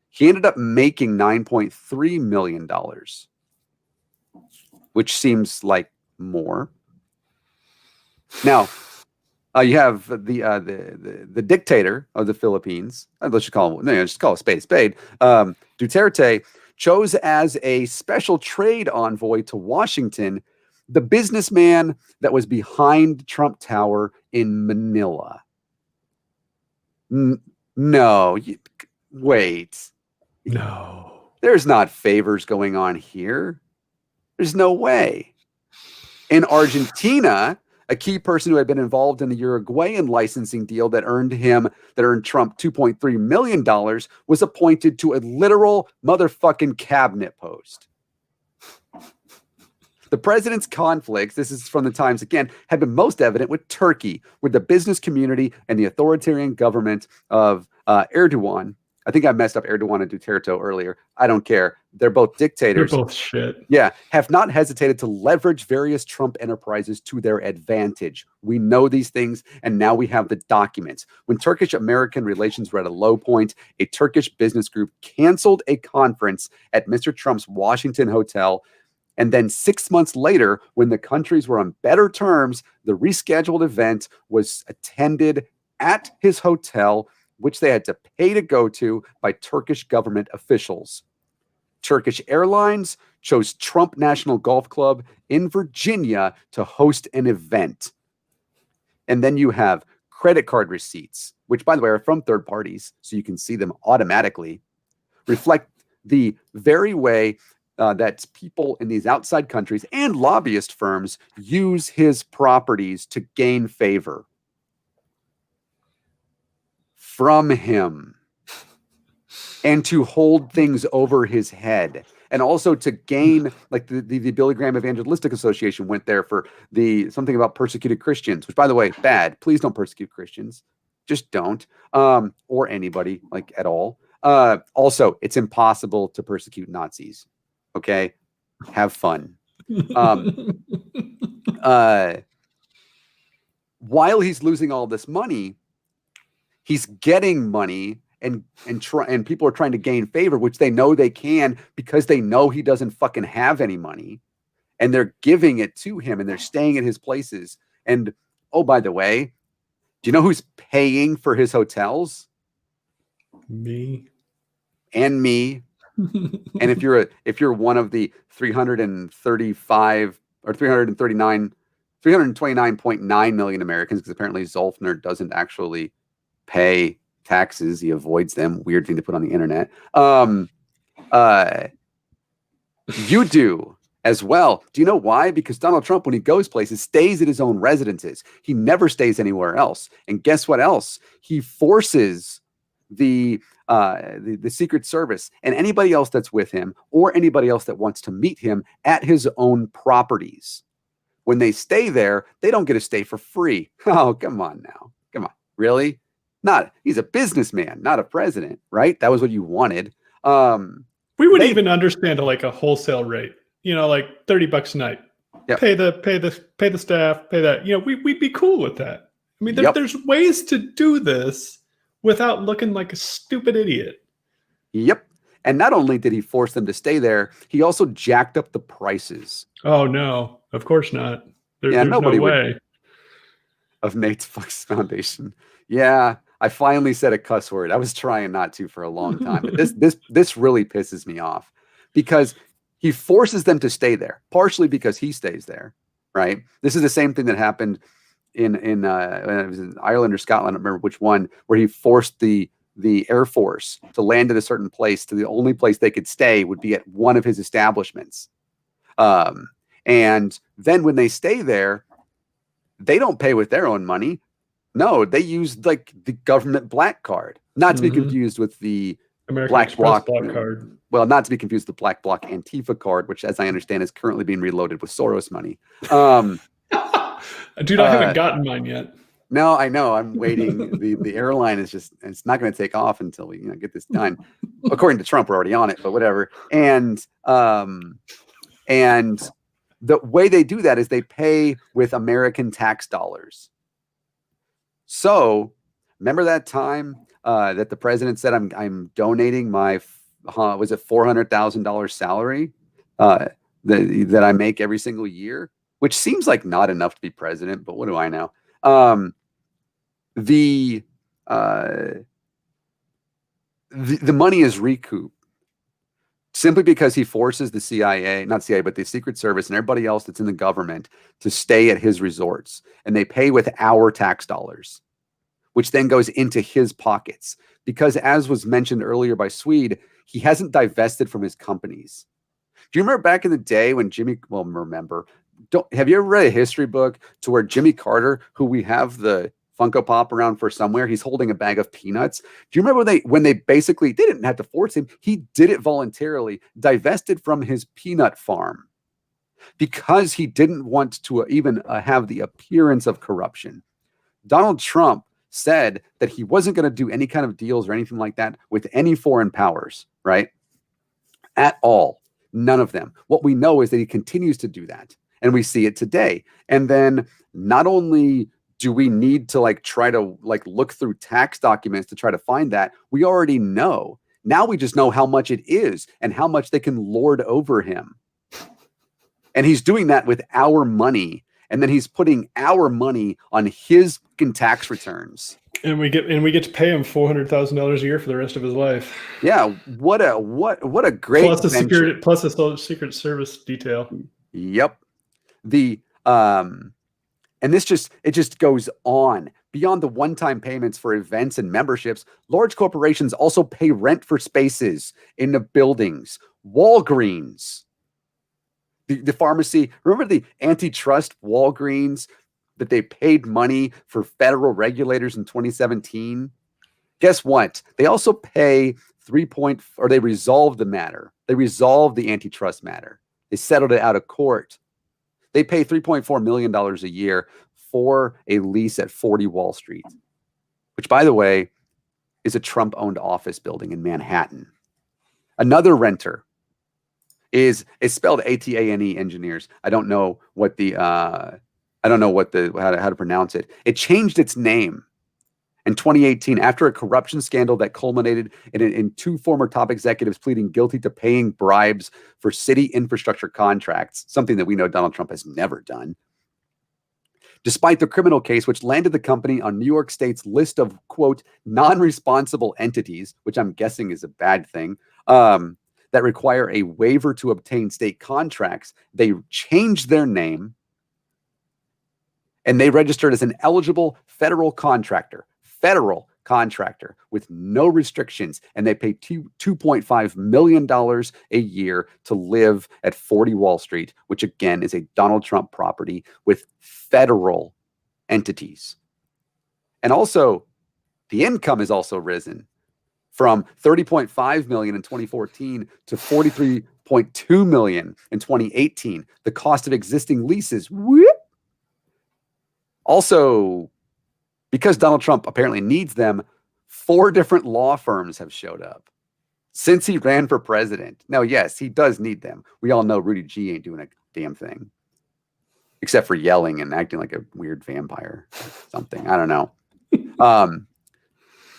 He ended up making $9.3 million, which seems like more. Now, you have the dictator of the Philippines. Let's just call him. Just call a spade a spade. Duterte chose as a special trade envoy to Washington the businessman that was behind Trump Tower in Manila. No, wait. No. There's not favors going on here. There's no way. In Argentina, a key person who had been involved in the Uruguayan licensing deal that earned Trump $2.3 million was appointed to a literal motherfucking cabinet post. The president's conflicts, this is from the Times again, have been most evident with Turkey, with the business community and the authoritarian government of Erdogan. I think I messed up Erdogan and Duterte earlier. I don't care. They're both dictators. They're both shit. Yeah, have not hesitated to leverage various Trump enterprises to their advantage. We know these things, and now we have the documents. When Turkish-American relations were at a low point, a Turkish business group canceled a conference at Mr. Trump's Washington hotel. And then 6 months later, when the countries were on better terms, the rescheduled event was attended at his hotel, which they had to pay to go to by Turkish government officials. Turkish Airlines chose Trump National Golf Club in Virginia to host an event. And then you have credit card receipts, which, by the way, are from third parties, so you can see them automatically, reflect the very way that people in these outside countries and lobbyist firms use his properties to gain favor from him and to hold things over his head, and also to gain, like the Billy Graham Evangelistic Association went there for something about persecuted Christians, which, by the way, bad. Please don't persecute Christians. Just don't. Or anybody, like, at all. Also, it's impossible to persecute Nazis. Okay, have fun. While he's losing all this money, he's getting money, and people are trying to gain favor, which they know they can because they know he doesn't fucking have any money, and they're giving it to him, and they're staying at his places. And oh, by the way, do you know who's paying for his hotels? Me. And me. And if you're one of the 335 or 329.9 million Americans, because apparently Zolfner doesn't actually pay taxes, he avoids them. Weird thing to put on the internet. You do as well. Do you know why? Because Donald Trump, when he goes places, stays at his own residences. He never stays anywhere else. And guess what else? He forces the Secret Service and anybody else that's with him, or anybody else that wants to meet him, at his own properties. When they stay there, they don't get to stay for free. Oh, come on now. Come on. Really? He's a businessman, not a president, right? That was what you wanted. We would even understand like a wholesale rate, like $30 a night. Yep. Pay the staff, pay that. We'd be cool with that. I mean, there's ways to do this without looking like a stupid idiot. Yep. And not only did he force them to stay there, he also jacked up the prices. Oh no, of course not. There's Nobody no way. Of Nate's Flex Foundation. Yeah, I finally said a cuss word. I was trying not to for a long time, but this really pisses me off because he forces them to stay there, partially because he stays there, right? This is the same thing that happened in it was in Ireland or Scotland, I don't remember which one, where he forced the Air Force to land at a certain place. To the only place they could stay would be at one of his establishments. And then when they stay there, they don't pay with their own money. No, they use like the government black card, not to be confused with the American black Express bloc black card. Well, not to be confused with the black bloc Antifa card, which, as I understand, is currently being reloaded with Soros money. Dude, I haven't gotten mine yet. No, I know. I'm waiting. The airline is it's not going to take off until we get this done. According to Trump, we're already on it, but whatever. And the way they do that is they pay with American tax dollars. So remember that time that the president said, I'm donating my was it $400,000 salary that I make every single year, which seems like not enough to be president, but what do I know? The money is recouped simply because he forces the CIA, not CIA, but the Secret Service and everybody else that's in the government to stay at his resorts. And they pay with our tax dollars, which then goes into his pockets. Because as was mentioned earlier by Swede, he hasn't divested from his companies. Do you remember back in the day when have you ever read a history book to where Jimmy Carter, who we have the Funko Pop around for somewhere, he's holding a bag of peanuts? Do you remember when they basically, they didn't have to force him, he did it voluntarily, divested from his peanut farm because he didn't want to even have the appearance of corruption. Donald Trump said that he wasn't going to do any kind of deals or anything like that with any foreign powers, right? At all. None of them. What we know is that he continues to do that. And we see it today. And then not only do we need to try to look through tax documents to try to find that, we already know. Now we just know how much it is and how much they can lord over him. And he's doing that with our money. And then he's putting our money on his tax returns. And we get to pay him $400,000 a year for the rest of his life. Yeah, what a great plus the Secret Service detail. Yep. And it just goes on. Beyond the one-time payments for events and memberships, large corporations also pay rent for spaces in the buildings. Walgreens, the pharmacy, remember the antitrust Walgreens that they paid money for federal regulators in 2017? Guess what? They also pay they resolved the matter. They resolved the antitrust matter. They settled it out of court. They pay $3.4 million a year for a lease at 40 Wall Street, which, by the way, is a Trump-owned office building in Manhattan. Another renter it's spelled ATANE Engineers. I don't know what how to pronounce it. It changed its name in 2018 after a corruption scandal that culminated in two former top executives pleading guilty to paying bribes for city infrastructure contracts, something that we know Donald Trump has never done. Despite the criminal case, which landed the company on New York State's list of, quote, non-responsible entities, which I'm guessing is a bad thing, that require a waiver to obtain state contracts, they changed their name and they registered as an eligible federal contractor with no restrictions. And they pay $2.5 million a year to live at 40 Wall Street, which again is a Donald Trump property with federal entities. And also the income has also risen from $30.5 million in 2014 to $43.2 million in 2018. The cost of existing leases, whoop. Also, because Donald Trump apparently needs them, 4 different law firms have showed up since he ran for president. Now, yes, he does need them. We all know Rudy G ain't doing a damn thing. except for yelling and acting like a weird vampire or something. I don't know.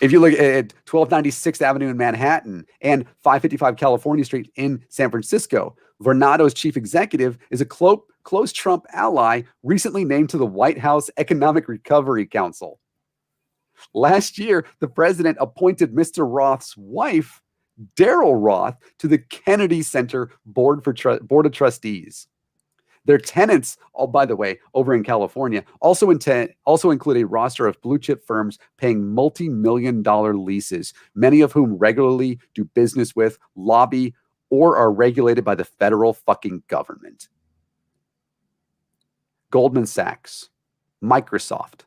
If you look at 1296th Avenue in Manhattan and 555 California Street in San Francisco, Vornado's chief executive is a close Trump ally recently named to the White House Economic Recovery Council. Last year, the president appointed Mr. Roth's wife, Daryl Roth, to the Kennedy Center Board of Trustees. Their tenants, by the way, over in California, also include a roster of blue chip firms paying multi-million-dollar leases, many of whom regularly do business with, lobby, or are regulated by the federal fucking government. Goldman Sachs, Microsoft,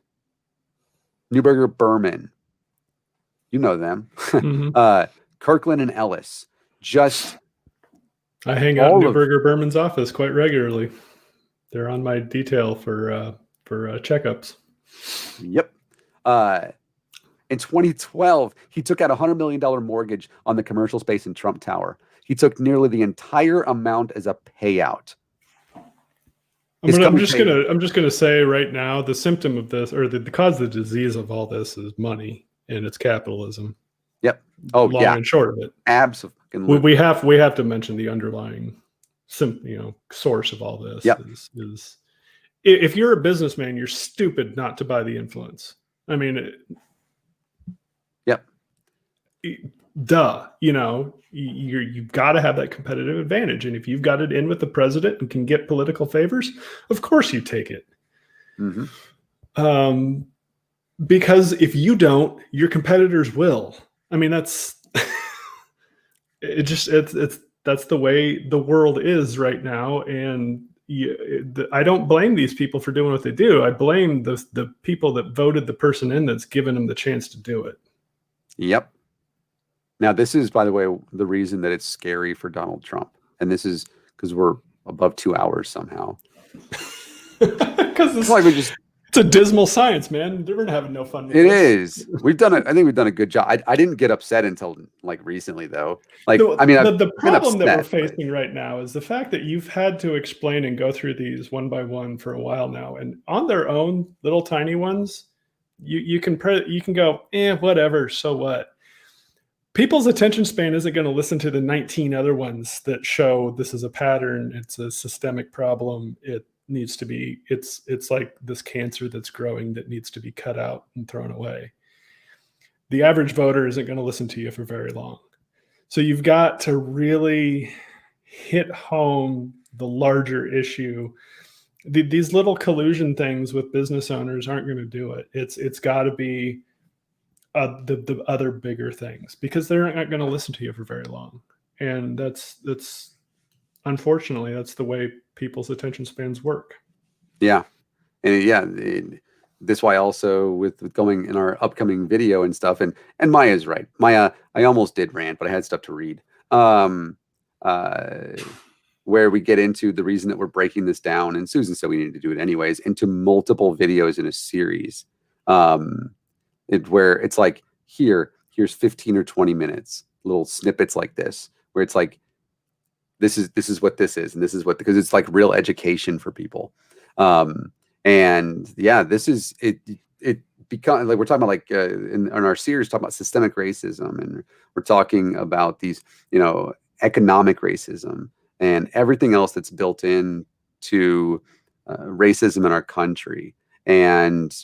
Neuberger Berman, you know them, Kirkland and Ellis, just I hang out in Neuberger Berman's office quite regularly. They're on my detail for checkups. Yep. In 2012, he took out a $100 million mortgage on the commercial space in Trump Tower. He took nearly the entire amount as a payout. I'm just gonna say right now, the symptom of this, or the cause of the disease of all this, is money, and it's capitalism. Yep. Oh, long and short of it. Absolutely. We have to mention the underlying source of all this. Yep. is if you're a businessman, you're stupid not to buy the influence. I mean, yep. Duh. You've got to have that competitive advantage, and if you've got it in with the president and can get political favors, of course you take it. Mm-hmm. Because if you don't, your competitors will. I mean, that's that's the way the world is right now, and I don't blame these people for doing what they do. I blame the people that voted the person in that's given them the chance to do it. Yep. Now, this is, by the way, the reason that it's scary for Donald Trump, and this is because we're above 2 hours somehow. Because it's a dismal science, man. We're having no fun with it. This is. I think we've done a good job. I didn't get upset until recently, though. The problem that we're facing right now is the fact that you've had to explain and go through these one by one for a while now, and on their own, little tiny ones, you can go, whatever, so what? People's attention span isn't going to listen to the 19 other ones that show this is a pattern. It's a systemic problem. It needs to be, it's like this cancer that's growing that needs to be cut out and thrown away. The average voter isn't going to listen to you for very long. So you've got to really hit home the larger issue. These little collusion things with business owners aren't going to do it. It's got to be the other bigger things, because they're not going to listen to you for very long. And that's unfortunately, that's the way people's attention spans work. Yeah. And that's why also with going in our upcoming video and stuff, and Maya's right. Maya, I almost did rant, but I had stuff to read. Where we get into the reason that we're breaking this down, and Susan said we needed to do it anyways, into multiple videos in a series. Where it's like, here's 15 or 20 minutes, little snippets like this, where it's like, this is what this is, and this is what, because it's like real education for people. And yeah, this is it become like, we're talking about in our series, talking about systemic racism, and we're talking about these, economic racism and everything else that's built in to racism in our country. And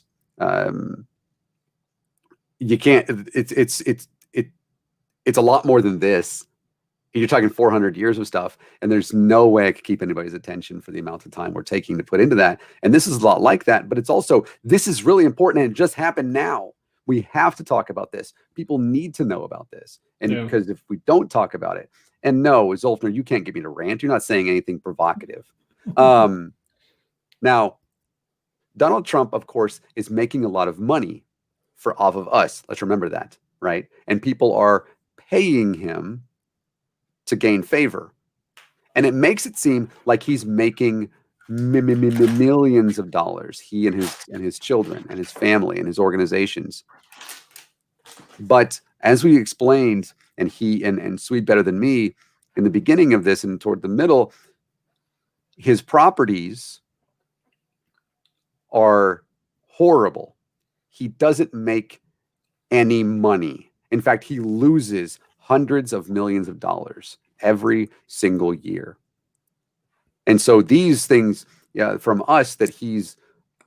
you can't, it's a lot more than this. You're talking 400 years of stuff, and there's no way I could keep anybody's attention for the amount of time we're taking to put into that. And this is a lot like that, but it's also, this is really important, and it just happened now. We have to talk about this. People need to know about this. And because if we don't talk about it, and no, Zolfner, you can't get me to rant. You're not saying anything provocative. Now, Donald Trump, of course, is making a lot of money off of us. Let's remember that, right? And people are paying him to gain favor. And it makes it seem like he's making millions of dollars, he and his children and his family and his organizations. But as we explained, and he and Swede better than me, in the beginning of this and toward the middle, his properties are horrible. He doesn't make any money. In fact, he loses hundreds of millions of dollars every single year. And so these things from us that he's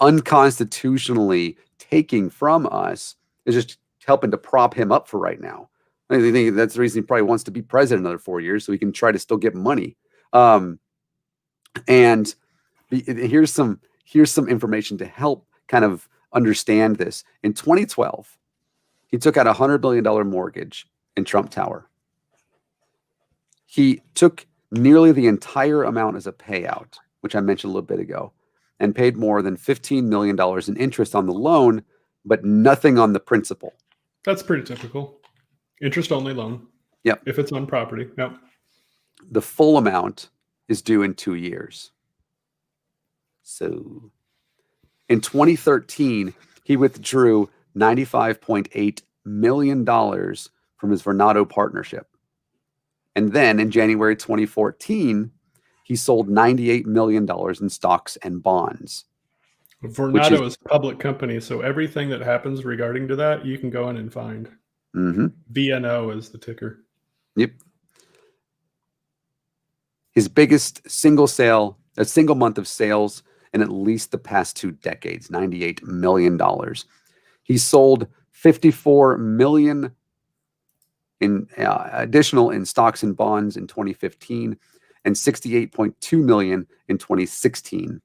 unconstitutionally taking from us is just helping to prop him up for right now. I think that's the reason he probably wants to be president another 4 years, so he can try to still get money. And here's some information to help kind of understand this. In 2012, he took out a $100 billion mortgage in Trump Tower. He took nearly the entire amount as a payout, which I mentioned a little bit ago, and paid more than $15 million in interest on the loan, but nothing on the principal. That's pretty typical. Interest-only loan. Yep. If it's on property. Yep. The full amount is due in 2 years. So in 2013, he withdrew $95.8 million from his Vornado partnership. And then in January 2014, he sold $98 million in stocks and bonds. Vornado is a public company, so everything that happens regarding to that, you can go in and find. VNO is the ticker. Yep. His biggest single month of sales in at least the past 2 decades, $98 million. He sold $54 million in additional in stocks and bonds in 2015 and $68.2 million in 2016.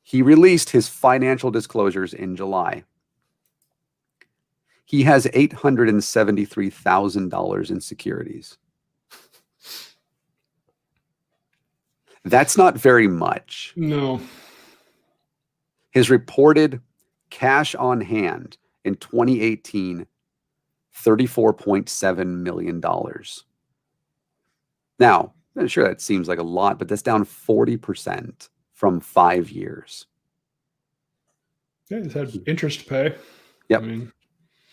He released his financial disclosures in July. He has $873,000 in securities. That's not very much. No. His reported cash on hand in 2018, $34.7 million. Now, I'm sure that seems like a lot, but that's down 40% from 5 years. Yeah, he's had interest to pay. Yep. I mean,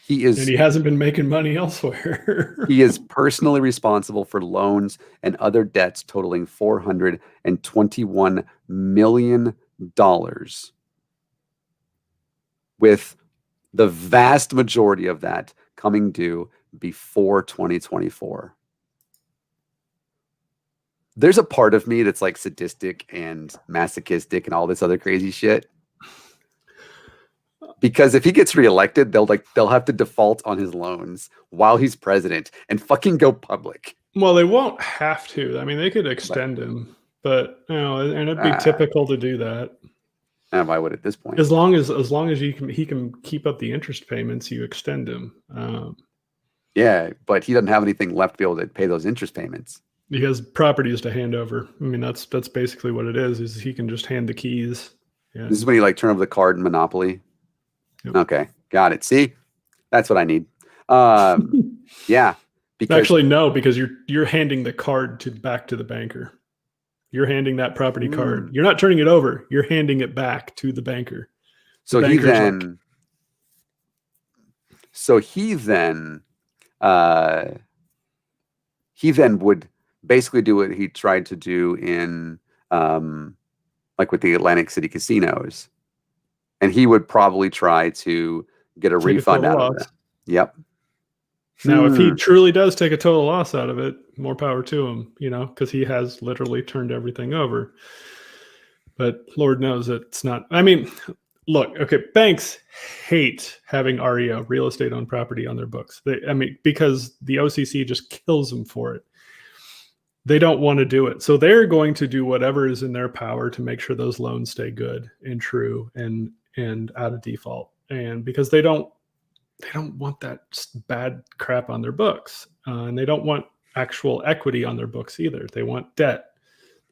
and he hasn't been making money elsewhere. He is personally responsible for loans and other debts totaling $421 million, with the vast majority of that coming due before 2024. There's a part of me that's like sadistic and masochistic and all this other crazy shit. Because if he gets reelected, they'll have to default on his loans while he's president and fucking go public. Well, they won't have to. I mean, they could extend him, but and it'd be typical to do that. And why would at this point? As long as he can keep up the interest payments, you extend him. Yeah, but he doesn't have anything left to be able to pay those interest payments. He has properties to hand over. I mean, that's basically what it is he can just hand the keys. Yeah. This is when you turn over the card in Monopoly. Yep. Okay, got it. See, that's what I need. Yeah. Actually, no, because you're handing the card back to the banker. You're handing that property card. You're not turning it over. You're handing it back to the banker. So he then would basically do what he tried to do in with the Atlantic City casinos. And he would probably try to get a refund out of that. Yep. Now, if he truly does take a total loss out of it, more power to him, because he has literally turned everything over. But Lord knows it's not. I mean, look, okay, banks hate having REO, real estate owned property, on their books. Because the OCC just kills them for it. They don't want to do it. So they're going to do whatever is in their power to make sure those loans stay good and true and out of default. And because they don't want that bad crap on their books. And they don't want actual equity on their books either. They want debt.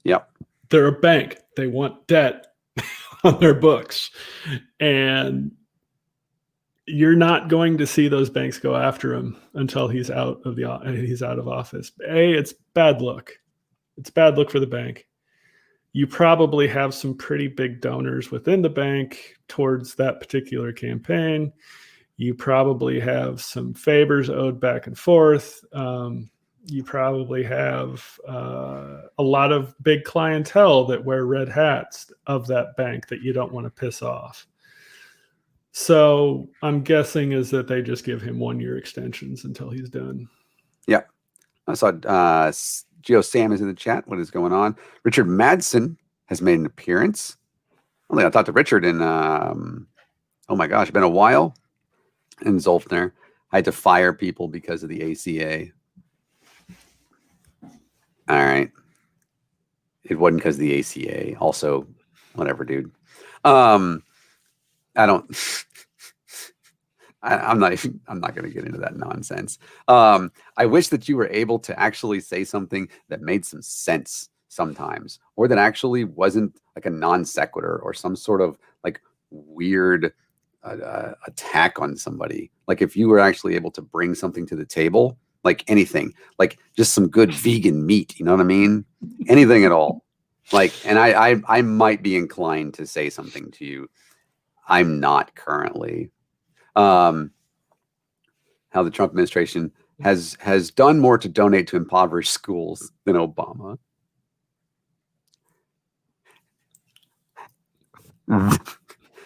Yep. They're a bank. They want debt on their books. And you're not going to see those banks go after him until he's out of office. It's bad luck. It's bad luck for the bank. You probably have some pretty big donors within the bank towards that particular campaign. You probably have some favors owed back and forth. You probably have a lot of big clientele that wear red hats of that bank that you don't want to piss off. So I'm guessing is that they just give him 1-year extensions until he's done. Yeah. I saw Geo Sam is in the chat. What is going on? Richard Madsen has made an appearance. I think I talked to Richard in, oh my gosh, been a while. And Zolfner. I had to fire people because of the ACA. All right. It wasn't because of the ACA. Also, whatever, dude. I don't. I'm not going to get into that nonsense. I wish that you were able to actually say something that made some sense sometimes, or that actually wasn't like a non sequitur or some sort of like weird attack on somebody. Like if you were actually able to bring something to the table, like anything, like just some good vegan meat, you know what I mean? Anything at all. Like, and I might be inclined to say something to you. I'm not currently. How the Trump administration has done more to donate to impoverished schools than Obama.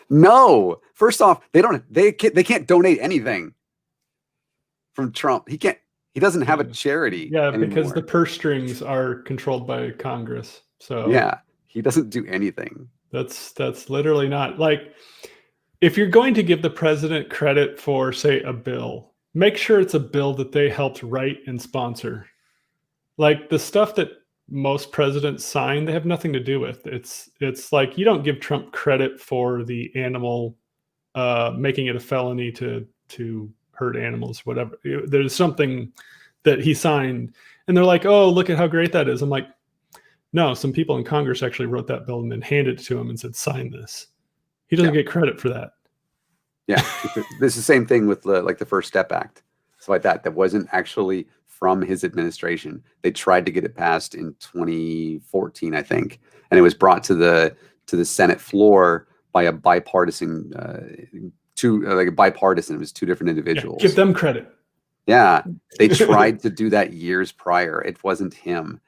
No, first off, they can't donate anything from Trump. He doesn't have a charity. Yeah, anymore. Because the purse strings are controlled by Congress. So yeah, he doesn't do anything. That's literally not like, if you're going to give the president credit for, say, a bill, make sure it's a bill that they helped write and sponsor. Like the stuff that most presidents sign, they have nothing to do with. It's like you don't give Trump credit for the animal, making it a felony to hurt animals, whatever. There's something that he signed, and they're like, "Oh, look at how great that is." I'm like, no, some people in Congress actually wrote that bill and then handed it to him and said, "Sign this." He doesn't get credit for that. Yeah, this is the same thing with like the First Step Act, stuff like that. That wasn't actually from his administration. They tried to get it passed in 2014, I think, and it was brought to the Senate floor by a bipartisan, bipartisan. It was two different individuals. Yeah, give them credit. Yeah, they tried to do that years prior. It wasn't him.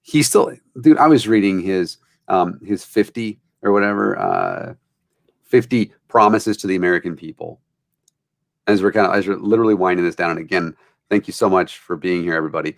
He still, dude. I was reading his 50 or whatever. 50 promises to the American people. As we're literally winding this down. And again, thank you so much for being here, everybody.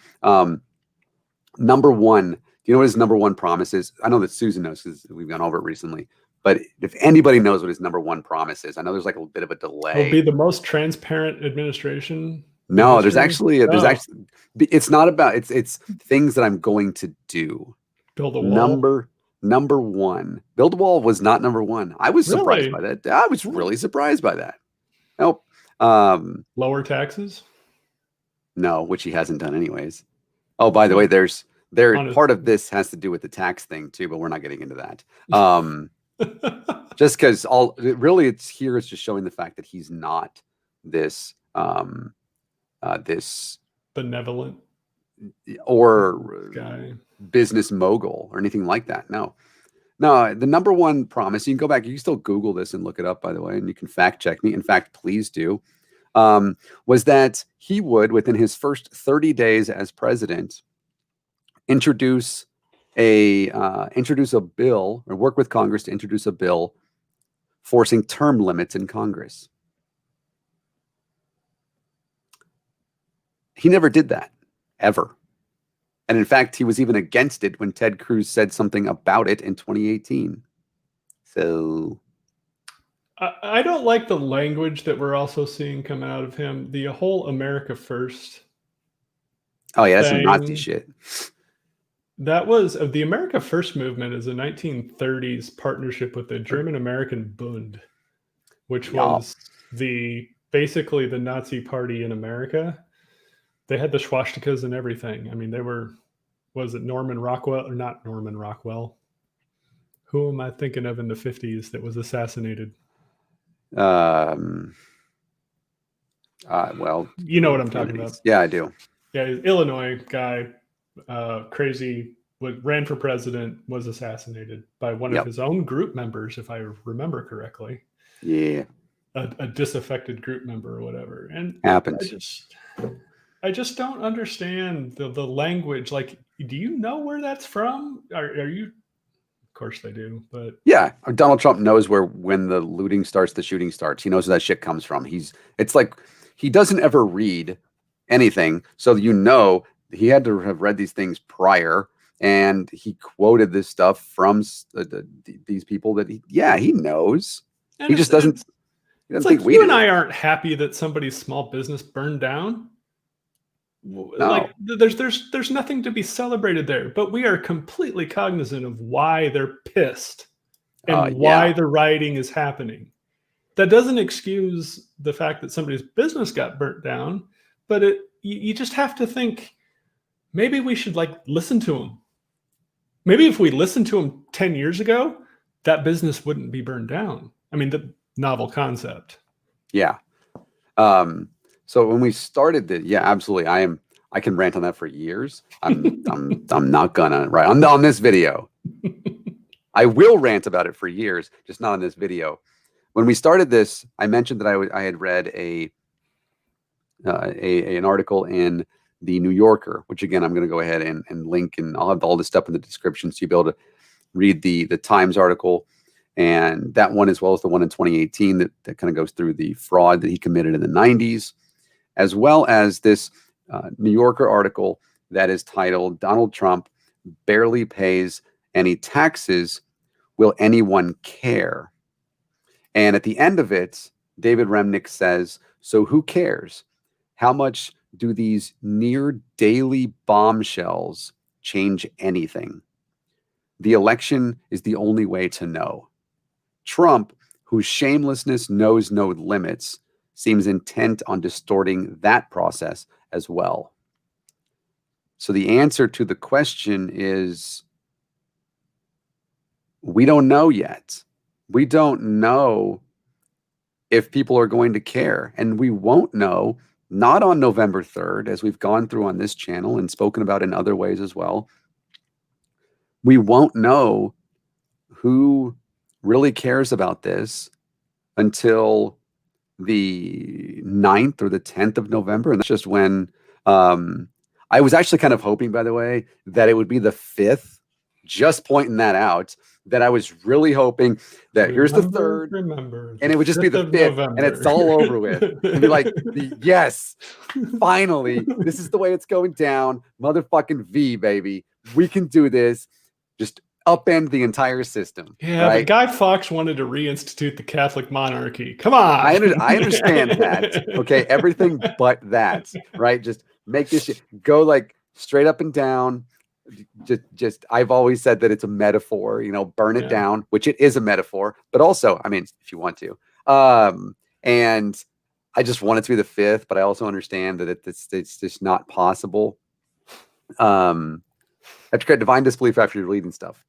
Number one, do you know what his number one promise is? I know that Susan knows because we've gone over it recently. But if anybody knows what his number one promise is, I know there's like a bit of a delay. It'll be the most transparent administration. No, there's actually it's not about it's things that I'm going to do. Build a wall. Number one, build a wall was not number one. I was surprised by that. I was really surprised by that. Nope. Lower taxes? No, which he hasn't done anyways. Oh, by the way, part of this has to do with the tax thing too, but we're not getting into that. Just because it's just showing the fact that he's not this this benevolent or guy, business mogul or anything like that. No, the number one promise, you can go back, you can still Google this and look it up, by the way, and you can fact check me. In fact, please do. Was that he would, within his first 30 days as president, introduce a bill, or work with Congress to introduce a bill forcing term limits in Congress. He never did that, ever. And in fact, he was even against it when Ted Cruz said something about it in 2018. So I don't like the language that we're also seeing come out of him. The whole America First. Oh yeah, that's some Nazi shit. That was the America First movement is a 1930s partnership with the German-American Bund, which was basically the Nazi party in America. They had the swastikas and everything. I mean, was it Norman Rockwell or not Norman Rockwell? Who am I thinking of in the 50s that was assassinated? Well, you know what I'm talking about. Yeah, I do. Yeah, Illinois guy, crazy, ran for president, was assassinated by one of his own group members, if I remember correctly. Yeah. A disaffected group member or whatever. And happens. I just don't understand the language. Like, do you know where that's from? Are you? Of course they do, but Yeah, Donald Trump knows where when the looting starts, the shooting starts. He knows where that shit comes from. It's like he doesn't ever read anything, so he had to have read these things prior, and he quoted this stuff from these people that he knows. and He just doesn't he it's doesn't think like we you and do. I aren't happy that somebody's small business burned down. Like No. there's nothing to be celebrated there, but we are completely cognizant of why they're pissed and Yeah. why the rioting is happening. That doesn't excuse the fact that somebody's business got burnt down, but you just have to think maybe we should like listen to them. Maybe if we listened to them 10 years ago, that business wouldn't be burned down. I mean, the novel concept. Yeah. So when we started yeah, absolutely. I can rant on that for years. I'm not gonna, right? On this video. I will rant about it for years, just not on this video. When we started this, I mentioned that I had read an article in the New Yorker, which again I'm going to go ahead and link, and I'll have all this stuff in the description so you'll be able to read the Times article, and that one as well as the one in 2018 that kind of goes through the fraud that he committed in the 90s, as well as this New Yorker article that is titled "Donald Trump Barely Pays Any Taxes. Will Anyone Care?" And at the end of it, David Remnick says, "So who cares? How much do these near daily bombshells change anything? The election is the only way to know. Trump, whose shamelessness knows no limits, seems intent on distorting that process as well." So the answer to the question is we don't know yet. We don't know if people are going to care, and we won't know not on November 3rd, as we've gone through on this channel and spoken about in other ways as well. We won't know who really cares about this until the 9th or the 10th of November. And that's just when I was actually kind of hoping, by the way, that it would be the 5th, just pointing that out, that I was really hoping that here's the 3rd, Remember, and it would just be the 5th, and it's all over with. And be like, yes, finally, this is the way it's going down. Motherfucking V, baby. We can do this. Just upend the entire system. Yeah, right? but Guy Fawkes wanted to reinstitute the Catholic monarchy. Come on. I understand that. Okay, everything but that, right? Just make this shit go like straight up and down. Just I've always said that it's a metaphor, burn it down, which it is a metaphor, but also, I mean, if you want to. And I just want it to be the 5th, but I also understand that it's just not possible. I have to create divine disbelief after you're reading stuff.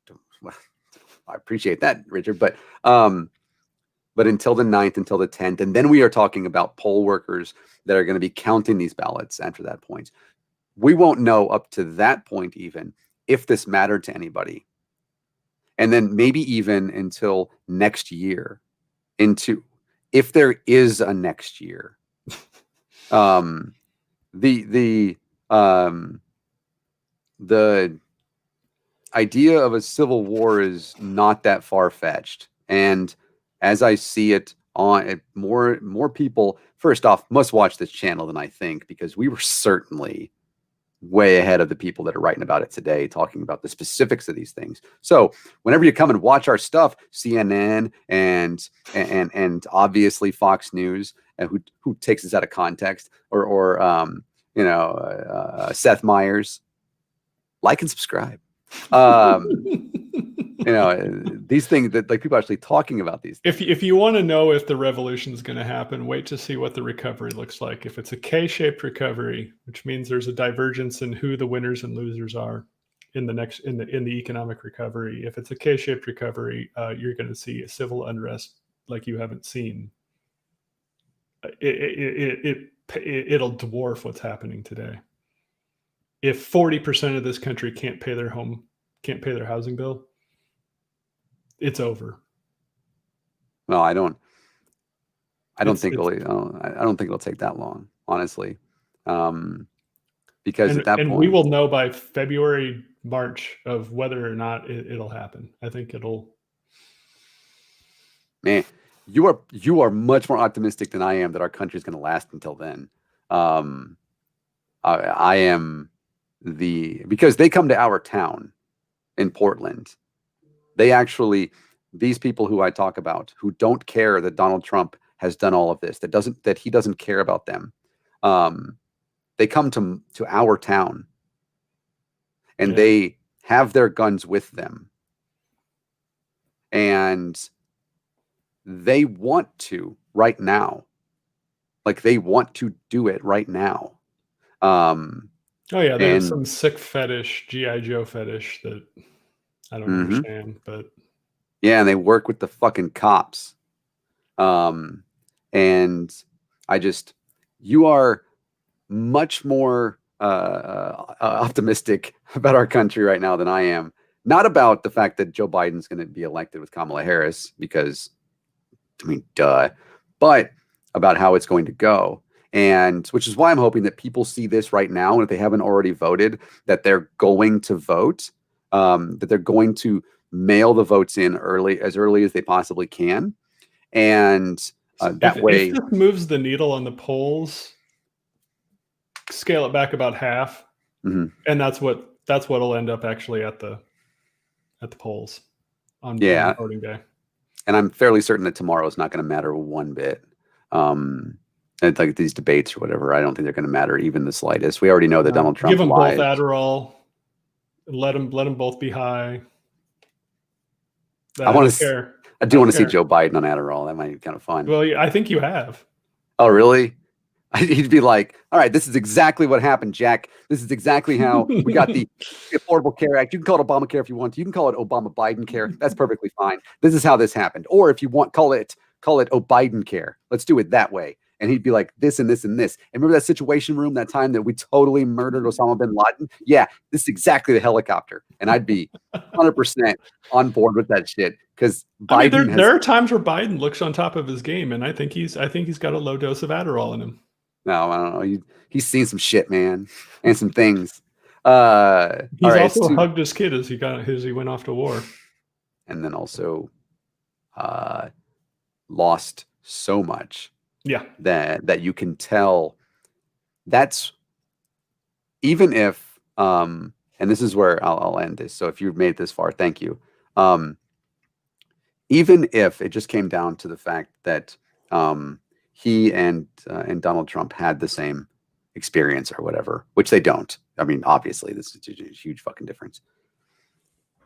I appreciate that, Richard, but until the 9th, until the 10th, and then we are talking about poll workers that are going to be counting these ballots after that point. We won't know up to that point even if this mattered to anybody. And then maybe even until next year, if there is a next year. The idea of a civil war is not that far-fetched. And as I see it, more people, first off, must watch this channel than I think, because we were certainly way ahead of the people that are writing about it today, talking about the specifics of these things. So whenever you come and watch our stuff, CNN and obviously Fox News, who takes us out of context, or Seth Meyers, like and subscribe. These things that like people are actually talking about these things. If you want to know if the revolution is going to happen, wait to see what the recovery looks like. If it's a K-shaped recovery, which means there's a divergence in who the winners and losers are in the economic recovery. If it's a K-shaped recovery, you're going to see a civil unrest like you haven't seen. It'll dwarf what's happening today. If 40% of this country can't pay their housing bill, it's over. Well, I don't think it'll take that long, honestly. because at that and point, we will know by February, March of whether or not it'll happen. I think it'll. man, you are much more optimistic than I am that our country is going to last until then. I am because they come to our town in Portland. They actually, these people who I talk about, who don't care that Donald Trump has done all of this, that he doesn't care about them. They come to our town, and they have their guns with them, and they want to right now, like they want to do it right now. Oh yeah, there's some sick fetish, GI Joe fetish that I don't understand, but yeah, and they work with the fucking cops. And you are much more optimistic about our country right now than I am. Not about the fact that Joe Biden's going to be elected with Kamala Harris, because, I mean, duh, but about how it's going to go. And which is why I'm hoping that people see this right now. And if they haven't already voted, that they're going to vote, that they're going to mail the votes in as early as they possibly can. And that way, if this moves the needle on the polls, scale it back about half, and that's what'll end up actually at the polls on voting day. And I'm fairly certain that tomorrow is not going to matter one bit. And like these debates or whatever, I don't think they're going to matter even the slightest. We already know that Donald Trump give them lied. both Adderall. Let them both be high. I want to. I do want to see Joe Biden on Adderall. That might be kind of fun. Well, I think you have. Oh, really? He'd be like, all right, this is exactly what happened, Jack. This is exactly how we got the Affordable Care Act. You can call it Obamacare if you want to. You can call it Obama Biden care. That's perfectly fine. This is how this happened. Or if you want, call it O'Biden care. Let's do it that way. And he'd be like, this and this and this. And remember that Situation Room, that time that we totally murdered Osama bin Laden? Yeah, this is exactly the helicopter. And I'd be 100% on board with that shit. Because Biden there are times where Biden looks on top of his game, and I think he's got a low dose of Adderall in him. No, I don't know. He's seen some shit, man, and some things. He's also hugged his kid as he went off to war, and then also lost so much. Yeah, that you can tell. That's even if and this is where I'll end this. So if you've made it this far, thank you. Even if it just came down to the fact that he and Donald Trump had the same experience or whatever, which they don't. I mean, obviously, this is a huge fucking difference.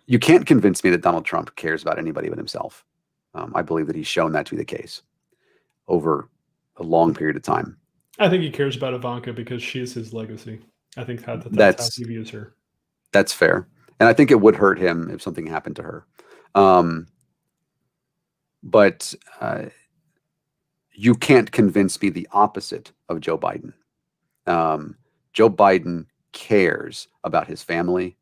You can't convince me that Donald Trump cares about anybody but himself. I believe that he's shown that to be the case over a long period of time. I think he cares about Ivanka because she's his legacy. I think that's how he views her. That's fair. And I think it would hurt him if something happened to her. But you can't convince me the opposite of Joe Biden. Joe Biden cares about his family,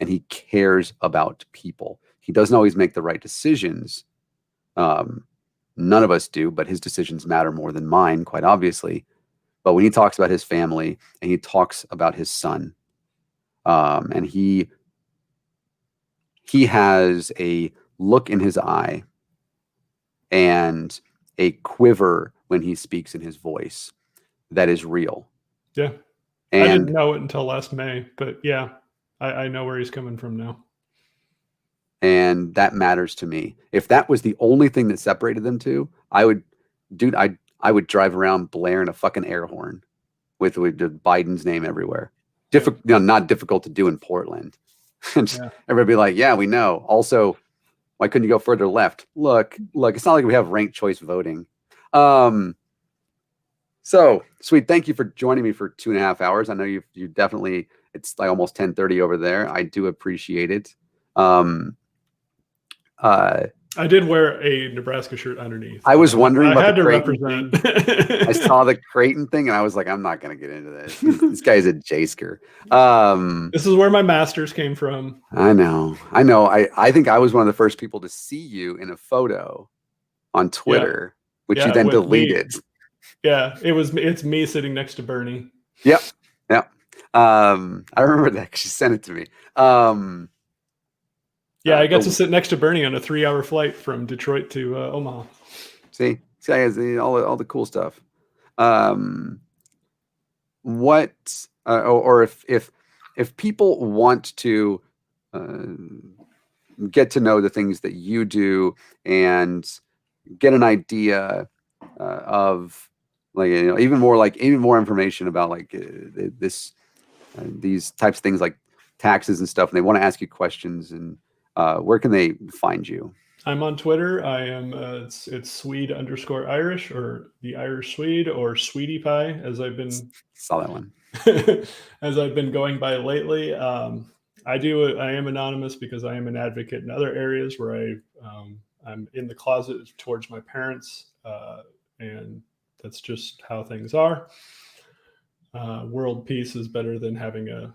and he cares about people. He doesn't always make the right decisions. None of us do, but his decisions matter more than mine, quite obviously. But when he talks about his family and he talks about his son, and he has a look in his eye and a quiver when he speaks in his voice that is real. Yeah. And I didn't know it until last May, but yeah, I know where he's coming from now. And that matters to me. If that was the only thing that separated them two, I would drive around blaring a fucking air horn with Biden's name everywhere. Not difficult to do in Portland. Everybody be like, yeah, we know. Also, why couldn't you go further left? Look, it's not like we have ranked choice voting. So, Swede, thank you for joining me for 2.5 hours. I know you definitely, it's like almost 10:30 over there. I do appreciate it. I did wear a Nebraska shirt underneath. I was wondering about I had the to Creighton represent. I saw the Creighton thing, and I was like, I'm not going to get into this. This guy's a J-sker. This is where my master's came from. I know. I think I was one of the first people to see you in a photo on Twitter, which you then deleted. Yeah, it's me sitting next to Bernie. Yep. I remember that 'cause she sent it to me. Yeah, I got to sit next to Bernie on a 3-hour flight from Detroit to Omaha. See, all the cool stuff. What or if people want to get to know the things that you do and get an idea of like even more information about like these types of things like taxes and stuff, and they want to ask you questions, and where can they find you? I'm on Twitter. I am it's Swede_Irish, or the Irish Swede, or Sweetie Pie, as I've been Saw that one. as I've been going by lately. I am anonymous because I am an advocate in other areas where I'm in the closet towards my parents, and that's just how things are. World peace is better than having a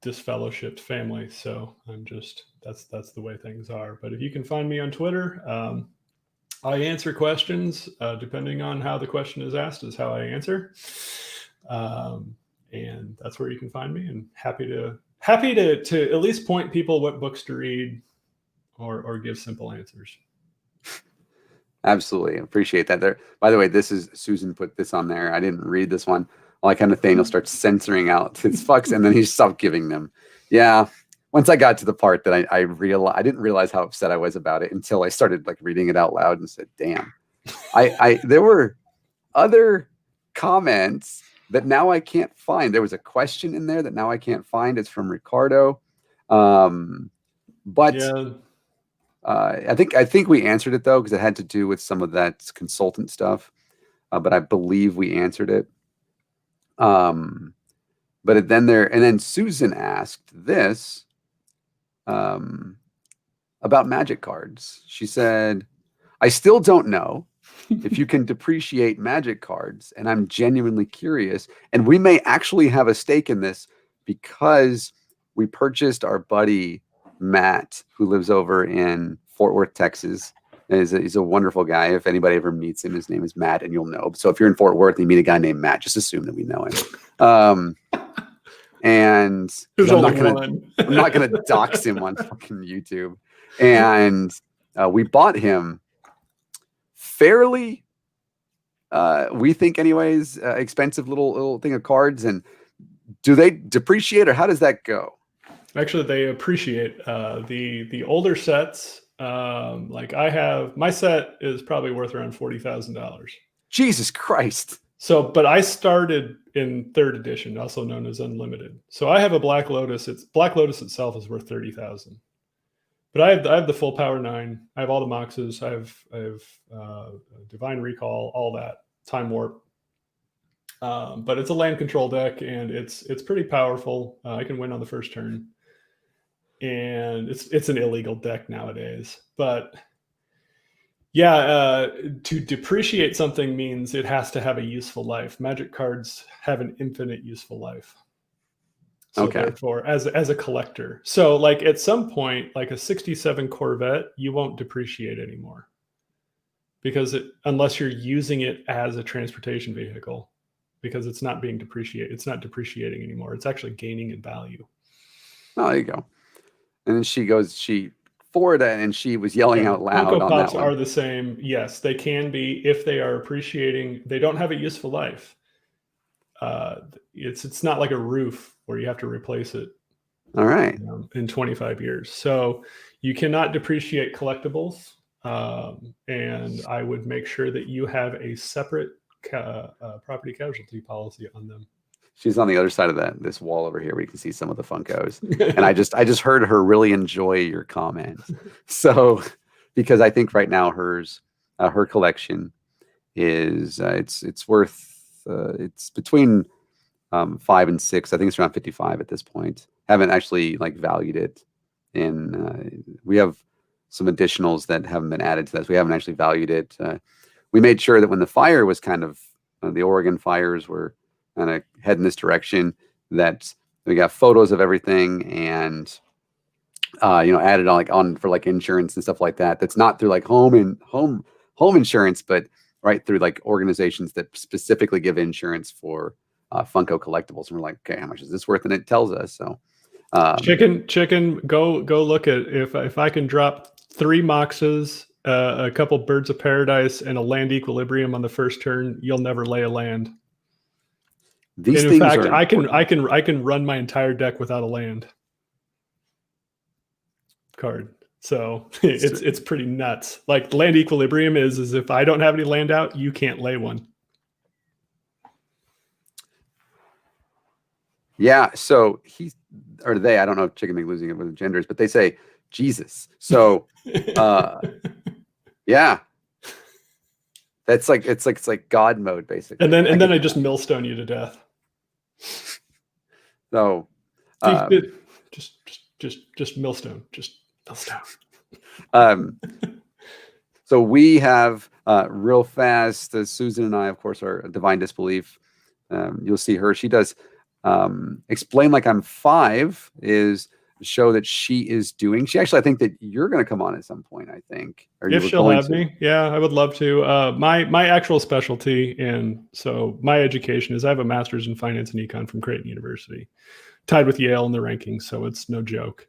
disfellowshipped family. So that's the way things are. But if you can find me on Twitter, I answer questions depending on how the question is asked is how I answer. And that's where you can find me, and happy to at least point people what books to read or give simple answers. Absolutely. Appreciate that. There, by the way, this is Susan put this on there. I didn't read this one. Like Nathaniel starts censoring out his fucks, and then he stopped giving them. Yeah. Once I got to the part that I realized, I didn't realize how upset I was about it until I started like reading it out loud and said, damn. There were other comments that now I can't find. There was a question in there that now I can't find. It's from Ricardo. But yeah. I think we answered it though, because it had to do with some of that consultant stuff. But I believe we answered it. But then Susan asked this about magic cards. She said, I still don't know if you can depreciate magic cards, and I'm genuinely curious. And we may actually have a stake in this because we purchased our buddy Matt, who lives over in Fort Worth, Texas. He's a wonderful guy. If anybody ever meets him, his name is Matt, and you'll know. So if you're in Fort Worth and you meet a guy named Matt, just assume that we know him. And I'm not gonna dox him on fucking YouTube. And we bought him fairly, we think anyways, expensive little thing of cards. And do they depreciate, or how does that go? Actually, they appreciate the older sets. Like I have, my set is probably worth around $40,000. Jesus Christ. So, but I started in 3rd edition, also known as Unlimited. So I have a Black Lotus. Black Lotus itself is worth $30,000. But I have the full Power 9. I have all the Moxes. I have Divine Recall, all that, Time Warp. But it's a land control deck, and it's pretty powerful. I can win on the first turn, and it's an illegal deck nowadays. But yeah, to depreciate something means it has to have a useful life. Magic cards have an infinite useful life. So okay. Therefore, as a collector, so like at some point, like a '67 Corvette, you won't depreciate anymore, because unless you're using it as a transportation vehicle, because it's not being depreciated. It's not depreciating anymore. It's actually gaining in value. Oh, there you go. And then she forwarded it, and she was yelling out loud Funko on Pops that one. are the same. Yes, they can be if they are appreciating. They don't have a useful life. It's not like a roof where you have to replace it. All right. In 25 years. So you cannot depreciate collectibles. And I would make sure that you have a separate property casualty policy on them. She's on the other side of this wall over here where you can see some of the Funkos. And I just heard her really enjoy your comment. So, because I think right now her collection is it's worth it's between 5 and 6. I think it's around 55 at this point. Haven't actually like valued it. We have some additionals that haven't been added to this. We haven't actually valued it. We made sure that when the fire was kind of the Oregon fires were kind of heading this direction, that we got photos of everything, and added on for like insurance and stuff like that. That's not through like home insurance, but right through like organizations that specifically give insurance for Funko collectibles, and we're like, okay, how much is this worth? And it tells us. So chicken, go look at if I can drop 3 moxes, a couple birds of paradise, and a land equilibrium on the first turn, you'll never lay a land. these And in things fact, are I can run my entire deck without a land card. So it's pretty nuts. Like land equilibrium is if I don't have any land out, you can't lay one. Yeah. So they, I don't know if Chicken Big losing it with the genders, but they say Jesus. So yeah. It's like God mode basically. And then I just millstone you to death. So just millstone. Just millstone. So we have real fast, Susan and I, of course, are Divine Disbelief. You'll see her. She does Explain Like I'm 5 is a show that she is doing. She actually, I think that you're going to come on at some point, I think. If she'll have me. Yeah, I would love to. My actual specialty, and so my education is I have a master's in finance and econ from Creighton University, tied with Yale in the rankings, so it's no joke.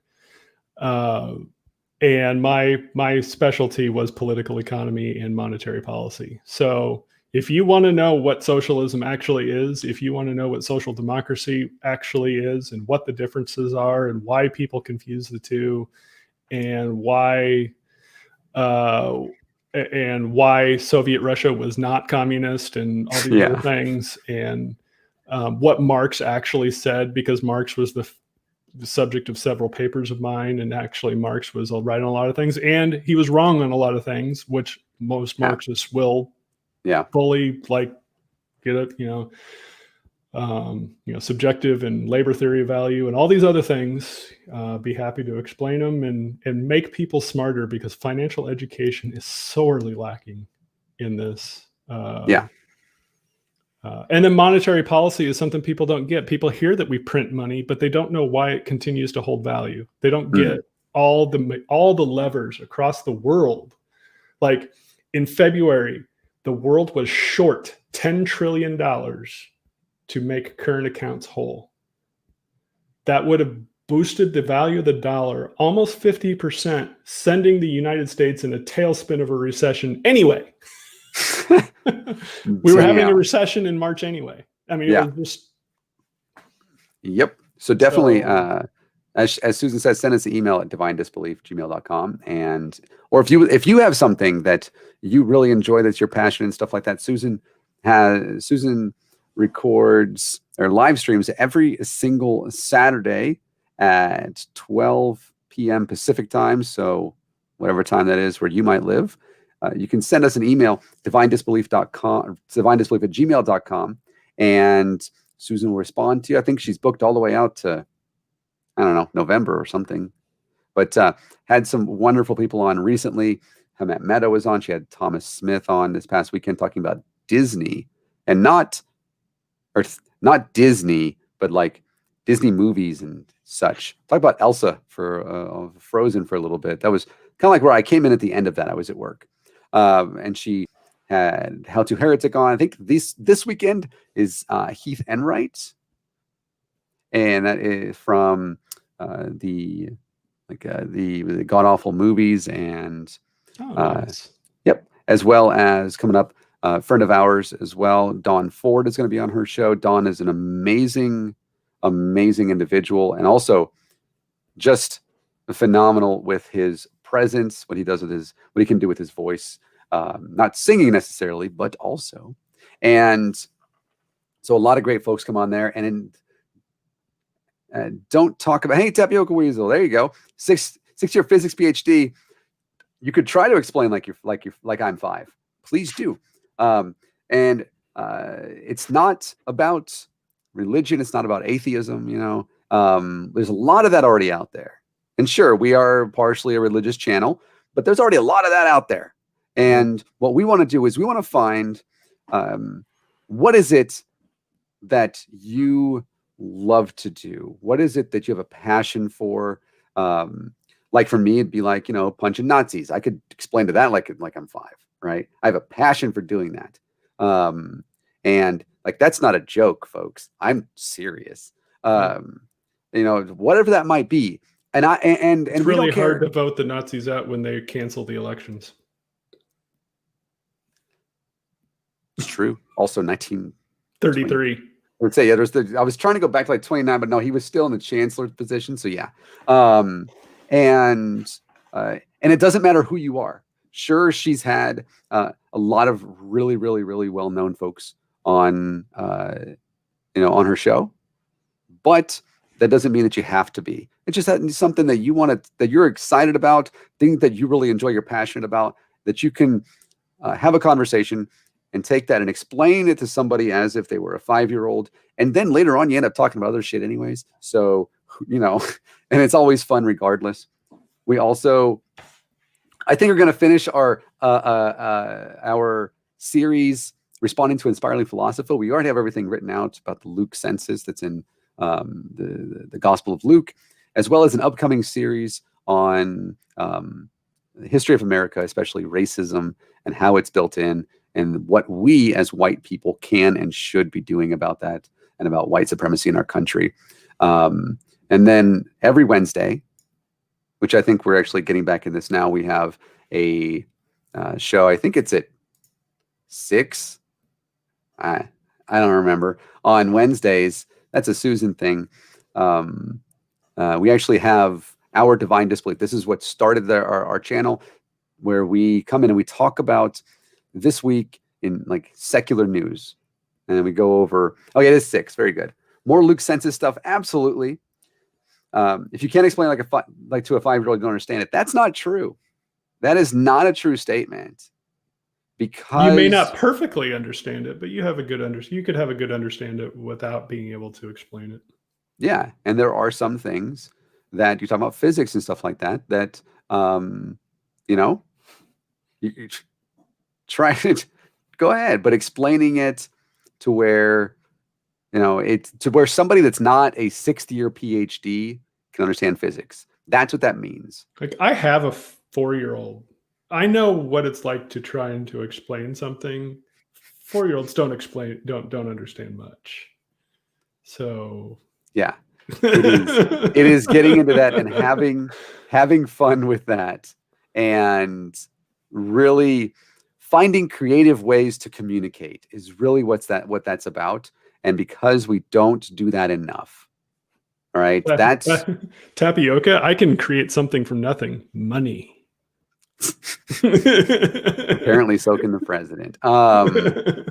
And my specialty was political economy and monetary policy. So if you want to know what socialism actually is, if you want to know what social democracy actually is and what the differences are and why people confuse the two and why Soviet Russia was not communist and all these other things, and what Marx actually said, because Marx was the subject of several papers of mine, and actually Marx was right on a lot of things, and he was wrong on a lot of things, which most Marxists will fully get it, subjective and labor theory of value and all these other things. Be happy to explain them and make people smarter, because financial education is sorely lacking in this. And then monetary policy is something people don't get. People hear that we print money, but they don't know why it continues to hold value. They don't get all the levers across the world. Like in February, the world was short $10 trillion to make current accounts whole. That would have boosted the value of the dollar almost 50%, sending the United States in a tailspin of a recession anyway. We were having a recession in March anyway. I mean, it was just. Yep. So definitely, as Susan says, send us an email at divinedisbelief@gmail.com. Or if you have something that you really enjoy, that's your passion and stuff like that, Susan records or live streams every single Saturday at 12 p.m. Pacific time. So whatever time that is where you might live. You can send us an email, divinedisbelief@gmail.com, and Susan will respond to you. I think she's booked all the way out to, I don't know, November or something. But had some wonderful people on recently. Matt Meadow was on. She had Thomas Smith on this past weekend talking about Disney, and not Disney, but like Disney movies and such. Talk about Elsa for Frozen for a little bit. That was kind of like where I came in at the end of that. I was at work. And she had How to Heretic on. I think this weekend is Heath Enright, and that is from the God Awful movies, and nice. Yep, as well as coming up, a friend of ours as well, Dawn Ford, is going to be on her show. Dawn is an amazing individual, and also just phenomenal with his presence, what he can do with his voice, not singing necessarily, but also. And so a lot of great folks come on there, and don't talk about, hey, Tapioca Weasel, there you go, six-year physics PhD. You could try to explain like I'm 5. Please do. And it's not about religion. It's not about atheism. There's a lot of that already out there. And sure, we are partially a religious channel, but there's already a lot of that out there. And what we want to do is we want to find what is it that you love to do? What is it that you have a passion for? Like for me, it'd be like, punching Nazis. I could explain to that like I'm 5, right? I have a passion for doing that. And like, that's not a joke, folks. I'm serious. Whatever that might be. And it's we really don't care. hard to vote the Nazis out when they cancel the elections. It's true. Also 1933. I would say, yeah, I was trying to go back to like 29, but no, he was still in the chancellor's position. So yeah. And it doesn't matter who you are. Sure, she's had a lot of really, really, really well-known folks on on her show, but that doesn't mean that you have to be. It's just something that that you're excited about, things that you really enjoy, you're passionate about, that you can have a conversation and take that and explain it to somebody as if they were a 5-year-old. And then later on, you end up talking about other shit anyways. So, and it's always fun regardless. We also, I think we're going to finish our series responding to Inspiring Philosophy. We already have everything written out about the Luke census that's in the Gospel of Luke, as well as an upcoming series on the history of America, especially racism and how it's built in, and what we as white people can and should be doing about that, and about white supremacy in our country. And then every Wednesday, which I think we're actually getting back in this now, we have a show. I think it's at 6. I don't remember. On Wednesdays, that's a Susan thing. We actually have Our Divine Disbelief. This is what started our channel, where we come in and we talk about this week in like secular news. And then we go over, oh yeah, it is 6. Very good. More Luke census stuff. Absolutely. If you can't explain like to a 5-year-old, you don't understand it. That's not true. That is not a true statement. Because you may not perfectly understand it, but you have a good you could have a good understanding without being able to explain it. Yeah. And there are some things that you talk about, physics and stuff like that, you try it, go ahead, but explaining it to where, to where somebody that's not a 6th-year PhD can understand physics. That's what that means. Like, I have a 4-year-old. I know what it's like to try and to explain something. 4-year-olds don't understand much. So yeah, it is getting into that and having fun with that, and really finding creative ways to communicate is really what that's about. And because we don't do that enough, all right, that's tapioca. I can create something from nothing. Money. Apparently so can the president. And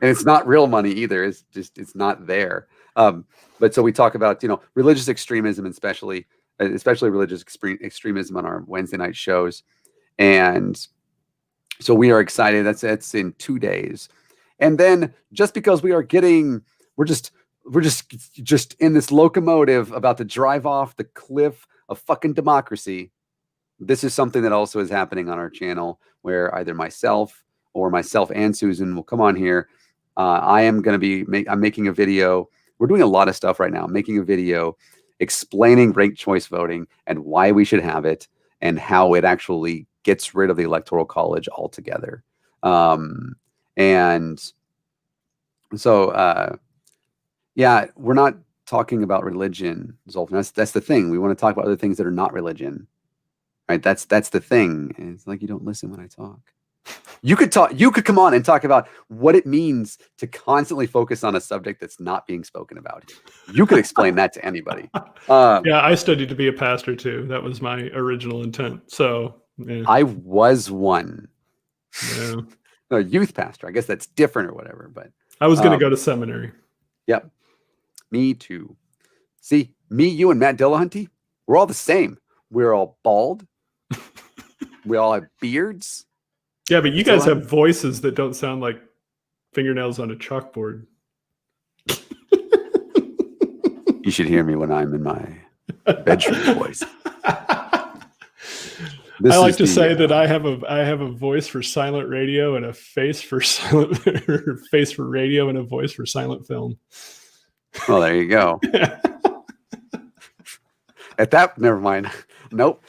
it's not real money either. It's not there. But so we talk about, religious extremism, especially religious extremism on our Wednesday night shows. And so we are excited. That's in 2 days. And then just because we're just in this locomotive about to drive off the cliff of fucking democracy, this is something that also is happening on our channel, where either myself and Susan will come on here. I'm making a video. We're doing a lot of stuff right now. I'm making a video explaining ranked choice voting and why we should have it, and how it actually gets rid of the Electoral College altogether. And so, yeah, we're not talking about religion, Zoltan. That's the thing. We want to talk about other things that are not religion. Right? That's the thing. And it's like, you don't listen when I talk. You could come on and talk about what it means to constantly focus on a subject that's not being spoken about. You could explain that to anybody. Yeah, I studied to be a pastor too. That was my original intent. So yeah. I was one. Yeah. No, youth pastor. I guess that's different or whatever. But I was going to go to seminary. Yep. Me too. See, me, you, and Matt Dillahunty, we're all the same. We're all bald. We all have beards. Yeah, but you guys have voices that don't sound like fingernails on a chalkboard. You should hear me when I'm in my bedroom voice. I like to say that I have a voice for silent radio and a face for radio and a voice for silent film. Well, there you go. At that, never mind. Nope.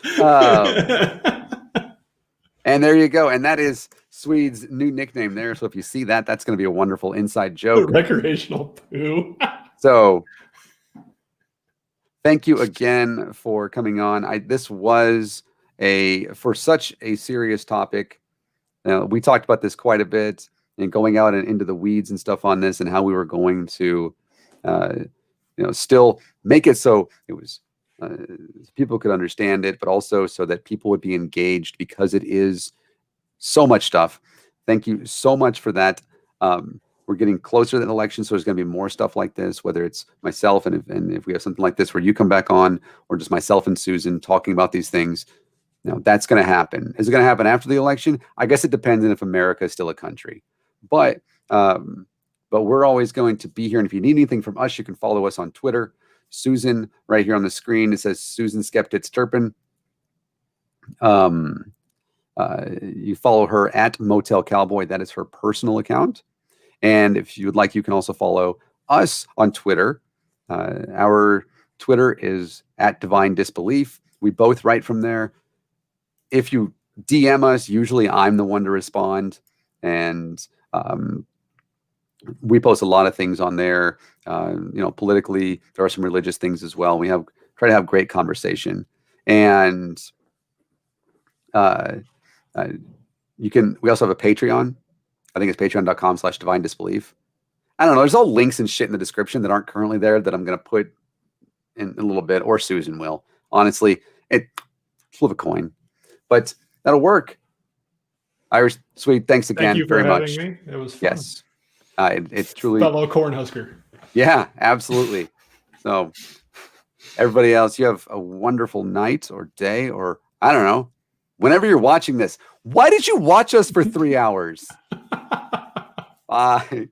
And there you go. And that is Swede's new nickname there. So if you see that, that's going to be a wonderful inside joke. Recreational poo. So thank you again for coming on. This was for such a serious topic. We talked about this quite a bit and going out and into the weeds and stuff on this and how we were going to, still make it so it was people could understand it, but also so that people would be engaged because it is so much stuff. Thank you so much for that. We're getting closer to the election, so there's going to be more stuff like this, whether it's myself and if we have something like this where you come back on, or just myself and Susan talking about these things. Now, that's going to happen. Is it going to happen after the election? I guess it depends on if America is still a country. But we're always going to be here. And if you need anything from us, you can follow us on Twitter. Susan, right here on the screen, it says Susan Skeptitz Turpin. You follow her at Motel Cowboy. That is her personal account. And if you would like, you can also follow us on Twitter. Our Twitter is at Divine Disbelief. We both write from there. If you DM us, usually I'm the one to respond. And we post a lot of things on there. Politically, there are some religious things as well. We try to have great conversation. And we also have a Patreon. I think it's patreon.com/divine disbelief. I don't know. There's all links and shit in the description that aren't currently there that I'm going to put in a little bit, or Susan will. Honestly, flip a coin, but that'll work. Irish Swede, thanks again. Thank you for very having much. me. It was fun. Yes, it's truly fellow Cornhusker. Yeah, absolutely. So, everybody else, you have a wonderful night or day, or I don't know, whenever you're watching this. Why did you watch us for 3 hours? Bye.